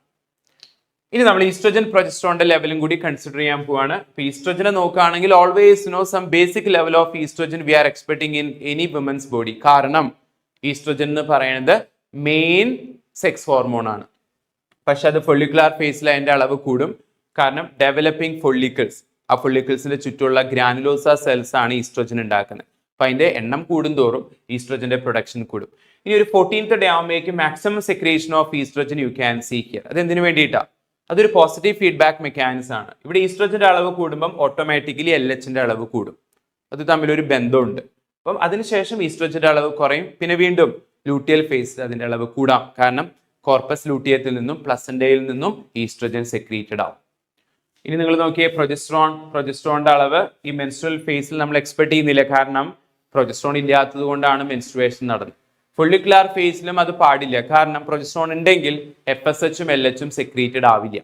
ഇനി നമ്മൾ ഈസ്ട്രോജൻ പ്രൊജസ്ട്രോണിന്റെ ലെവലും കൂടി കൺസിഡർ ചെയ്യാൻ പോവാണ്. ഈസ്ട്രോജനെ നോക്കുകയാണെങ്കിൽ always some basic level of estrogen we are expecting in any woman's body. കാരണം ഈസ്ട്രോജൻ എന്ന് പറയുന്നത് മെയിൻ സെക്സ് ഹോർമോൺ ആണ്. പക്ഷെ അത് ഫൊള്ളിക്കുലാർ ഫേസിൽ അതിന്റെ അളവ് കൂടും. കാരണം ഡെവലപ്പിംഗ് ഫൊള്ളിക്കിൾസ്, ആ ഫൊള്ളിക്കിൾസിന്റെ ചുറ്റുമുള്ള ഗ്രാനുലോസ സെൽസ് ആണ് ഈസ്ട്രോജൻ ഉണ്ടാക്കുന്നത്. അപ്പൊ അതിന്റെ എണ്ണം കൂടുന്തോറും ഈസ്ട്രോജന്റെ പ്രൊഡക്ഷൻ കൂടും. ഇനി ഒരു 14th ഡേ ആകുമ്പോഴേക്കും maximum secretion of estrogen you can see here. അത് എന്തിനു വേണ്ടിയിട്ടാണ്? അതൊരു പോസിറ്റീവ് ഫീഡ്ബാക്ക് മെക്കാനിസം ആണ്. ഇവിടെ ഈസ്ട്രോജന്റെ അളവ് കൂടുമ്പം ഓട്ടോമാറ്റിക്കലി LHന്റെ അളവ് കൂടും. അത് തമ്മിലൊരു ബന്ധമുണ്ട്. അപ്പം അതിനുശേഷം ഈസ്ട്രോജന്റെ അളവ് കുറയും. പിന്നെ വീണ്ടും ലൂട്ടിയൽ ഫേസിൽ അതിന്റെ അളവ് കൂടാം. കാരണം കോർപ്പസ് ലൂട്ടിയത്തിൽ നിന്നും പ്ലസന്റയിൽ നിന്നും ഈസ്ട്രോജൻ സെക്രീറ്റഡ് ആവും. ഇനി നിങ്ങൾ നോക്കിയേ പ്രൊജസ്ട്രോണിന്റെ അളവ് ഈ മെൻസ്ട്രുവൽ ഫേസിൽ നമ്മൾ എക്സ്പെക്ട് ചെയ്യുന്നില്ല. കാരണം പ്രൊജസ്ട്രോൺ ഇല്ലാത്തത് കൊണ്ടാണ് മെൻസ്ട്രുവേഷൻ നടന്നത്. ഫൊള്ളിക്കുലാർ ഫേസിലും അത് പാടില്ല. കാരണം പ്രൊജസ്ട്രോൺ ഉണ്ടെങ്കിൽ FSHും LHും സെക്രീറ്റഡ് ആവില്ല.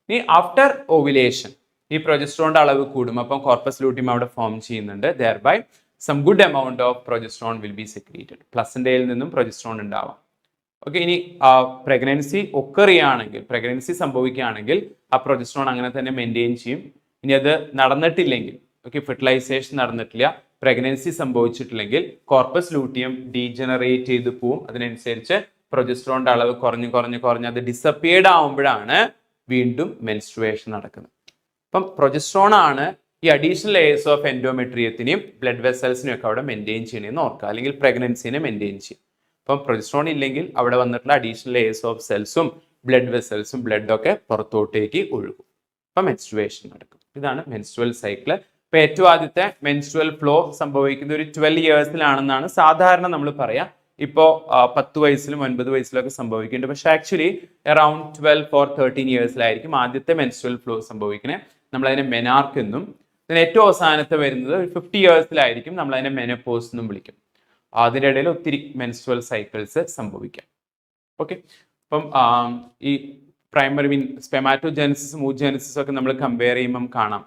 ഇനി ആഫ്റ്റർ ഓവുലേഷൻ ഈ പ്രൊജസ്ട്രോണിന്റെ അളവ് കൂടും. അപ്പം കോർപ്പസ് ലൂട്ടിയം അവിടെ ഫോം ചെയ്യുന്നുണ്ട്. Thereby some good amount of progesterone will be secreted. പ്ലസന്റയിൽ നിന്നും പ്രൊജസ്ട്രോൺ ഉണ്ടാവാം. ഓക്കെ. ഇനി പ്രഗ്നൻസി ഒക്കർ ചെയ്യുകയാണെങ്കിൽ, പ്രഗ്നൻസി സംഭവിക്കുകയാണെങ്കിൽ ആ പ്രൊജസ്ട്രോൺ അങ്ങനെ തന്നെ മെയിൻറ്റെയിൻ ചെയ്യും. ഇനി അത് നടന്നിട്ടില്ലെങ്കിൽ, ഓക്കെ, ഫെർട്ടിലൈസേഷൻ നടന്നിട്ടില്ല, പ്രഗ്നൻസി സംഭവിച്ചിട്ടില്ലെങ്കിൽ കോർപ്പസ് ലൂട്ടിയം ഡീജനറേറ്റ് ചെയ്ത് പോവും. അതിനനുസരിച്ച് പ്രൊജസ്ട്രോണിന്റെ അളവ് കുറഞ്ഞ് അത് ഡിസപ്പിയർഡ് ആവുമ്പോഴാണ് വീണ്ടും മെൻസ്ട്രുവേഷൻ നടക്കുന്നത്. അപ്പം പ്രൊജസ്ട്രോൺ ആണ് ഈ അഡീഷണൽ ലേയേഴ്സ് ഓഫ് എൻഡോമെട്രിയത്തിനെയും ബ്ലഡ് വെസൽസിനെയും ഒക്കെ അവിടെ മെയിൻറ്റെയിൻ ചെയ്യണമെന്ന് ഓർക്കുക. അല്ലെങ്കിൽ പ്രഗ്നൻസിനെ മെയിൻറ്റെയിൻ ചെയ്യും. അപ്പം പ്രൊജസ്ട്രോൺ ഇല്ലെങ്കിൽ അവിടെ വന്നിട്ടുള്ള അഡീഷണൽ ലേയേഴ്സ് ഓഫ് സെൽസും ബ്ലഡ് വെസൽസും ബ്ലഡൊക്കെ പുറത്തോട്ടേക്ക് ഒഴുകും. അപ്പം മെൻസ്ട്രുവേഷൻ നടക്കും. ഇതാണ് മെൻസ്ട്രുവൽ സൈക്കിള്. ഇപ്പൊ ഏറ്റവും ആദ്യത്തെ മെൻസ്ട്രുവൽ ഫ്ലോ സംഭവിക്കുന്നത് ഒരു 12 ഇയേഴ്സിലാണെന്നാണ് സാധാരണ നമ്മൾ പറയാം. ഇപ്പോൾ 10 വയസ്സിലും 9 വയസ്സിലും ഒക്കെ സംഭവിക്കുന്നുണ്ട്. പക്ഷെ ആക്ച്വലി അറൌണ്ട് 12 or 13 ഇയേഴ്സിലായിരിക്കും ആദ്യത്തെ മെൻസ്ട്രുവൽ ഫ്ലോ സംഭവിക്കുന്നത്. നമ്മൾ അതിനെ മെനാർക്ക് എന്നും, ഇതിന് ഏറ്റവും അവസാനത്തെ വരുന്നത് 50 ഇയേഴ്സിലായിരിക്കും. നമ്മൾ അതിനെ മെനോപോസ് എന്നും വിളിക്കും. അതിൻ്റെ ഇടയിൽ ഒത്തിരി മെൻസ്ട്രുവൽ സൈക്കിൾസ് സംഭവിക്കാം. ഓക്കെ. അപ്പം ഈ പ്രൈമറി സ്പെമാറ്റോജെനസിസും oogenesis ഒക്കെ നമ്മൾ കമ്പയർ ചെയ്യുമ്പം കാണാം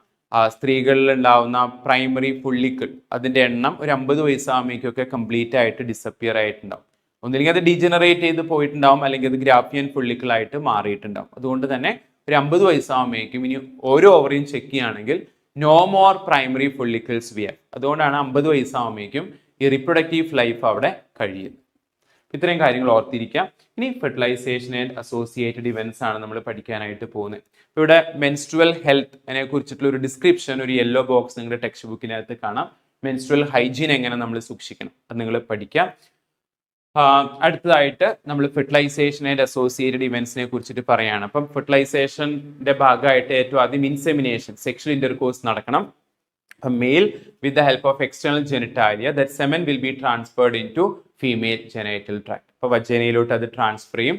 സ്ത്രീകളിൽ ഉണ്ടാവുന്ന പ്രൈമറി ഫൊള്ളിക്കിൾ അതിന്റെ എണ്ണം ഒരു 50 വയസ്സാകുമ്പോഴേക്കൊക്കെ കംപ്ലീറ്റ് ആയിട്ട് ഡിസപ്പിയർ ആയിട്ടുണ്ടാവും. ഒന്നില്ലെങ്കിൽ അത് ഡീജനറേറ്റ് ചെയ്ത് പോയിട്ടുണ്ടാവും, അല്ലെങ്കിൽ അത് ഗ്രാഫിയൻ ഫൊള്ളിക്കിൾ ആയിട്ട് മാറിയിട്ടുണ്ടാവും. അതുകൊണ്ട് തന്നെ ഒരു 50 വയസ്സാകുമ്പോഴേക്കും ഇനി ഓരോ ഓവറിയും ചെക്ക് ചെയ്യുകയാണെങ്കിൽ no more primary follicles we have. അതുകൊണ്ടാണ് 50 വയസ്സാകുമ്പോഴേക്കും ഈ റിപ്രൊഡക്റ്റീവ് ലൈഫ് അവിടെ കഴിയുന്നത്. ഇത്രയും കാര്യങ്ങൾ ഓർത്തിരിക്കാം. ഇനി ഫെർട്ടിലൈസേഷൻ ആൻഡ് അസോസിയേറ്റഡ് ഇവന്റ്സ് ആണ് നമ്മൾ പഠിക്കാനായിട്ട് പോകുന്നത്. ഇവിടെ മെൻസ്ട്രുവൽ ഹെൽത്ത് അതിനെ കുറിച്ചിട്ടുള്ള ഒരു ഡിസ്ക്രിപ്ഷൻ ഒരു യെല്ലോ ബോക്സ് നിങ്ങളുടെ ടെക്സ്റ്റ് ബുക്കിനകത്ത് കാണാം. മെൻസ്ട്രുവൽ ഹൈജീൻ എങ്ങനെ നമ്മൾ സൂക്ഷിക്കണം അത് നിങ്ങൾ പഠിക്കാം. അടുത്തതായിട്ട് നമ്മൾ ഫെർട്ടിലൈസേഷൻ ആൻഡ് അസോസിയേറ്റഡ് ഇവന്റ്സിനെ കുറിച്ചിട്ട് പറയാണ്. അപ്പം ഫെർട്ടിലൈസേഷന്റെ ഭാഗമായിട്ട് ഏറ്റവും ആദ്യം ഇൻസെമിനേഷൻ, സെക്ഷൽ ഇന്റർകോഴ്സ് നടക്കണം. A male with the help of external genitalia, that semen will be transferred into female genital tract. അപ്പോൾ വജേനയിലോട്ട് അത് ട്രാൻസ്ഫർ ചെയ്യും.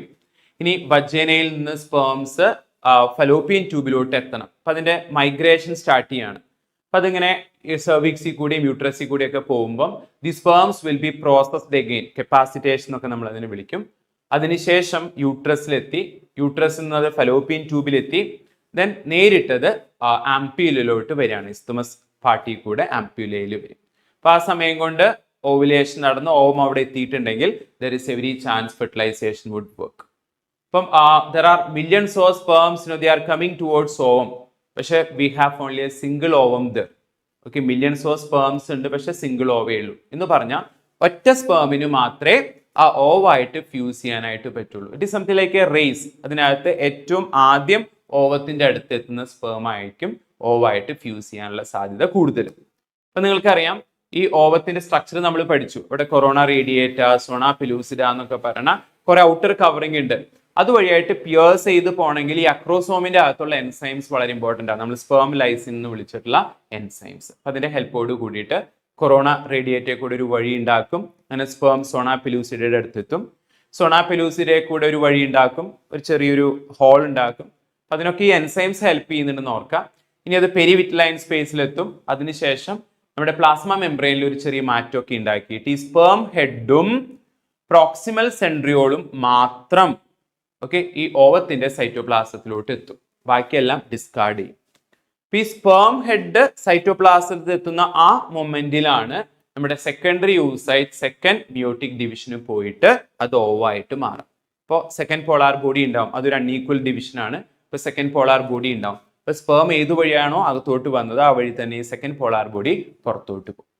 ഇനി വജേനയിൽ നിന്ന് സ്പേംസ് ഫലോപ്പിയൻ ട്യൂബിലോട്ട് എത്തണം. അപ്പം അതിന്റെ മൈഗ്രേഷൻ സ്റ്റാർട്ട് ചെയ്യാണ്. അപ്പം അതിങ്ങനെ സെർവിക്സിൽ കൂടിയും യൂട്രസിൽ കൂടിയൊക്കെ പോകുമ്പം the sperms will be processed again, കപ്പാസിറ്റേഷൻ എന്നൊക്കെ നമ്മൾ അതിനെ വിളിക്കും. അതിനുശേഷം യൂട്രസിലെത്തി, യൂട്രസിൽ നിന്ന് അത് ഫലോപ്പിയൻ ട്യൂബിലെത്തി, ദെൻ നേരിട്ടത് ആംപ്യൂലിലോട്ട് വരികയാണ്. ഇസ്തുമസ് പാർട്ടി കൂടെ ആംപ്യൂലയിൽ വരും. അപ്പൊ ആ സമയം കൊണ്ട് ഓവുലേഷൻ നടന്ന് ഓവം അവിടെ എത്തിയിട്ടുണ്ടെങ്കിൽ there is every chance fertilisation would work. അപ്പം there are millions of sperms they are coming towards ovum. പക്ഷെ we have only a single ovum there. Okay, millions of sperms ഉണ്ട്, പക്ഷെ സിംഗിൾ ഓവേ ഉള്ളൂ. എന്ന് പറഞ്ഞാൽ ഒറ്റ സ്പേമിന് മാത്രമേ ആ ഓവായിട്ട് ഫ്യൂസ് ചെയ്യാനായിട്ട് പറ്റുള്ളൂ. It is something like a race. അതിനകത്ത് ഏറ്റവും ആദ്യം ഓവത്തിന്റെ അടുത്ത് എത്തുന്ന സ്പേം ആയിരിക്കും ഓവായിട്ട് ഫ്യൂസ് ചെയ്യാനുള്ള സാധ്യത കൂടുതൽ. അപ്പൊ നിങ്ങൾക്കറിയാം ഈ ഓവത്തിന്റെ സ്ട്രക്ചർ നമ്മൾ പഠിച്ചു. ഇവിടെ കൊറോണ റേഡിയേറ്റ, സോണ പെലൂസിഡ എന്നൊക്കെ പറഞ്ഞ കുറെ ഔട്ടർ കവറിംഗ് ഉണ്ട്. അതുവഴിയായിട്ട് പിയേഴ്സ് ചെയ്ത് പോകണമെങ്കിൽ ഈ അക്രോസോമിന്റെ അകത്തുള്ള എൻസൈംസ് വളരെ ഇമ്പോർട്ടൻ്റ് ആണ്. നമ്മൾ സ്പേം ലൈസിൻ എന്ന് വിളിച്ചിട്ടുള്ള എൻസൈംസ്. അപ്പൊ അതിന്റെ ഹെൽപ്പോട് കൂടിയിട്ട് കൊറോണ റേഡിയേറ്റെ കൂടെ ഒരു വഴി ഉണ്ടാക്കും. അങ്ങനെ സ്പേം സോണ പെലൂസിഡയുടെ അടുത്തെത്തും. സോണ പെലൂസിഡയെ കൂടെ ഒരു വഴി ഉണ്ടാക്കും, ഒരു ചെറിയൊരു ഹോൾ ഉണ്ടാക്കും. അതിനൊക്കെ ഈ എൻസൈംസ് ഹെൽപ്പ് ചെയ്യുന്നുണ്ടെന്ന് ഓർക്കാം. ഇനി അത് പെരിവിറ്റലൈൻ സ്പേസിലെത്തും. അതിനുശേഷം നമ്മുടെ പ്ലാസ്മ മെംബ്രെയിനിൽ ഒരു ചെറിയ മാറ്റമൊക്കെ ഉണ്ടാക്കിയിട്ട് ഈ സ്പേം ഹെഡും പ്രോക്സിമൽ സെൻട്രിയോളും മാത്രം ഈ ഓവത്തിന്റെ സൈറ്റോപ്ലാസത്തിലോട്ട് എത്തും. ബാക്കിയെല്ലാം ഡിസ്കാർഡ് ചെയ്യും. ഈ സ്പേം ഹെഡ് സൈറ്റോപ്ലാസത്തിൽ എത്തുന്ന ആ മൊമെന്റിലാണ് നമ്മുടെ സെക്കൻഡറി യൂസൈറ്റ് സെക്കൻഡ് മിയോട്ടിക് ഡിവിഷന് പോയിട്ട് അത് ഓവായിട്ട് മാറും. ഇപ്പോൾ സെക്കൻഡ് പോളാർ ബോഡി ഉണ്ടാവും, അതൊരു അൺഈക്വൽ ഡിവിഷൻ ആണ്. ഇപ്പോൾ സെക്കൻഡ് പോളാർ ബോഡി ഉണ്ടാവും. ഇപ്പൊ സ്പേം ഏതു വഴിയാണോ അകത്തോട്ട് വന്നത് ആ വഴി തന്നെ ഈ സെക്കൻഡ് പോളാർ ബോഡി പുറത്തോട്ട് പോകും.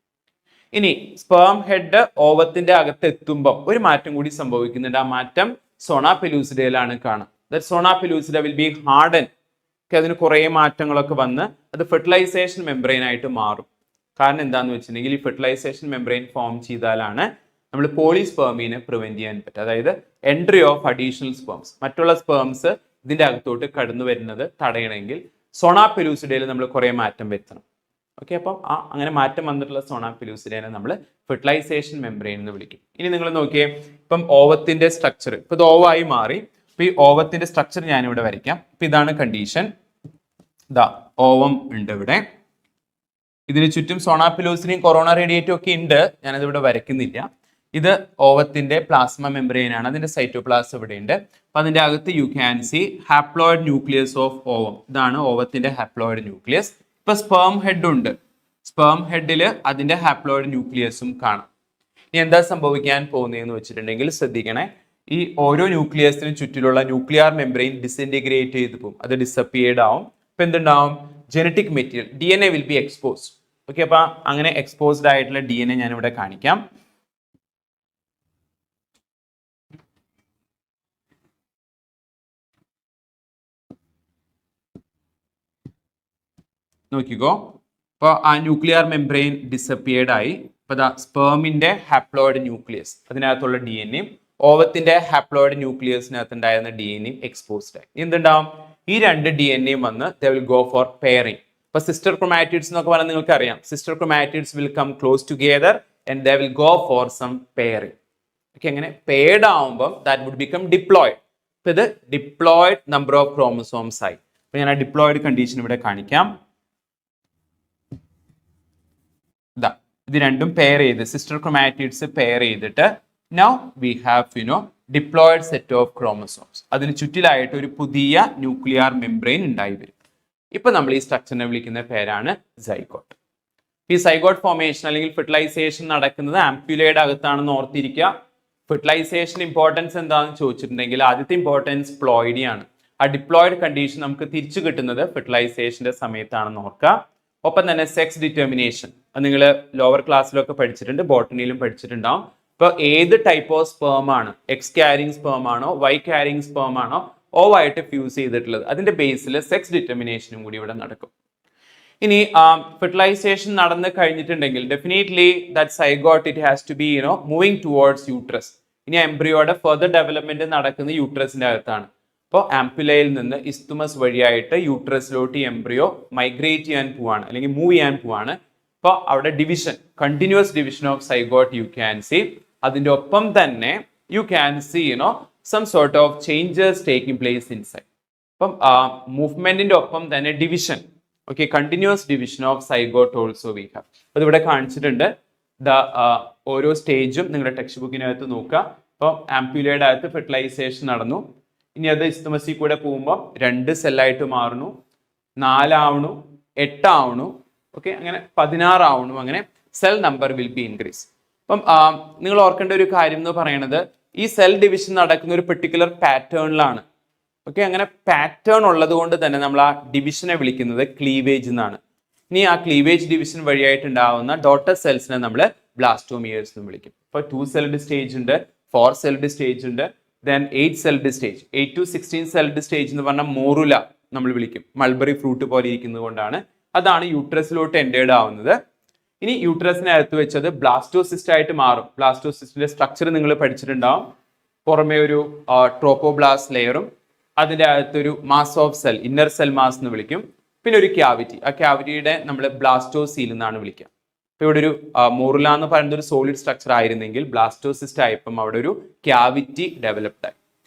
ഇനി സ്പേം ഹെഡ് ഓവത്തിന്റെ അകത്ത് എത്തുമ്പോൾ ഒരു മാറ്റം കൂടി സംഭവിക്കുന്നുണ്ട്. ആ മാറ്റം സോണ പെലൂസിഡയിലാണ് കാണുക. സോണ പെലൂസിഡ വിൽ ബി ഹാർഡൻ. അതിന് കുറേ മാറ്റങ്ങളൊക്കെ വന്ന് അത് ഫെർട്ടിലൈസേഷൻ മെംബ്രെയിൻ ആയിട്ട് മാറും. കാരണം എന്താന്ന് വെച്ചിട്ടുണ്ടെങ്കിൽ ഈ ഫെർട്ടിലൈസേഷൻ മെംബ്രെയിൻ ഫോം ചെയ്താലാണ് നമ്മൾ പോളിസ്പേമിനെ പ്രിവെന്റ് ചെയ്യാൻ പറ്റുക. അതായത് എൻട്രി ഓഫ് അഡീഷണൽ സ്പേംസ്, മറ്റുള്ള സ്പേംസ് ഇതിന്റെ അകത്തോട്ട് കടന്നു വരുന്നത് തടയണമെങ്കിൽ സോണ പെലൂസിഡയിൽ നമ്മൾ കുറേ മാറ്റം വരുത്തണം. അപ്പം അങ്ങനെ മാറ്റം വന്നിട്ടുള്ള സോണ പെലൂസിഡയെ നമ്മൾ ഫെർട്ടിലൈസേഷൻ മെംബ്രെയിൻ എന്ന് വിളിക്കും. ഇനി നിങ്ങൾ നോക്കിയേ, ഇപ്പം ഓവത്തിന്റെ സ്ട്രക്ചർ ഇപ്പൊ ഇത് ഓവായി മാറി. ഇപ്പൊ ഈ ഓവത്തിന്റെ സ്ട്രക്ചർ ഞാനിവിടെ വരയ്ക്കാം. ഇപ്പൊ ഇതാണ് കണ്ടീഷൻ. ഇതാ ഓവം ഉണ്ട് ഇവിടെ. ഇതിന് ചുറ്റും സോണ പെലൂസിനെയും കൊറോണ റേഡിയേറ്റും ഒക്കെ ഉണ്ട്. ഞാനത് ഇവിടെ വരയ്ക്കുന്നില്ല. ഇത് ഓവത്തിന്റെ പ്ലാസ്മ മെംബ്രെയിൻ ആണ്. അതിന്റെ സൈറ്റോപ്ലാസം ഇവിടെ ഉണ്ട്. അപ്പൊ അതിന്റെ അകത്ത് U can C haploid nucleus of ovum. ഇതാണ് ഓവത്തിന്റെ ഹാപ്ലോയിഡ് ന്യൂക്ലിയസ്. ഇപ്പൊ സ്പേം ഹെഡ് ഉണ്ട്. സ്പേം ഹെഡില് അതിന്റെ ഹാപ്ലോയിഡ് ന്യൂക്ലിയസും കാണാം. ഇനി എന്താ സംഭവിക്കാൻ പോകുന്നതെന്ന് വെച്ചിട്ടുണ്ടെങ്കിൽ ശ്രദ്ധിക്കണേ, ഈ ഓരോ ന്യൂക്ലിയസിനും ചുറ്റിലുള്ള ന്യൂക്ലിയർ മെംബ്രെയിൻ ഡിസിൻറ്റിഗ്രേറ്റ് ചെയ്ത് പോകും. അത് ഡിസപ്പിയേർഡ് ആവും. ഇപ്പൊ എന്തുണ്ടാവും? Genetic material DNA will be exposed. അപ്പൊ അങ്ങനെ എക്സ്പോസ്ഡ് ആയിട്ടുള്ള DNA ഞാൻ ഇവിടെ കാണിക്കാം. നോക്കിക്കോ, ഇപ്പൊ ആ ന്യൂക്ലിയർ മെംബ്രെയിൻ ഡിസപ്പിയേർഡ് ആയി. ഇപ്പൊ സ്പേമിന്റെ ഹാപ്ലോയിഡ് ന്യൂക്ലിയസ് അതിനകത്തുള്ള DNA ഓവത്തിന്റെ ഹാപ്ലോയിഡ് ന്യൂക്ലിയസിനകത്ത് ഉണ്ടായിരുന്ന DNA എക്സ്പോസ്ഡ് ആയി. എന്തുണ്ടാവും? ഈ രണ്ട് DNA വന്ന് they will go for pairing. ഇപ്പൊ സിസ്റ്റർ ക്രോമാറ്റിഡ്സ് എന്നൊക്കെ പറഞ്ഞാൽ നിങ്ങൾക്ക് അറിയാം. Sister chromatids will come close together and they will go for some pairing. അങ്ങനെ പെയർഡ് ആവുമ്പോൾ ദാറ്റ് വുഡ് ബിക്കം ഡിപ്ലോയിഡ്. ഇപ്പൊ ഇത് ഡിപ്ലോയിഡ് നമ്പർ ഓഫ് ക്രോമസോംസ് ആയി. അപ്പൊ ഞാൻ ആ ഡിപ്ലോയിഡ് കണ്ടീഷൻ ഇവിടെ കാണിക്കാം. ഇത് രണ്ടും പെയർ ചെയ്ത് സിസ്റ്റർ ക്രോമാറ്റിഡ്സ് പെയർ ചെയ്തിട്ട് now we have diploid set of chromosomes. അതിന് ചുറ്റിലായിട്ട് ഒരു പുതിയ ന്യൂക്ലിയർ മെംബ്രെയിൻ ഉണ്ടായി വരും. ഇപ്പൊ നമ്മൾ ഈ സ്ട്രക്ചറിനെ വിളിക്കുന്ന പേരാണ് സൈഗോട്ട്. ഈ സൈഗോട്ട് ഫോർമേഷൻ അല്ലെങ്കിൽ ഫെർട്ടിലൈസേഷൻ നടക്കുന്നത് ആംപ്യുലയുടെ അകത്താണെന്ന് ഓർത്തിരിക്കുക. ഫെർട്ടിലൈസേഷൻ ഇമ്പോർട്ടൻസ് എന്താണെന്ന് ചോദിച്ചിട്ടുണ്ടെങ്കിൽ ആദ്യത്തെ ഇമ്പോർട്ടൻസ് പ്ലോയിഡിയാണ്. ആ ഡിപ്ലോയിഡ് കണ്ടീഷൻ നമുക്ക് തിരിച്ചു കിട്ടുന്നത് ഫെർട്ടിലൈസേഷന്റെ സമയത്താണെന്ന് ഓർക്കുക. ഒപ്പം തന്നെ സെക്സ് ഡിറ്റർമിനേഷൻ നിങ്ങൾ ലോവർ ക്ലാസ്സിലൊക്കെ പഠിച്ചിട്ടുണ്ട്, ബോട്ടണിയിലും പഠിച്ചിട്ടുണ്ടാവും. ഇപ്പൊ ഏത് ടൈപ്പ് ഓഫ് സ്പേം ആണ്, എക്സ് ക്യാരിങ് സ്പേം ആണോ വൈ ക്യാരിങ് സ്പേം ആണോ ഓവായിട്ട് ഫ്യൂസ് ചെയ്തിട്ടുള്ളത്, അതിന്റെ ബേസിൽ സെക്സ് ഡിറ്റർമിനേഷനും കൂടി ഇവിടെ നടക്കും. ഇനി ഫെർട്ടിലൈസേഷൻ നടന്നു കഴിഞ്ഞിട്ടുണ്ടെങ്കിൽ definitely that zygote it has to be moving towards uterus. ഇനി എംബ്രിയോയുടെ ഫർദർ ഡെവലപ്മെന്റ് നടക്കുന്നത് യൂട്രസിന്റെ അകത്താണ്. അപ്പോൾ ആംപ്യുലയിൽ നിന്ന് ഇസ്തുമസ് വഴിയായിട്ട് യൂട്രസിലോട്ട് എംബ്രിയോ മൈഗ്രേറ്റ് ചെയ്യാൻ പോവാണ് അല്ലെങ്കിൽ മൂവ് ചെയ്യാൻ പോവാണ്. അപ്പോൾ അവിടെ division, continuous division of zygote you can see. അതിൻ്റെ ഒപ്പം തന്നെ you can see some sort of changes taking place inside. അപ്പം മൂവ്മെന്റിന്റെ ഒപ്പം തന്നെ division, continuous division of zygote also we have. അത് ഇവിടെ കാണിച്ചിട്ടുണ്ട്. ഓരോ സ്റ്റേജും നിങ്ങളുടെ ടെക്സ്റ്റ് ബുക്കിനകത്ത് നോക്കുക. അപ്പോൾ ആംപ്യുലയുടെ അകത്ത് ഫെർട്ടിലൈസേഷൻ നടന്നു. ഇനി അത് ഇസ്തുമസി കൂടെ പോകുമ്പോൾ 2 സെല്ലായിട്ട് മാറുന്നു, 4 ആവണു, 8 ആവണു, അങ്ങനെ 16 ആവണു. അങ്ങനെ cell number will be increase. അപ്പം നിങ്ങൾ ഓർക്കേണ്ട ഒരു കാര്യം എന്ന് പറയുന്നത് ഈ സെൽ ഡിവിഷൻ നടക്കുന്ന ഒരു പെർട്ടിക്കുലർ പാറ്റേണിലാണ്. അങ്ങനെ പാറ്റേൺ ഉള്ളത് കൊണ്ട് തന്നെ നമ്മൾ ആ ഡിവിഷനെ വിളിക്കുന്നത് ക്ലീവേജ് എന്നാണ്. ഇനി ആ ക്ലീവേജ് ഡിവിഷൻ വഴിയായിട്ട് ഉണ്ടാവുന്ന ഡോട്ടർ സെൽസിനെ നമ്മൾ ബ്ലാസ്റ്റോമിയേഴ്സ് എന്ന് വിളിക്കും. ഇപ്പോൾ 2 സെൽഡ് സ്റ്റേജ് ഉണ്ട്, 4 സെൽഡ് സ്റ്റേജ് ഉണ്ട്, then 8 celled stage. 8 to 16 celled stage എന്ന് പറഞ്ഞാൽ മോറുല നമ്മൾ വിളിക്കും. മൾബറി ഫ്രൂട്ട് പോലെ ഇരിക്കുന്നത് കൊണ്ടാണ്. അതാണ് യൂട്രസിലോട്ട് എൻറ്റേർഡ് ആവുന്നത്. ഇനി യൂട്രസിനകത്ത് വെച്ചത് ബ്ലാസ്റ്റോസിസ്റ്റ് ആയിട്ട് മാറും. ബ്ലാസ്റ്റോസിസ്റ്റിന്റെ സ്ട്രക്ചർ നിങ്ങൾ പഠിച്ചിട്ടുണ്ടാവും. പുറമെ ഒരു ട്രോപ്പോബ്ലാസ്റ്റ് ലെയറും അതിൻ്റെ അകത്തൊരു mass of cell, inner cell mass എന്ന് വിളിക്കും. പിന്നെ ഒരു ക്യാവിറ്റി, ആ ക്യാവിറ്റിയുടെ നമ്മൾ ബ്ലാസ്റ്റോസീൽ എന്നാണ് വിളിക്കുക. ഇപ്പോൾ ഇവിടെ ഒരു മോറുല എന്ന് പറയുന്ന ഒരു സോളിഡ് സ്ട്രക്ചർ ആയിരുന്നെങ്കിൽ ബ്ലാസ്റ്റോസിസ്റ്റ് ആയപ്പം അവിടെ ഒരു ക്യാവിറ്റി ഡെവലപ്ഡ് ആയി.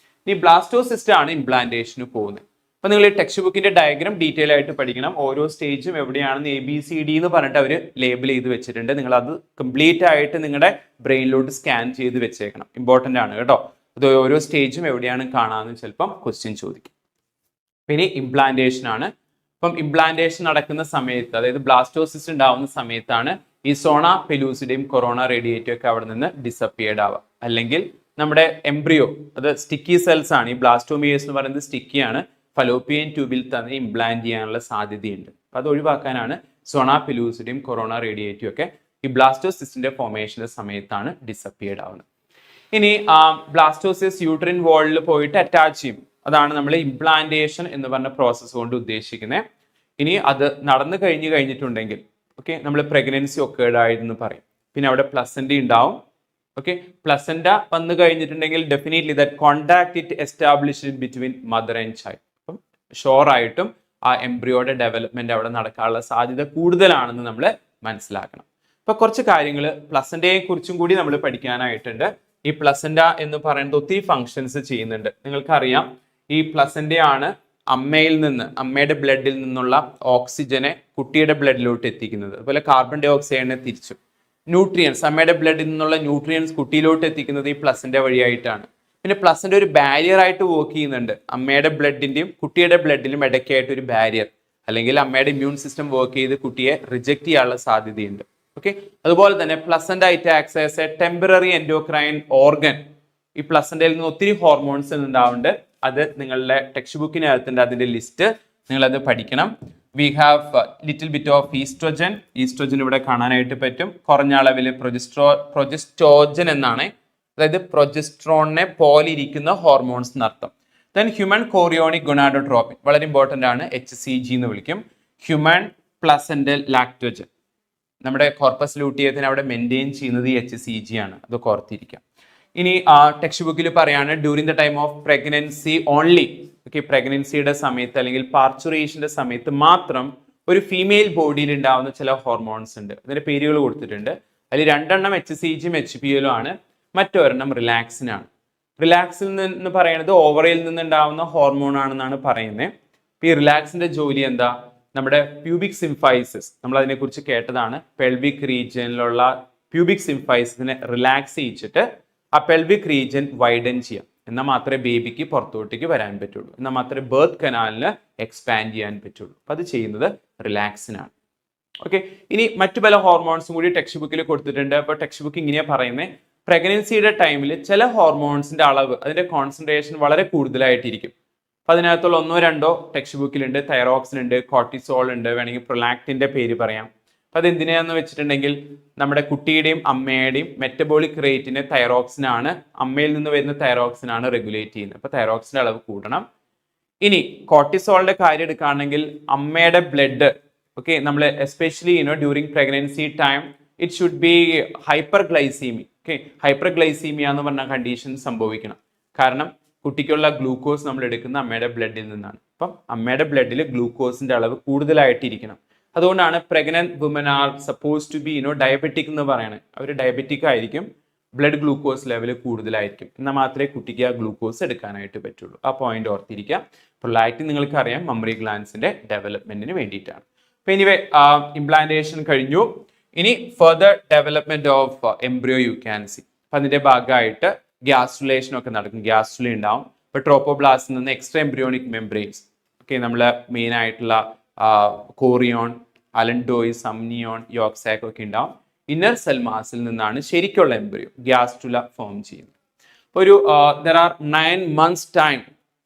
ഈ ബ്ലാസ്റ്റോസിസ്റ്റ് ആണ് ഇംപ്ലാന്റേഷന് പോകുന്നത്. അപ്പൊ നിങ്ങൾ ഈ ടെക്സ്റ്റ് ബുക്കിന്റെ ഡയഗ്രാം ഡീറ്റെയിൽ ആയിട്ട് പഠിക്കണം. ഓരോ സ്റ്റേജും എവിടെയാണെന്ന് ABCD എന്ന് പറഞ്ഞിട്ട് അവർ ലേബിൾ ചെയ്ത് വെച്ചിട്ടുണ്ട്. നിങ്ങൾ അത് കംപ്ലീറ്റ് ആയിട്ട് നിങ്ങളുടെ ബ്രെയിനിലോട്ട് സ്കാൻ ചെയ്ത് വെച്ചേക്കണം. ഇമ്പോർട്ടന്റ് ആണ് കേട്ടോ. അത് ഓരോ സ്റ്റേജും എവിടെയാണ് കാണാമെന്ന് ചിലപ്പം ക്വസ്റ്റ്യൻ ചോദിക്കും. പിന്നെ ഇംപ്ലാന്റേഷൻ ആണ്. അപ്പം ഇംപ്ലാന്റേഷൻ നടക്കുന്ന സമയത്ത്, അതായത് ബ്ലാസ്റ്റോസിസ്റ്റ് ഉണ്ടാവുന്ന സമയത്താണ് ഈ സോണ പെലൂസിഡയും കൊറോണ റേഡിയേറ്റും ഒക്കെ അവിടെ നിന്ന് ഡിസപ്പിയർഡ് ആവുക. അല്ലെങ്കിൽ നമ്മുടെ എംബ്രിയോ, അത് സ്റ്റിക്കി സെൽസ് ആണ്. ഈ ബ്ലാസ്റ്റോമിയേഴ്സ് എന്ന് പറയുന്നത് സ്റ്റിക്കിയാണ്. ഫലോപ്പിയൻ ട്യൂബിൽ തന്നെ ഇംപ്ലാന്റ് ചെയ്യാനുള്ള സാധ്യതയുണ്ട്. അപ്പൊ അത് ഒഴിവാക്കാനാണ് സോണ പെലൂസിഡയും കൊറോണ റേഡിയേറ്റും ഒക്കെ ഈ ബ്ലാസ്റ്റോസിസ്റ്റിന്റെ ഫോർമേഷന്റെ സമയത്താണ് ഡിസപ്പിയർഡ് ആവുന്നത്. ഇനി ബ്ലാസ്റ്റോസിസ് യൂട്രിൻ വാളിൽ പോയിട്ട് അറ്റാച്ച് ചെയ്യും. അതാണ് നമ്മൾ ഇംപ്ലാന്റേഷൻ എന്ന് പറഞ്ഞ പ്രോസസ്സ് കൊണ്ട് ഉദ്ദേശിക്കുന്നത്. ഇനി അത് നടന്നു കഴിഞ്ഞിട്ടുണ്ടെങ്കിൽ ഓക്കെ, നമ്മൾ പ്രഗ്നൻസി ഒക്കേർഡ് ആയെന്ന് പറയും. പിന്നെ അവിടെ പ്ലസന്റ ഉണ്ടാവും. ഓക്കെ, പ്ലസന്റ വന്നു കഴിഞ്ഞിട്ടുണ്ടെങ്കിൽ definitely that contact it established between mother and child. അപ്പം ഷുവർ ആയിട്ടും ആ എംബ്രിയോയുടെ ഡെവലപ്മെന്റ് അവിടെ നടക്കാനുള്ള സാധ്യത കൂടുതലാണെന്ന് നമ്മൾ മനസ്സിലാക്കണം. അപ്പൊ കുറച്ച് കാര്യങ്ങൾ പ്ലസന്റയെ കുറിച്ചും കൂടി നമ്മൾ പഠിക്കാനായിട്ടുണ്ട്. ഈ പ്ലസന്റ എന്ന് പറയുന്നത് ഒത്തിരി ഫങ്ഷൻസ് ചെയ്യുന്നുണ്ട്. നിങ്ങൾക്കറിയാം, ഈ പ്ലസന്റയാണ് അമ്മയിൽ നിന്ന്, അമ്മയുടെ ബ്ലഡിൽ നിന്നുള്ള ഓക്സിജനെ കുട്ടിയുടെ ബ്ലഡിലോട്ട് എത്തിക്കുന്നത്. അതുപോലെ കാർബൺ ഡൈ ഓക്സൈഡിനെ തിരിച്ചു. ന്യൂട്രിയൻസ്, അമ്മയുടെ ബ്ലഡിൽ നിന്നുള്ള ന്യൂട്രിയൻസ് കുട്ടിയിലോട്ട് എത്തിക്കുന്നത് ഈ പ്ലസന്റ വഴിയായിട്ടാണ്. പിന്നെ പ്ലസന്റ ഒരു ബാരിയർ ആയിട്ട് വർക്ക് ചെയ്യുന്നുണ്ട്. അമ്മയുടെ ബ്ലഡിന്റെയും കുട്ടിയുടെ ബ്ലഡിലും ഇടയ്ക്കായിട്ട് ഒരു ബാരിയർ, അല്ലെങ്കിൽ അമ്മയുടെ ഇമ്മ്യൂൺ സിസ്റ്റം വർക്ക് ചെയ്ത് കുട്ടിയെ റിജക്ട് ചെയ്യാനുള്ള സാധ്യതയുണ്ട്. ഓക്കെ, അതുപോലെ തന്നെ placenta it acts as a temporary endocrine organ. ഈ പ്ലസന്റയിൽ നിന്ന് ഒത്തിരി ഹോർമോൺസ് ഉണ്ടാവുന്നുണ്ട്. അത് നിങ്ങളുടെ ടെക്സ്റ്റ് ബുക്കിനകത്തുണ്ട്, അതിന്റെ ലിസ്റ്റ് നിങ്ങളത് പഠിക്കണം. We have little bit of oestrogen. Oestrogen ഇവിടെ കാണാനായിട്ട് പറ്റും. കുറഞ്ഞ അളവിൽ പ്രൊജസ്റ്റോജൻ എന്നാണ്, അതായത് പ്രൊജസ്ട്രോണിനെ പോലെ ഇരിക്കുന്ന ഹോർമോൺസ് എന്നർത്ഥം. ദെൻ ഹ്യൂമൻ കോറിയോണിക് ഗൊണാഡോട്രോപ്പിൻ, വളരെ ഇമ്പോർട്ടന്റ് ആണ്, HCG എന്ന് വിളിക്കും. ഹ്യൂമൻ പ്ലസന്റൽ ലാക്ടോജൻ, നമ്മുടെ കോർപ്പസ് ലൂട്ടിയത്തിന് അവിടെ മെയിൻറ്റെയിൻ ചെയ്യുന്നത് ഈ HCG ആണ്, അത് ഓർത്തിരിക്കാം. ഇനി ടെക്സ്റ്റ് ബുക്കിൽ പറയാണ് during the time of pregnancy only. Okay, പ്രഗ്നൻസിയുടെ സമയത്ത് അല്ലെങ്കിൽ പാർച്ചുറേഷന്റെ സമയത്ത് മാത്രം ഒരു ഫീമെയിൽ ബോഡിയിൽ ഉണ്ടാവുന്ന ചില ഹോർമോൺസ് ഉണ്ട്. അതിന്റെ പേരുകൾ കൊടുത്തിട്ടുണ്ട്. അതിൽ 2 HCG-യും HPL-ഉം ആണ്. മറ്റൊരെണ്ണം റിലാക്സിനാണ്. റിലാക്സിൽ നിന്ന് പറയുന്നത് ഓവറയിൽ നിന്നുണ്ടാവുന്ന ഹോർമോൺ ആണെന്നാണ് പറയുന്നത്. ഈ റിലാക്സിന്റെ ജോലി എന്താ? നമ്മുടെ പ്യൂബിക് സിംഫൈസിസ്, നമ്മൾ അതിനെക്കുറിച്ച് കേട്ടതാണ്. പെൽവിക് റീജിയനിലുള്ള പ്യൂബിക് സിംഫൈസിനെ റിലാക്സ് ചെയ്യിച്ചിട്ട് ആ പെൽവിക് റീജിയൻ വൈഡൻ ചെയ്യാം. എന്നാൽ മാത്രമേ ബേബിക്ക് പുറത്തോട്ടേക്ക് വരാൻ പറ്റുള്ളൂ. എന്നാൽ മാത്രമേ ബർത്ത് കനാലിന് എക്സ്പാൻഡ് ചെയ്യാൻ പറ്റുള്ളൂ. അപ്പം അത് ചെയ്യുന്നത് റിലാക്സിനാണ്. ഓക്കെ, ഇനി മറ്റു പല ഹോർമോൺസും കൂടി ടെക്സ്റ്റ് ബുക്കിൽ കൊടുത്തിട്ടുണ്ട്. അപ്പോൾ ടെക്സ്റ്റ് ബുക്ക് ഇങ്ങനെയാണ് പറയുന്നത്, പ്രഗ്നൻസിയുടെ ടൈമിൽ ചില ഹോർമോൺസിന്റെ അളവ്, അതിന്റെ കോൺസെൻട്രേഷൻ വളരെ കൂടുതലായിട്ടിരിക്കും. അപ്പൊ അതിനകത്തുള്ള 1-2 ടെക്സ്റ്റ് ബുക്കിലുണ്ട്. തൈറോക്സിൻ ഉണ്ട്, കോർട്ടിസോൾ ഉണ്ട്, വേണമെങ്കിൽ പ്രൊലാക്റ്റിന്റെ പേര് പറയാം. അപ്പൊ അത് എന്തിനാന്ന് വെച്ചിട്ടുണ്ടെങ്കിൽ നമ്മുടെ കുട്ടിയുടെയും അമ്മയുടെയും മെറ്റബോളിക് റേറ്റിനെ തൈറോക്സിനാണ്, അമ്മയിൽ നിന്ന് വരുന്ന തൈറോക്സിനാണ് റെഗുലേറ്റ് ചെയ്യുന്നത്. അപ്പൊ തൈറോക്സിന്റെ അളവ് കൂടണം. ഇനി കോർട്ടിസോളിന്റെ കാര്യം എടുക്കുകയാണെങ്കിൽ അമ്മയുടെ ബ്ലഡ്, ഓക്കെ, നമ്മൾ especially during pregnancy time it should be hyperglycemia. Okay, hyperglycemia എന്ന് പറഞ്ഞ കണ്ടീഷൻ സംഭവിക്കണം. കാരണം കുട്ടിക്കുള്ള ഗ്ലൂക്കോസ് നമ്മൾ എടുക്കുന്ന അമ്മയുടെ ബ്ലഡിൽ നിന്നാണ്. അപ്പം അമ്മയുടെ ബ്ലഡിൽ ഗ്ലൂക്കോസിന്റെ അളവ് കൂടുതലായിട്ടിരിക്കണം. അതുകൊണ്ടാണ് pregnant women are suppose to be diabetic എന്ന് പറയുന്നത്. അവർ ഡയബറ്റിക് ആയിരിക്കും, ബ്ലഡ് ഗ്ലൂക്കോസ് ലെവൽ കൂടുതലായിരിക്കും. എന്നാൽ മാത്രമേ കുട്ടിക്ക് ആ ഗ്ലൂക്കോസ് എടുക്കാനായിട്ട് പറ്റുള്ളൂ. ആ പോയിന്റ് ഓർത്തിരിക്കാം. പ്രൊലാക്റ്റിൻ നിങ്ങൾക്ക് അറിയാം, മമ്മറി ഗ്ലാൻസിന്റെ ഡെവലപ്മെന്റിന് വേണ്ടിയിട്ടാണ്. അപ്പൊ എനിവേ ഇംപ്ലാന്റേഷൻ കഴിഞ്ഞു. ഇനി further development of embryo U can see. അപ്പൊ അതിന്റെ ഭാഗമായിട്ട് ഗ്യാസ്ട്രുലേഷൻ ഒക്കെ നടക്കും. ഗ്യാസ്ട്രുല ഉണ്ടാവും. ഇപ്പൊ ട്രോപ്പോബ്ലാസ്റ്റിൽ നിന്ന് എക്സ്ട്രാ എംബ്രിയോണിക് മെംബ്രെയിൻസ്, ഓക്കെ, നമ്മൾ മെയിൻ ആയിട്ടുള്ള കോറിയോൺ, അലൻഡോയിസ്, അമ്നിയോൺ, യോക്സാക്ക് ഒക്കെ ഉണ്ടാവും. ഇന്നർ സെൽ മാസിൽ നിന്നാണ് ശരിക്കുള്ള എംബ്രിയോ ഗ്യാസ്ട്രുല ഫോം ചെയ്യുന്നത്. ഒരു there are 9 months time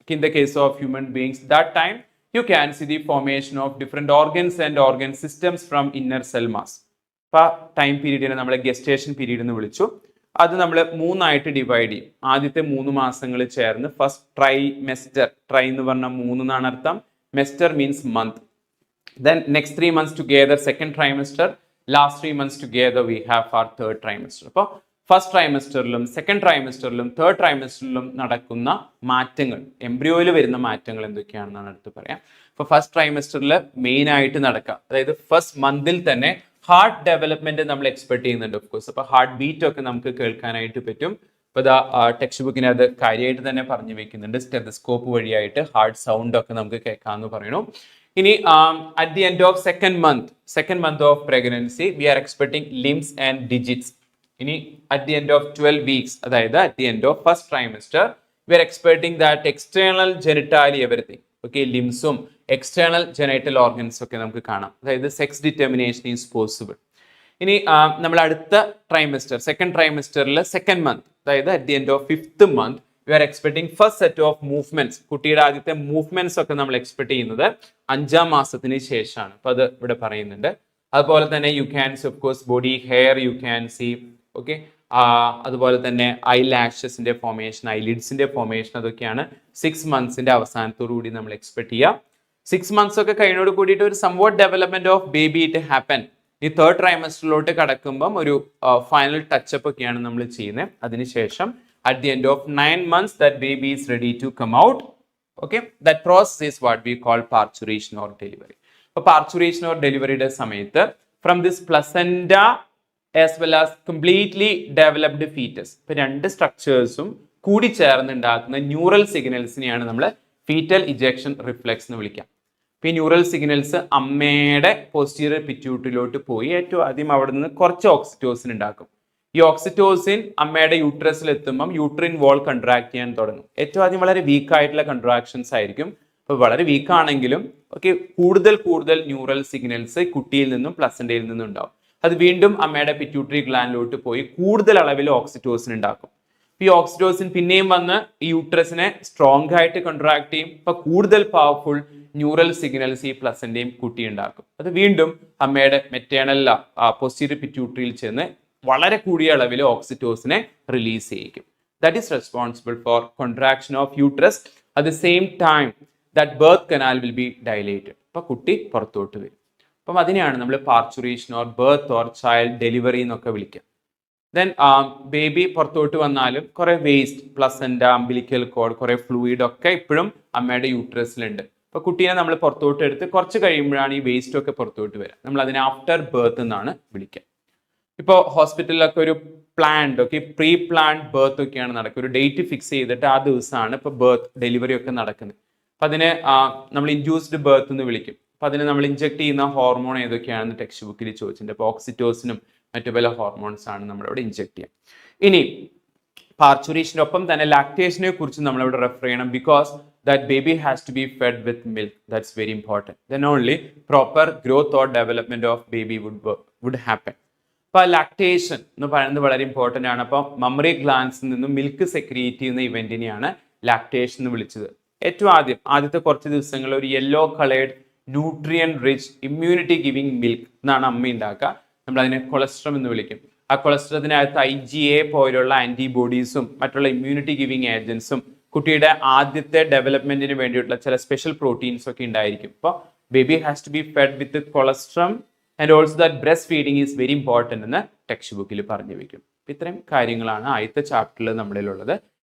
in the case of human beings. That time you can see the formation of different organs and organ systems from inner cell mass. അപ്പൊ time പീരീഡിനെ നമ്മൾ gestation period എന്ന് വിളിച്ചു. അത് നമ്മൾ 3 divide ചെയ്യും. ആദ്യത്തെ 3 മാസങ്ങൾ ചേർന്ന് ഫസ്റ്റ് ട്രൈമെസ്റ്റർ, ട്രൈ എന്ന് പറഞ്ഞാൽ 3 എന്നാണ് അർത്ഥം, മെസ്റ്റർ means month. Then next 3 months together, second trimester. Last 3 months together we have our third trimester. അപ്പോൾ ഫസ്റ്റ് ട്രൈമെസ്റ്ററിലും സെക്കൻഡ് ട്രൈമെസ്റ്ററിലും തേർഡ് ട്രൈമെസ്റ്ററിലും നടക്കുന്ന മാറ്റങ്ങൾ, എംബ്രിയോയിൽ വരുന്ന മാറ്റങ്ങൾ എന്തൊക്കെയാണെന്നാണ് അടുത്ത് പറയാം. അപ്പോൾ ഫസ്റ്റ് ട്രൈമെസ്റ്ററിൽ മെയിൻ ആയിട്ട് നടക്കുക, അതായത് ഫസ്റ്റ് മന്തിൽ തന്നെ ഹാർട്ട് ഡെവലപ്മെന്റ് നമ്മൾ എക്സ്പെക്ട് ചെയ്യുന്നുണ്ട് ഓഫ് കോഴ്സ്. അപ്പൊ ഹാർട്ട് ബീറ്റ് ഒക്കെ നമുക്ക് കേൾക്കാനായിട്ട് പറ്റും. അപ്പൊ ഇതാ ടെക്സ്റ്റ് ബുക്കിന് അത് കാര്യമായിട്ട് തന്നെ പറഞ്ഞു വെക്കുന്നുണ്ട്. സ്റ്റെതസ്കോപ്പ് വഴിയായിട്ട് ഹാർട്ട് സൗണ്ട് ഒക്കെ നമുക്ക് കേൾക്കാമെന്ന് പറയുന്നു. ഇനി at the end of second month of pregnancy we are expecting limbs and digits. ഇനി at the end of 12 weeks, അതായത് at the end of first trimester we are expecting that external genitalia everything, okay, ലിംസും external genital organs ഒക്കെ നമുക്ക് കാണാം. അതായത് sex determination is possible. ഇനി നമ്മൾ അടുത്ത ട്രൈമസ്റ്റർ, സെക്കൻഡ് ട്രൈമസ്റ്ററിൽ സെക്കൻഡ് മന്ത്, അതായത് at the end of 5th month we are expecting first set of movements. കുട്ടിയുടെ ആദ്യത്തെ മൂവ്മെന്റ്സ് ഒക്കെ നമ്മൾ എക്സ്പെക്ട് ചെയ്യുന്നത് 5ാം മാസത്തിന് ശേഷമാണ്. അപ്പൊ അത് ഇവിടെ പറയുന്നുണ്ട്. അതുപോലെ തന്നെ you can C of course body hair U can C, okay. അതുപോലെ തന്നെ ഐ ലാഷസിന്റെ ഫോർമേഷൻ, ഐലിഡ്സിന്റെ ഫോർമേഷൻ, അതൊക്കെയാണ് 6 monthsന്റെ അവസാനത്തോടു കൂടി നമ്മൾ എക്സ്പെക്ട് ചെയ്യുക. 6 months ഒക്കെ കഴിഞ്ഞോട് കൂടിയിട്ട് ഒരു somewhat development of baby it happen. ഈ 3rd ട്രൈമസ്റ്ററിലോട്ട് കടക്കുമ്പം ഒരു ഫൈനൽ ടച്ചപ്പ് ഒക്കെയാണ് നമ്മൾ ചെയ്യുന്നത്. അതിനുശേഷം at the end of 9 months that baby is ready to come out, okay. That process is what we call parturition or delivery. So parturition or delivery യുടെ സമയത്ത് from this placenta as well as completely developed fetus, ഇപ്പൊ രണ്ട് സ്ട്രക്ചേഴ്സും കൂടി ചേർന്നുണ്ടാക്കുന്ന neural സിഗ്നൽസിനെയാണ് നമ്മൾ fetal ejection reflex എന്ന് വിളിക്കുക. ഇപ്പൊ ഈ ന്യൂറൽ സിഗ്നൽസ് അമ്മയുടെ പോസ്റ്റീരിയർ പിറ്റ്യൂട്ടറിയിലോട്ട് പോയി ഏറ്റവും ആദ്യം അവിടെ നിന്ന് കുറച്ച് ഓക്സിറ്റോസിൻ ഉണ്ടാക്കും. ഈ ഓക്സിറ്റോസിൻ അമ്മയുടെ യൂട്രസിൽ എത്തുമ്പം യൂട്രിൻ വോൾ കൺട്രാക്ട് ചെയ്യാൻ തുടങ്ങും. ഏറ്റവും ആദ്യം വളരെ വീക്ക് ആയിട്ടുള്ള കൺട്രാക്ഷൻസ് ആയിരിക്കും. അപ്പോൾ വളരെ വീക്ക് ആണെങ്കിലും ഓക്കെ, കൂടുതൽ ന്യൂറൽ സിഗ്നൽസ് കുട്ടിയിൽ നിന്നും പ്ലസന്റയിൽ നിന്നും ഉണ്ടാവും. അത് വീണ്ടും അമ്മയുടെ പിറ്റ്യൂട്ടറി ഗ്ലാൻഡിലോട്ട് പോയി കൂടുതൽ അളവിൽ ഓക്സിറ്റോസിൻ ഉണ്ടാക്കും. ഈ ഓക്സിറ്റോസിൻ പിന്നെയും വന്ന് ഈ യൂട്രസിനെ സ്ട്രോങ് ആയിട്ട് കൺട്രാക്ട് ചെയ്യും. അപ്പൊ കൂടുതൽ പവർഫുൾ ന്യൂറൽ സിഗ്നൽസ് ഈ പ്ലസന്റയും കുട്ടി ഉണ്ടാക്കും. അത് വീണ്ടും അമ്മയുടെ മെറ്റേണൽ പോസ്റ്റീരിയർ പിറ്റ്യൂട്ടറിയിൽ ചെന്ന് വളരെ കൂടിയ അളവിൽ ഓക്സിറ്റോസിനെ റിലീസ് ചെയ്യിക്കും. That is responsible for contraction of uterus. At the same time that birth canal will be dilated. അപ്പൊ കുട്ടി പുറത്തോട്ട് വരും. അപ്പം അതിനെയാണ് നമ്മൾ parturition or birth or child delivery എന്നൊക്കെ വിളിക്കുക. ദെൻ ബേബി പുറത്തോട്ട് വന്നാലും കുറെ വേസ്റ്റ്, പ്ലസന്റ, അംബിലിക്കൽ കോഡ്, കുറെ ഫ്ലൂയിഡ് ഒക്കെ ഇപ്പോഴും അമ്മയുടെ യൂട്രസിലുണ്ട്. അപ്പൊ കുട്ടീനെ നമ്മൾ പുറത്തോട്ട് എടുത്ത് കുറച്ച് കഴിയുമ്പോഴാണ് ഈ വേസ്റ്റ് ഒക്കെ പുറത്തോട്ട് വരിക. നമ്മൾ അതിനെ ആഫ്റ്റർ ബർത്ത് എന്നാണ് വിളിക്കുക. ഇപ്പോൾ ഹോസ്പിറ്റലിലൊക്കെ ഒരു planned, okay, pre planned birth ഒക്കെയാണ് നടക്കുക. ഒരു ഡേറ്റ് ഫിക്സ് ചെയ്തിട്ട് ആ ദിവസമാണ് ഇപ്പോൾ ബർത്ത് ഡെലിവറി ഒക്കെ നടക്കുന്നത്. അപ്പം അതിനെ നമ്മൾ ഇൻഡ്യൂസ്ഡ് ബർത്ത് എന്ന് വിളിക്കും. അപ്പം അതിന് നമ്മൾ ഇഞ്ചെക്ട് ചെയ്യുന്ന ഹോർമോൺ ഏതൊക്കെയാണെന്ന് ടെക്സ്റ്റ് ബുക്കിൽ ചോദിച്ചിട്ടുണ്ട്. അപ്പോൾ ഓക്സിറ്റോസിനും മറ്റു പല ഹോർമോൺസ് ആണ് നമ്മളിവിടെ ഇഞ്ചെക്ട് ചെയ്യുക. ഇനി പാർച്ചുറേഷനൊപ്പം തന്നെ ലാക്ടേഷനെ കുറിച്ച് നമ്മളിവിടെ റെഫർ ചെയ്യണം. Because that baby has to be fed with milk. That's very important. Then only proper growth or development of baby would happen. അപ്പോൾ ലാക്ടേഷൻ എന്ന് പറയുന്നത് വളരെ ഇമ്പോർട്ടൻ്റ് ആണ്. അപ്പോൾ മമ്മറി ഗ്ലാൻസിൽ നിന്നും മിൽക്ക് സെക്രീറ്റ് ചെയ്യുന്ന ഇവന്റിനെയാണ് ലാക്ടേഷൻ എന്ന് വിളിച്ചത്. ഏറ്റവും ആദ്യത്തെ കുറച്ച് ദിവസങ്ങൾ ഒരു yellow coloured nutrient rich immunity giving milk എന്നാണ് അമ്മ ഉണ്ടാക്കുക. നമ്മൾ അതിനെ കൊളസ്ട്രം എന്ന് വിളിക്കും. ആ കൊളസ്ട്രത്തിനകത്ത് IgA പോലുള്ള ആന്റിബോഡീസും മറ്റുള്ള ഇമ്മ്യൂണിറ്റി ഗിവിംഗ് ഏജൻസും കുട്ടിയുടെ ആദ്യത്തെ ഡെവലപ്മെന്റിന് വേണ്ടിയിട്ടുള്ള ചില സ്പെഷ്യൽ പ്രോട്ടീൻസ് ഒക്കെ ഉണ്ടായിരിക്കും. അപ്പോൾ baby has to be fed with colostrum and also that breast feeding is very important എന്ന് ടെക്സ്റ്റ് ബുക്കിൽ പറഞ്ഞു വെക്കും. ഇത്രയും കാര്യങ്ങളാണ് ആദ്യത്തെ ചാപ്റ്ററിൽ നമ്മളിലുള്ളത്.